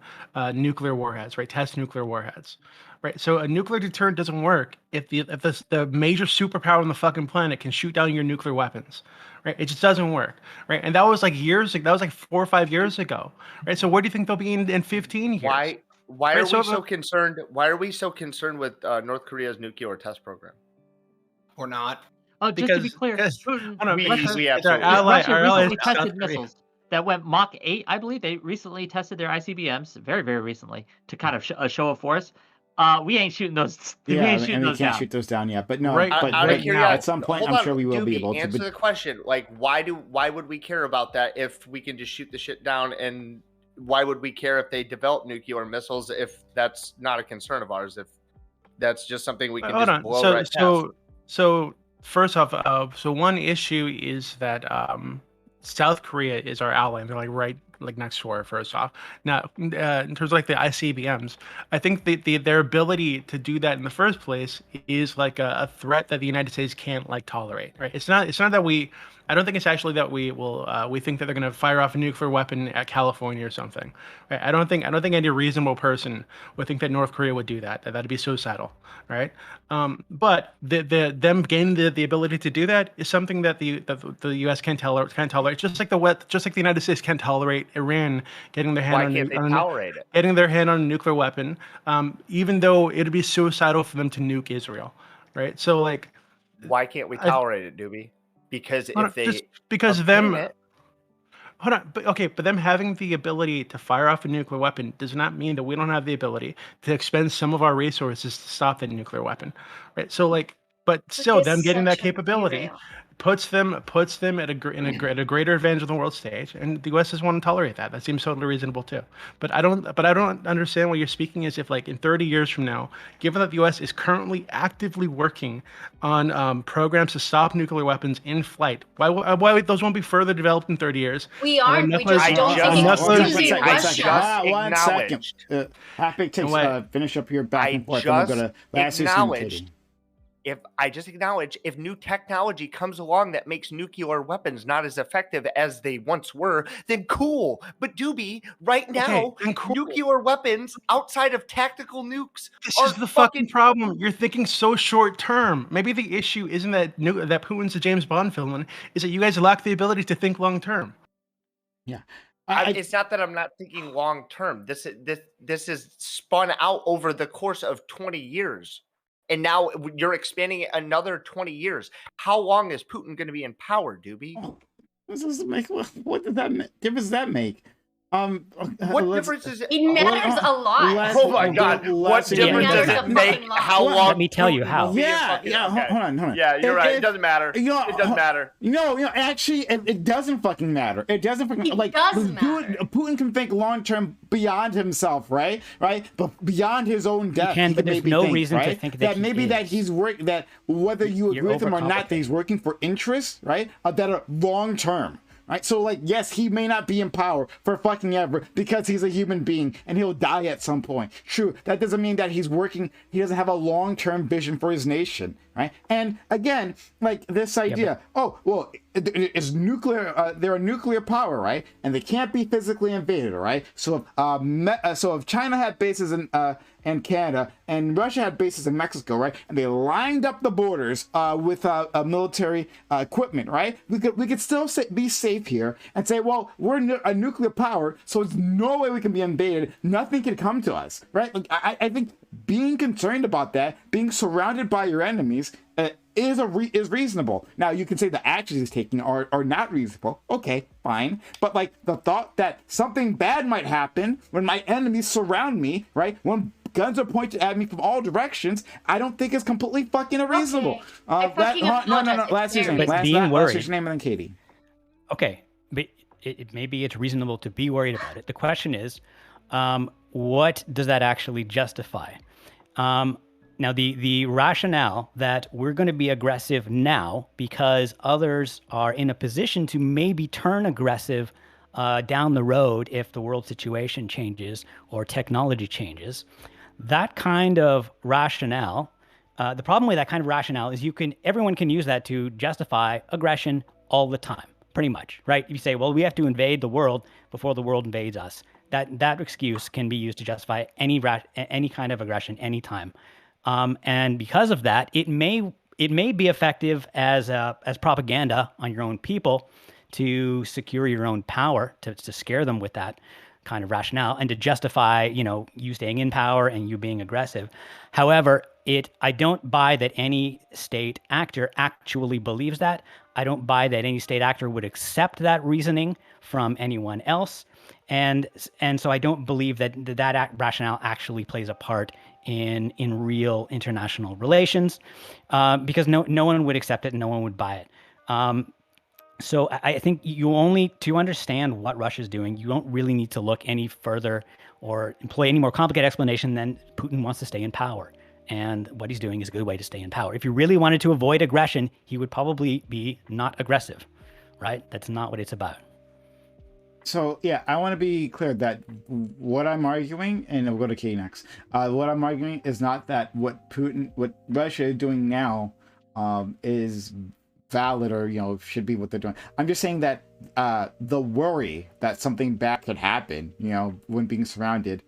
Speaker 9: nuclear warheads, right? Test nuclear warheads, right? So a nuclear deterrent doesn't work if the major superpower on the fucking planet can shoot down your nuclear weapons, right? It just doesn't work, right? And that was like years ago. That was like 4 or 5 years ago, right? So where do you think they'll be in 15 years?
Speaker 10: Why are we so concerned? Why are we so concerned with North Korea's nuclear test program?
Speaker 8: Or not?
Speaker 3: Just to be clear, Putin,
Speaker 10: Russia
Speaker 3: recently tested missiles that went Mach 8. I believe they recently tested their ICBMs very, very recently to kind of a show of force. We ain't shooting those.
Speaker 1: Yeah, we can't shoot those down yet. But no,
Speaker 10: right
Speaker 1: now, at some point, I'm sure we will be able to.
Speaker 10: Answer the question. Like, why would we care about that if we can just shoot the shit down? And why would we care if they develop nuclear missiles if that's not a concern of ours? If that's just something we can just blow right past.
Speaker 9: So first off, so one issue is that South Korea is our ally. They're right next door. First off, now in terms of the ICBMs, I think their ability to do that in the first place is a threat that the United States can't tolerate. Right? It's not that we. I don't think it's actually that we think that they're going to fire off a nuclear weapon at California or something. Right? I don't think any reasonable person would think that North Korea would do that. That'd be suicidal, right? But them gaining the ability to do that is something that the U.S. can't tolerate. Just like the United States can't tolerate Iran getting their hand getting their hand on a nuclear weapon, even though it'd be suicidal for them to nuke Israel, right? So
Speaker 10: why can't we tolerate it, Doobie? Because
Speaker 9: hold on, but them having the ability to fire off a nuclear weapon does not mean that we don't have the ability to expend some of our resources to stop that nuclear weapon, right? So but still, them getting that capability puts them at a greater advantage on the world stage, and the U.S. doesn't want to tolerate that. That seems totally reasonable too. But I don't understand what you're speaking as if in 30 years from now, given that the U.S. is currently actively working on programs to stop nuclear weapons in flight, why those won't be further developed in 30 years?
Speaker 5: We are. We just don't think it's using Russia.
Speaker 1: One second. Happy to finish up your back and forth. I'm going to last
Speaker 10: if new technology comes along that makes nuclear weapons not as effective as they once were, then cool. But Doobie, right now, nuclear weapons outside of tactical nukes
Speaker 9: is the fucking problem. You're thinking so short term. Maybe the issue isn't that Putin's a James Bond villain, is that you guys lack the ability to think long term.
Speaker 1: Yeah.
Speaker 10: It's not that I'm not thinking long term. This is spun out over the course of 20 years. And now you're expanding it another 20 years. How long is Putin going to be in power, Doobie?
Speaker 1: What does that difference that make?
Speaker 10: What
Speaker 1: let's-
Speaker 10: difference does it?
Speaker 5: It matters a lot.
Speaker 1: let's-
Speaker 10: Oh my God! What
Speaker 1: let's-
Speaker 10: difference
Speaker 5: matters
Speaker 10: does
Speaker 5: a
Speaker 10: it make?
Speaker 5: fucking lot.
Speaker 10: How
Speaker 1: Well,
Speaker 10: long?
Speaker 7: let me tell you
Speaker 10: Putin
Speaker 7: how.
Speaker 10: will be in
Speaker 1: Yeah,
Speaker 10: fucking-
Speaker 1: yeah.
Speaker 10: okay.
Speaker 1: Hold on.
Speaker 10: Yeah, you're right.
Speaker 1: If-
Speaker 10: It doesn't matter.
Speaker 1: You know,
Speaker 10: It doesn't matter.
Speaker 1: Actually, it doesn't fucking matter. It doesn't fucking
Speaker 5: It
Speaker 1: like
Speaker 5: does
Speaker 1: Putin,
Speaker 5: matter.
Speaker 1: Putin can think long term beyond himself, right? But beyond his own death,
Speaker 7: can,
Speaker 1: he
Speaker 7: but there's
Speaker 1: maybe
Speaker 7: no
Speaker 1: think,
Speaker 7: reason to
Speaker 1: right?
Speaker 7: think that he
Speaker 1: maybe that
Speaker 7: is.
Speaker 1: he's that whether you
Speaker 7: You're
Speaker 1: agree with him or not, that he's
Speaker 7: overcomplicating.
Speaker 1: working for interests, right? That are long term. Right, so like, yes, he may not be in power for fucking ever because he's a human being and he'll die at some point. True, that doesn't mean that he's working. He doesn't have a long-term vision for his nation, right? And again, like this idea, oh well, it's nuclear. They're a nuclear power, right? And they can't be physically invaded, right? So if China had bases in Canada and Russia had bases in Mexico, right? And they lined up the borders with military equipment, right? We could still be safe here and say, well, we're a nuclear power, so there's no way we can be invaded. Nothing can come to us, right? Like, I think being concerned about that, being surrounded by your enemies, is reasonable. Now you can say the actions he's taking are not reasonable. Okay, fine. But like the thought that something bad might happen when my enemies surround me, right? When guns are pointed at me from all directions, I don't think it's completely fucking unreasonable.
Speaker 5: I fucking
Speaker 1: No.
Speaker 5: apologize.
Speaker 1: Last year's
Speaker 5: It's
Speaker 1: name.
Speaker 5: very
Speaker 7: But being
Speaker 1: Last
Speaker 7: worried.
Speaker 1: year's name and then Katie.
Speaker 7: Okay, but maybe it's reasonable to be worried about it. The question is, what does that actually justify? Now, the rationale that we're going to be aggressive now because others are in a position to maybe turn aggressive down the road if the world situation changes or technology changes, that kind of rationale, the problem with that kind of rationale is everyone can use that to justify aggression all the time, pretty much, right? You say, well, we have to invade the world before the world invades us. That excuse can be used to justify any kind of aggression anytime. And because of that, it may be effective as propaganda on your own people to secure your own power, to scare them with that kind of rationale and to justify, you staying in power and you being aggressive. However, I don't buy that any state actor actually believes that. I don't buy that any state actor would accept that reasoning from anyone else. And so I don't believe that rationale actually plays a part in real international relations, because no one would accept it and no one would buy it. So I think to understand what Russia's doing, you don't really need to look any further or employ any more complicated explanation than Putin wants to stay in power. And what he's doing is a good way to stay in power. If you really wanted to avoid aggression, he would probably be not aggressive, right? That's not what it's about.
Speaker 1: So yeah, I want to be clear that what I'm arguing, and we'll go to Katie next. What I'm arguing is not that what Russia is doing now, is valid or should be what they're doing. I'm just saying that the worry that something bad could happen, when being surrounded,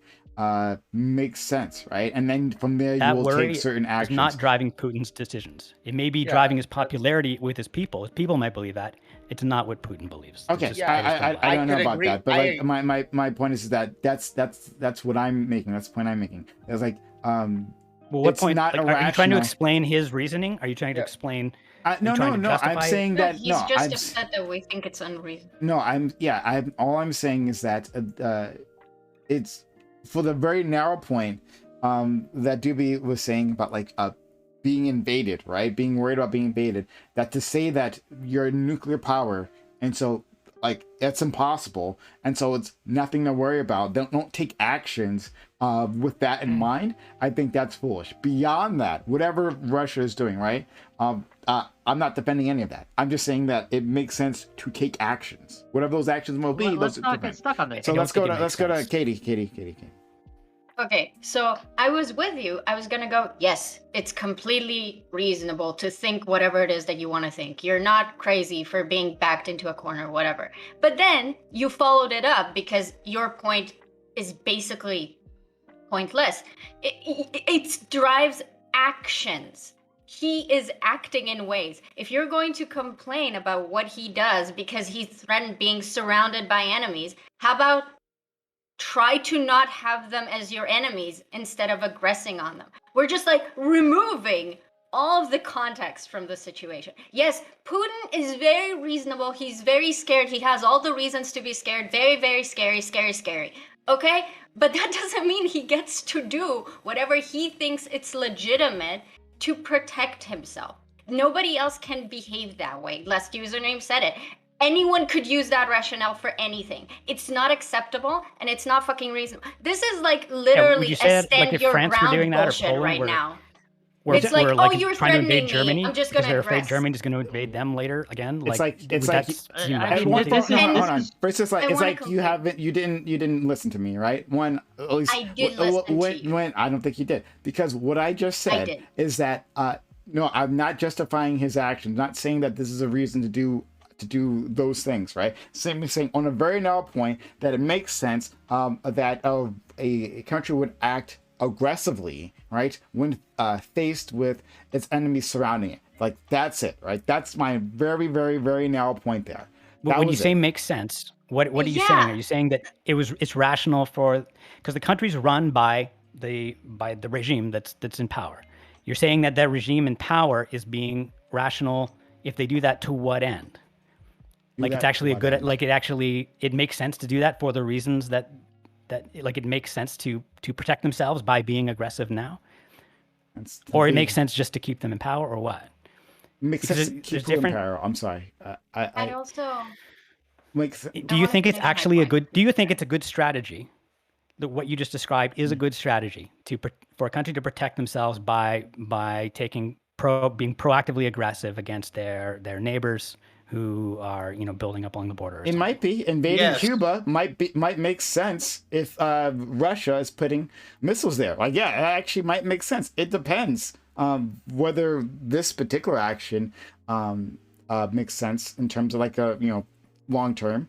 Speaker 1: makes sense, right? And then from there you will take certain
Speaker 7: It's
Speaker 1: actions.
Speaker 7: not driving Putin's decisions. It may be driving his popularity with his people. His people might believe that. It's not what Putin believes.
Speaker 1: Okay,
Speaker 7: It's just-
Speaker 1: I don't know
Speaker 10: could
Speaker 1: about
Speaker 10: agree.
Speaker 1: that, but like my point is that that's what I'm making. That's the point I'm making. It's like
Speaker 7: well, what
Speaker 1: it's
Speaker 7: point?
Speaker 1: not
Speaker 7: Are you trying to
Speaker 1: irrational.
Speaker 7: explain his reasoning? Are you trying to explain?
Speaker 1: No.
Speaker 7: trying to
Speaker 1: I'm
Speaker 7: justify it?
Speaker 1: saying
Speaker 5: No,
Speaker 1: that
Speaker 5: he's just
Speaker 1: I'm
Speaker 5: upset that we think it's unreasonable.
Speaker 1: no. All I'm saying is that it's for the very narrow point that Doobie was saying about like being invaded, right? Being worried about being invaded. That to say that you're a nuclear power and so like that's impossible, and so it's nothing to worry about. Don't take actions with that in mind. I think that's foolish. Beyond that, whatever Russia is doing, right? I'm not defending any of that. I'm just saying that it makes sense to take actions, whatever those actions will be.
Speaker 3: Let's
Speaker 1: those
Speaker 3: not get stuck on this.
Speaker 1: So
Speaker 7: I don't
Speaker 1: let's go
Speaker 7: think it
Speaker 1: to
Speaker 7: makes sense.
Speaker 1: Katie.
Speaker 5: Okay, so I was with you. I was gonna go, yes, it's completely reasonable to think whatever it is that you want to think. You're not crazy for being backed into a corner, whatever. But then you followed it up because your point is basically pointless. It drives actions. He is acting in ways. If you're going to complain about what he does because he's threatened being surrounded by enemies, how about try to not have them as your enemies instead of aggressing on them? We're just like removing all of the context from the situation. Yes, Putin is very reasonable. He's very scared. He has all the reasons to be scared. Very, very scary, scary, scary. Okay? But that doesn't mean he gets to do whatever he thinks it's legitimate to protect himself. Nobody else can behave that way. Last username said it. Anyone could use that rationale for anything. It's not acceptable and it's not fucking reasonable. This is like literally a stand your ground bullshit right now. It's like, oh, you're
Speaker 7: trying to
Speaker 5: threatening
Speaker 7: invade Germany
Speaker 5: me. I'm just
Speaker 7: because
Speaker 5: gonna
Speaker 7: they're afraid
Speaker 5: aggress.
Speaker 7: Germany's going to invade them later again.
Speaker 1: It's like
Speaker 7: hold
Speaker 1: on. First, it's like you didn't listen to me, right? One, at least
Speaker 5: I did listen to you.
Speaker 1: When I don't think you did, because what I just said is that no, I'm not justifying his actions. Not saying that this is a reason to do those things, right? Simply saying on a very narrow point that it makes sense that a country would act aggressively, right, when faced with its enemies surrounding it. Like, that's it, right? That's my very, very, very narrow point there.
Speaker 7: When you say makes sense, what are you saying? Are you saying that it's rational because the country's run by the regime that's in power? You're saying that regime in power is being rational if they do that to what end? Like, it's actually it makes sense to do that for the reasons that like it makes sense to protect themselves by being aggressive now, or it makes sense just to keep them in power, or what?
Speaker 1: Makes sense to keep them in power. I'm sorry.
Speaker 5: I also.
Speaker 7: Do you think it's actually do you think it's a good strategy? That what you just described is a good strategy for a country to protect themselves by being proactively aggressive against their neighbors who are building up along the border.
Speaker 1: It might be invading Cuba might make sense if Russia is putting missiles there. Like, yeah, it actually might make sense. It depends whether this particular action makes sense in terms of like a long term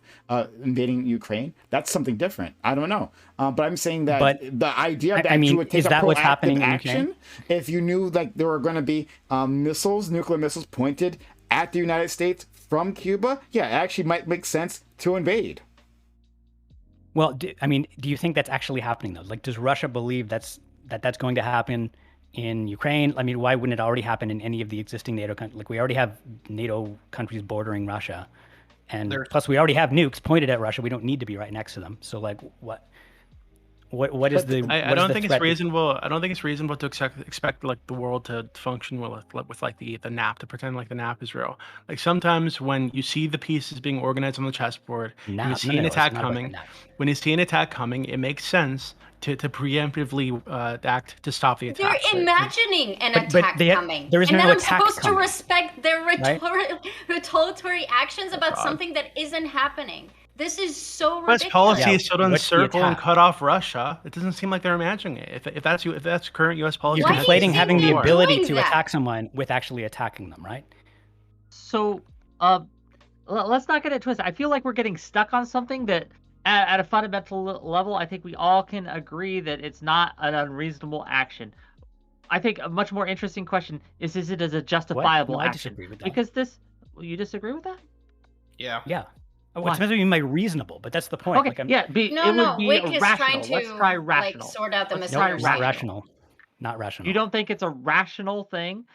Speaker 1: invading Ukraine. That's something different. I don't know, but I'm saying that the idea that you would take a proactive action if you knew like there were going to be nuclear missiles pointed at the United States from Cuba, yeah, it actually might make sense to invade.
Speaker 7: Well, do you think that's actually happening though? Like, does Russia believe that's going to happen in Ukraine? I mean, why wouldn't it already happen in any of the existing NATO countries? Like, we already have NATO countries bordering Russia, and plus we already have nukes pointed at Russia. We don't need to be right next to them. So, like, what is the?
Speaker 9: I don't think it's reasonable. I don't think it's reasonable to expect like the world to function with like the NAP, to pretend like the NAP is real. Like, sometimes when you see the pieces being organized on the chessboard, you see an attack coming. When you see an attack coming, it makes sense to preemptively act to stop the attack.
Speaker 5: They're imagining an attack coming.
Speaker 7: There is
Speaker 5: and
Speaker 7: no
Speaker 5: then I'm
Speaker 7: attack
Speaker 5: supposed
Speaker 7: coming.
Speaker 5: to respect their retaliatory actions about something that isn't happening. This is so ridiculous.
Speaker 9: U.S. policy is to encircle and cut off Russia. It doesn't seem like they're imagining it. If that's current U.S. policy,
Speaker 7: you're conflating having the ability to attack someone with actually attacking them, right?
Speaker 3: So, let's not get it twisted. I feel like we're getting stuck on something that, at a fundamental level, I think we all can agree that it's not an unreasonable action. I think a much more interesting question is it as a justifiable action?
Speaker 7: I disagree with that.
Speaker 3: Because you disagree with that?
Speaker 8: Yeah.
Speaker 7: Yeah. What does it mean by reasonable? But that's the point.
Speaker 3: Okay,
Speaker 7: like,
Speaker 3: it would be
Speaker 5: Wick is
Speaker 3: irrational.
Speaker 5: trying to
Speaker 3: Let's try rational.
Speaker 5: like sort out the
Speaker 3: Let's try
Speaker 5: misunderstanding.
Speaker 7: Not rational.
Speaker 3: You don't think it's a rational thing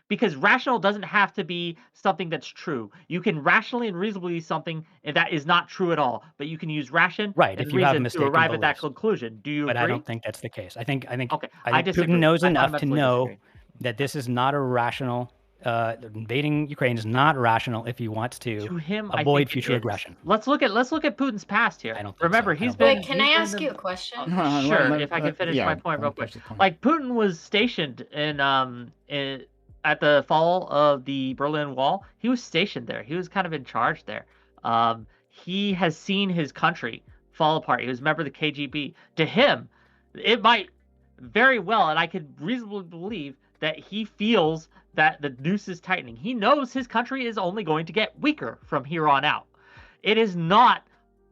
Speaker 3: because rational doesn't have to be something that's true. You can rationally and reasonably use something that is not true at all, but you can use ration and
Speaker 7: if you have
Speaker 3: reason to arrive at that conclusion. Do you agree?
Speaker 7: But I don't think that's the case. I think
Speaker 3: okay.
Speaker 7: I think Putin knows enough to know that this is not a rational. Invading Ukraine is not rational if he wants to
Speaker 3: him,
Speaker 7: avoid future aggression.
Speaker 3: Let's look at Putin's past here.
Speaker 7: I don't think
Speaker 3: Remember,
Speaker 7: so.
Speaker 3: he's been.
Speaker 5: Wait, can I ask you a question?
Speaker 3: Sure, if I can finish my point real quick. Like, Putin was stationed in at the fall of the Berlin Wall. He was stationed there. He was kind of in charge there. He has seen his country fall apart. He was a member of the KGB. To him, it might very well, and I could reasonably believe that he feels that the noose is tightening. He knows his country is only going to get weaker from here on out. It is not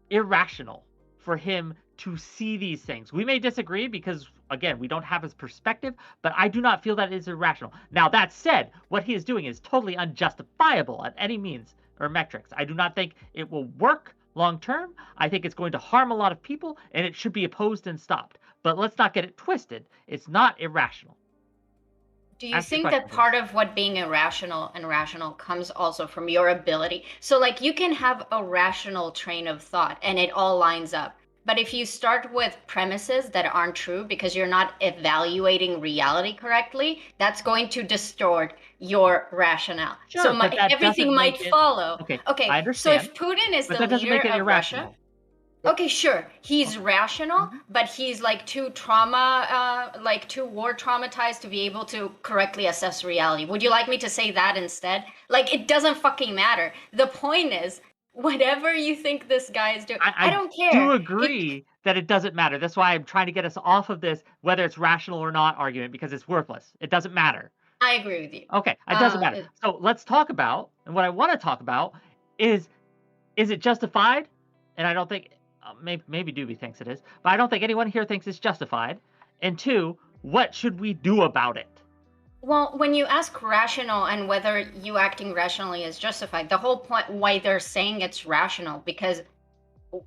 Speaker 3: irrational for him to see these things. We may disagree because, again, we don't have his perspective, but I do not feel that it is irrational. Now, that said, what he is doing is totally unjustifiable at any means or metrics. I do not think it will work long term. I think it's going to harm a lot of people, and it should be opposed and stopped. But let's not get it twisted. It's not irrational.
Speaker 5: Do you
Speaker 3: Ask your
Speaker 5: think that
Speaker 3: question,
Speaker 5: part of what being irrational and rational comes also from your ability? So, like, you can have a rational train of thought and it all lines up. But if you start with premises that aren't true because you're not evaluating reality correctly, that's going to distort your rationale.
Speaker 3: Sure,
Speaker 5: so
Speaker 3: but that
Speaker 5: everything
Speaker 3: doesn't
Speaker 5: might
Speaker 3: make it-
Speaker 5: follow.
Speaker 3: Okay,
Speaker 5: Okay.
Speaker 3: I
Speaker 5: So if
Speaker 3: understand,
Speaker 5: Putin is
Speaker 3: but
Speaker 5: the
Speaker 3: that doesn't make
Speaker 5: leader
Speaker 3: it
Speaker 5: of Russia,
Speaker 3: irrational.
Speaker 5: okay, sure, he's rational, but he's like too war traumatized to be able to correctly assess reality. Would you like me to say that instead? Like, it doesn't fucking matter. The point is, whatever you think this guy is doing, I don't care.
Speaker 3: do agree that it doesn't matter. That's why I'm trying to get us off of this, whether it's rational or not argument, because it's worthless. It doesn't matter.
Speaker 5: I agree with you.
Speaker 3: Okay, it doesn't matter. So let's talk about, and what I want to talk about is it justified? And I don't think, maybe Doobie thinks it is, but I don't think anyone here thinks it's justified. And two, what should we do about it?
Speaker 5: Well, when you ask rational and whether you acting rationally is justified, the whole point why they're saying it's rational, because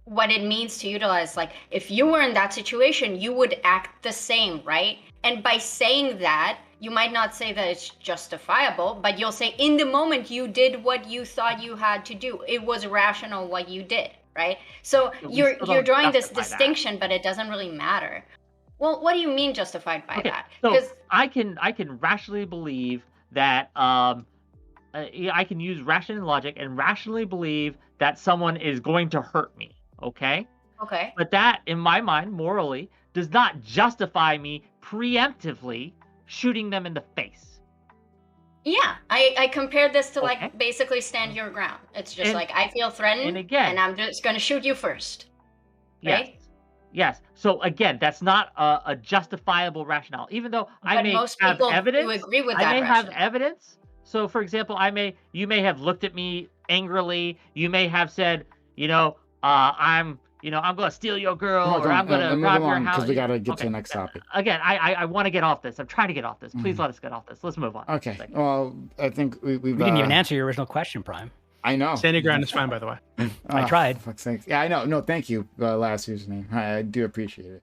Speaker 5: what it means to utilize, like, if you were in that situation, you would act the same, right? And by saying that, you might not say that it's justifiable, but you'll say in the moment you did what you thought you had to do. It was rational what you did, right? So you're drawing this distinction, but it doesn't really matter. Well, what do you mean justified by that?
Speaker 3: So I can rationally believe that I can use rational and logic and rationally believe that someone is going to hurt me. Okay.
Speaker 5: Okay.
Speaker 3: But that, in my mind, morally, does not justify me preemptively shooting them in the face.
Speaker 5: Yeah, I compared this to like basically stand your ground. It's just like I feel threatened, and I'm just going to shoot you first. Right?
Speaker 3: Yes. So again, that's not a justifiable rationale, even though I may
Speaker 5: most
Speaker 3: have
Speaker 5: people
Speaker 3: evidence.
Speaker 5: do agree with
Speaker 3: I
Speaker 5: that
Speaker 3: may have
Speaker 5: rationale.
Speaker 3: evidence. So, for example, you may have looked at me angrily. You may have said, I'm going to steal your girl, or I'm going to rob your house.
Speaker 1: Because we got to get to the next topic.
Speaker 3: Again, I want to get off this. I'm trying to get off this. Please let us get off this. Let's move on.
Speaker 1: Okay. Well, I think we
Speaker 7: didn't even answer your original question, Prime.
Speaker 1: I know.
Speaker 9: Standing ground is fine, by the way.
Speaker 7: I tried.
Speaker 1: Fuck's sake. Yeah, I know. No, thank you, last username. I do appreciate it.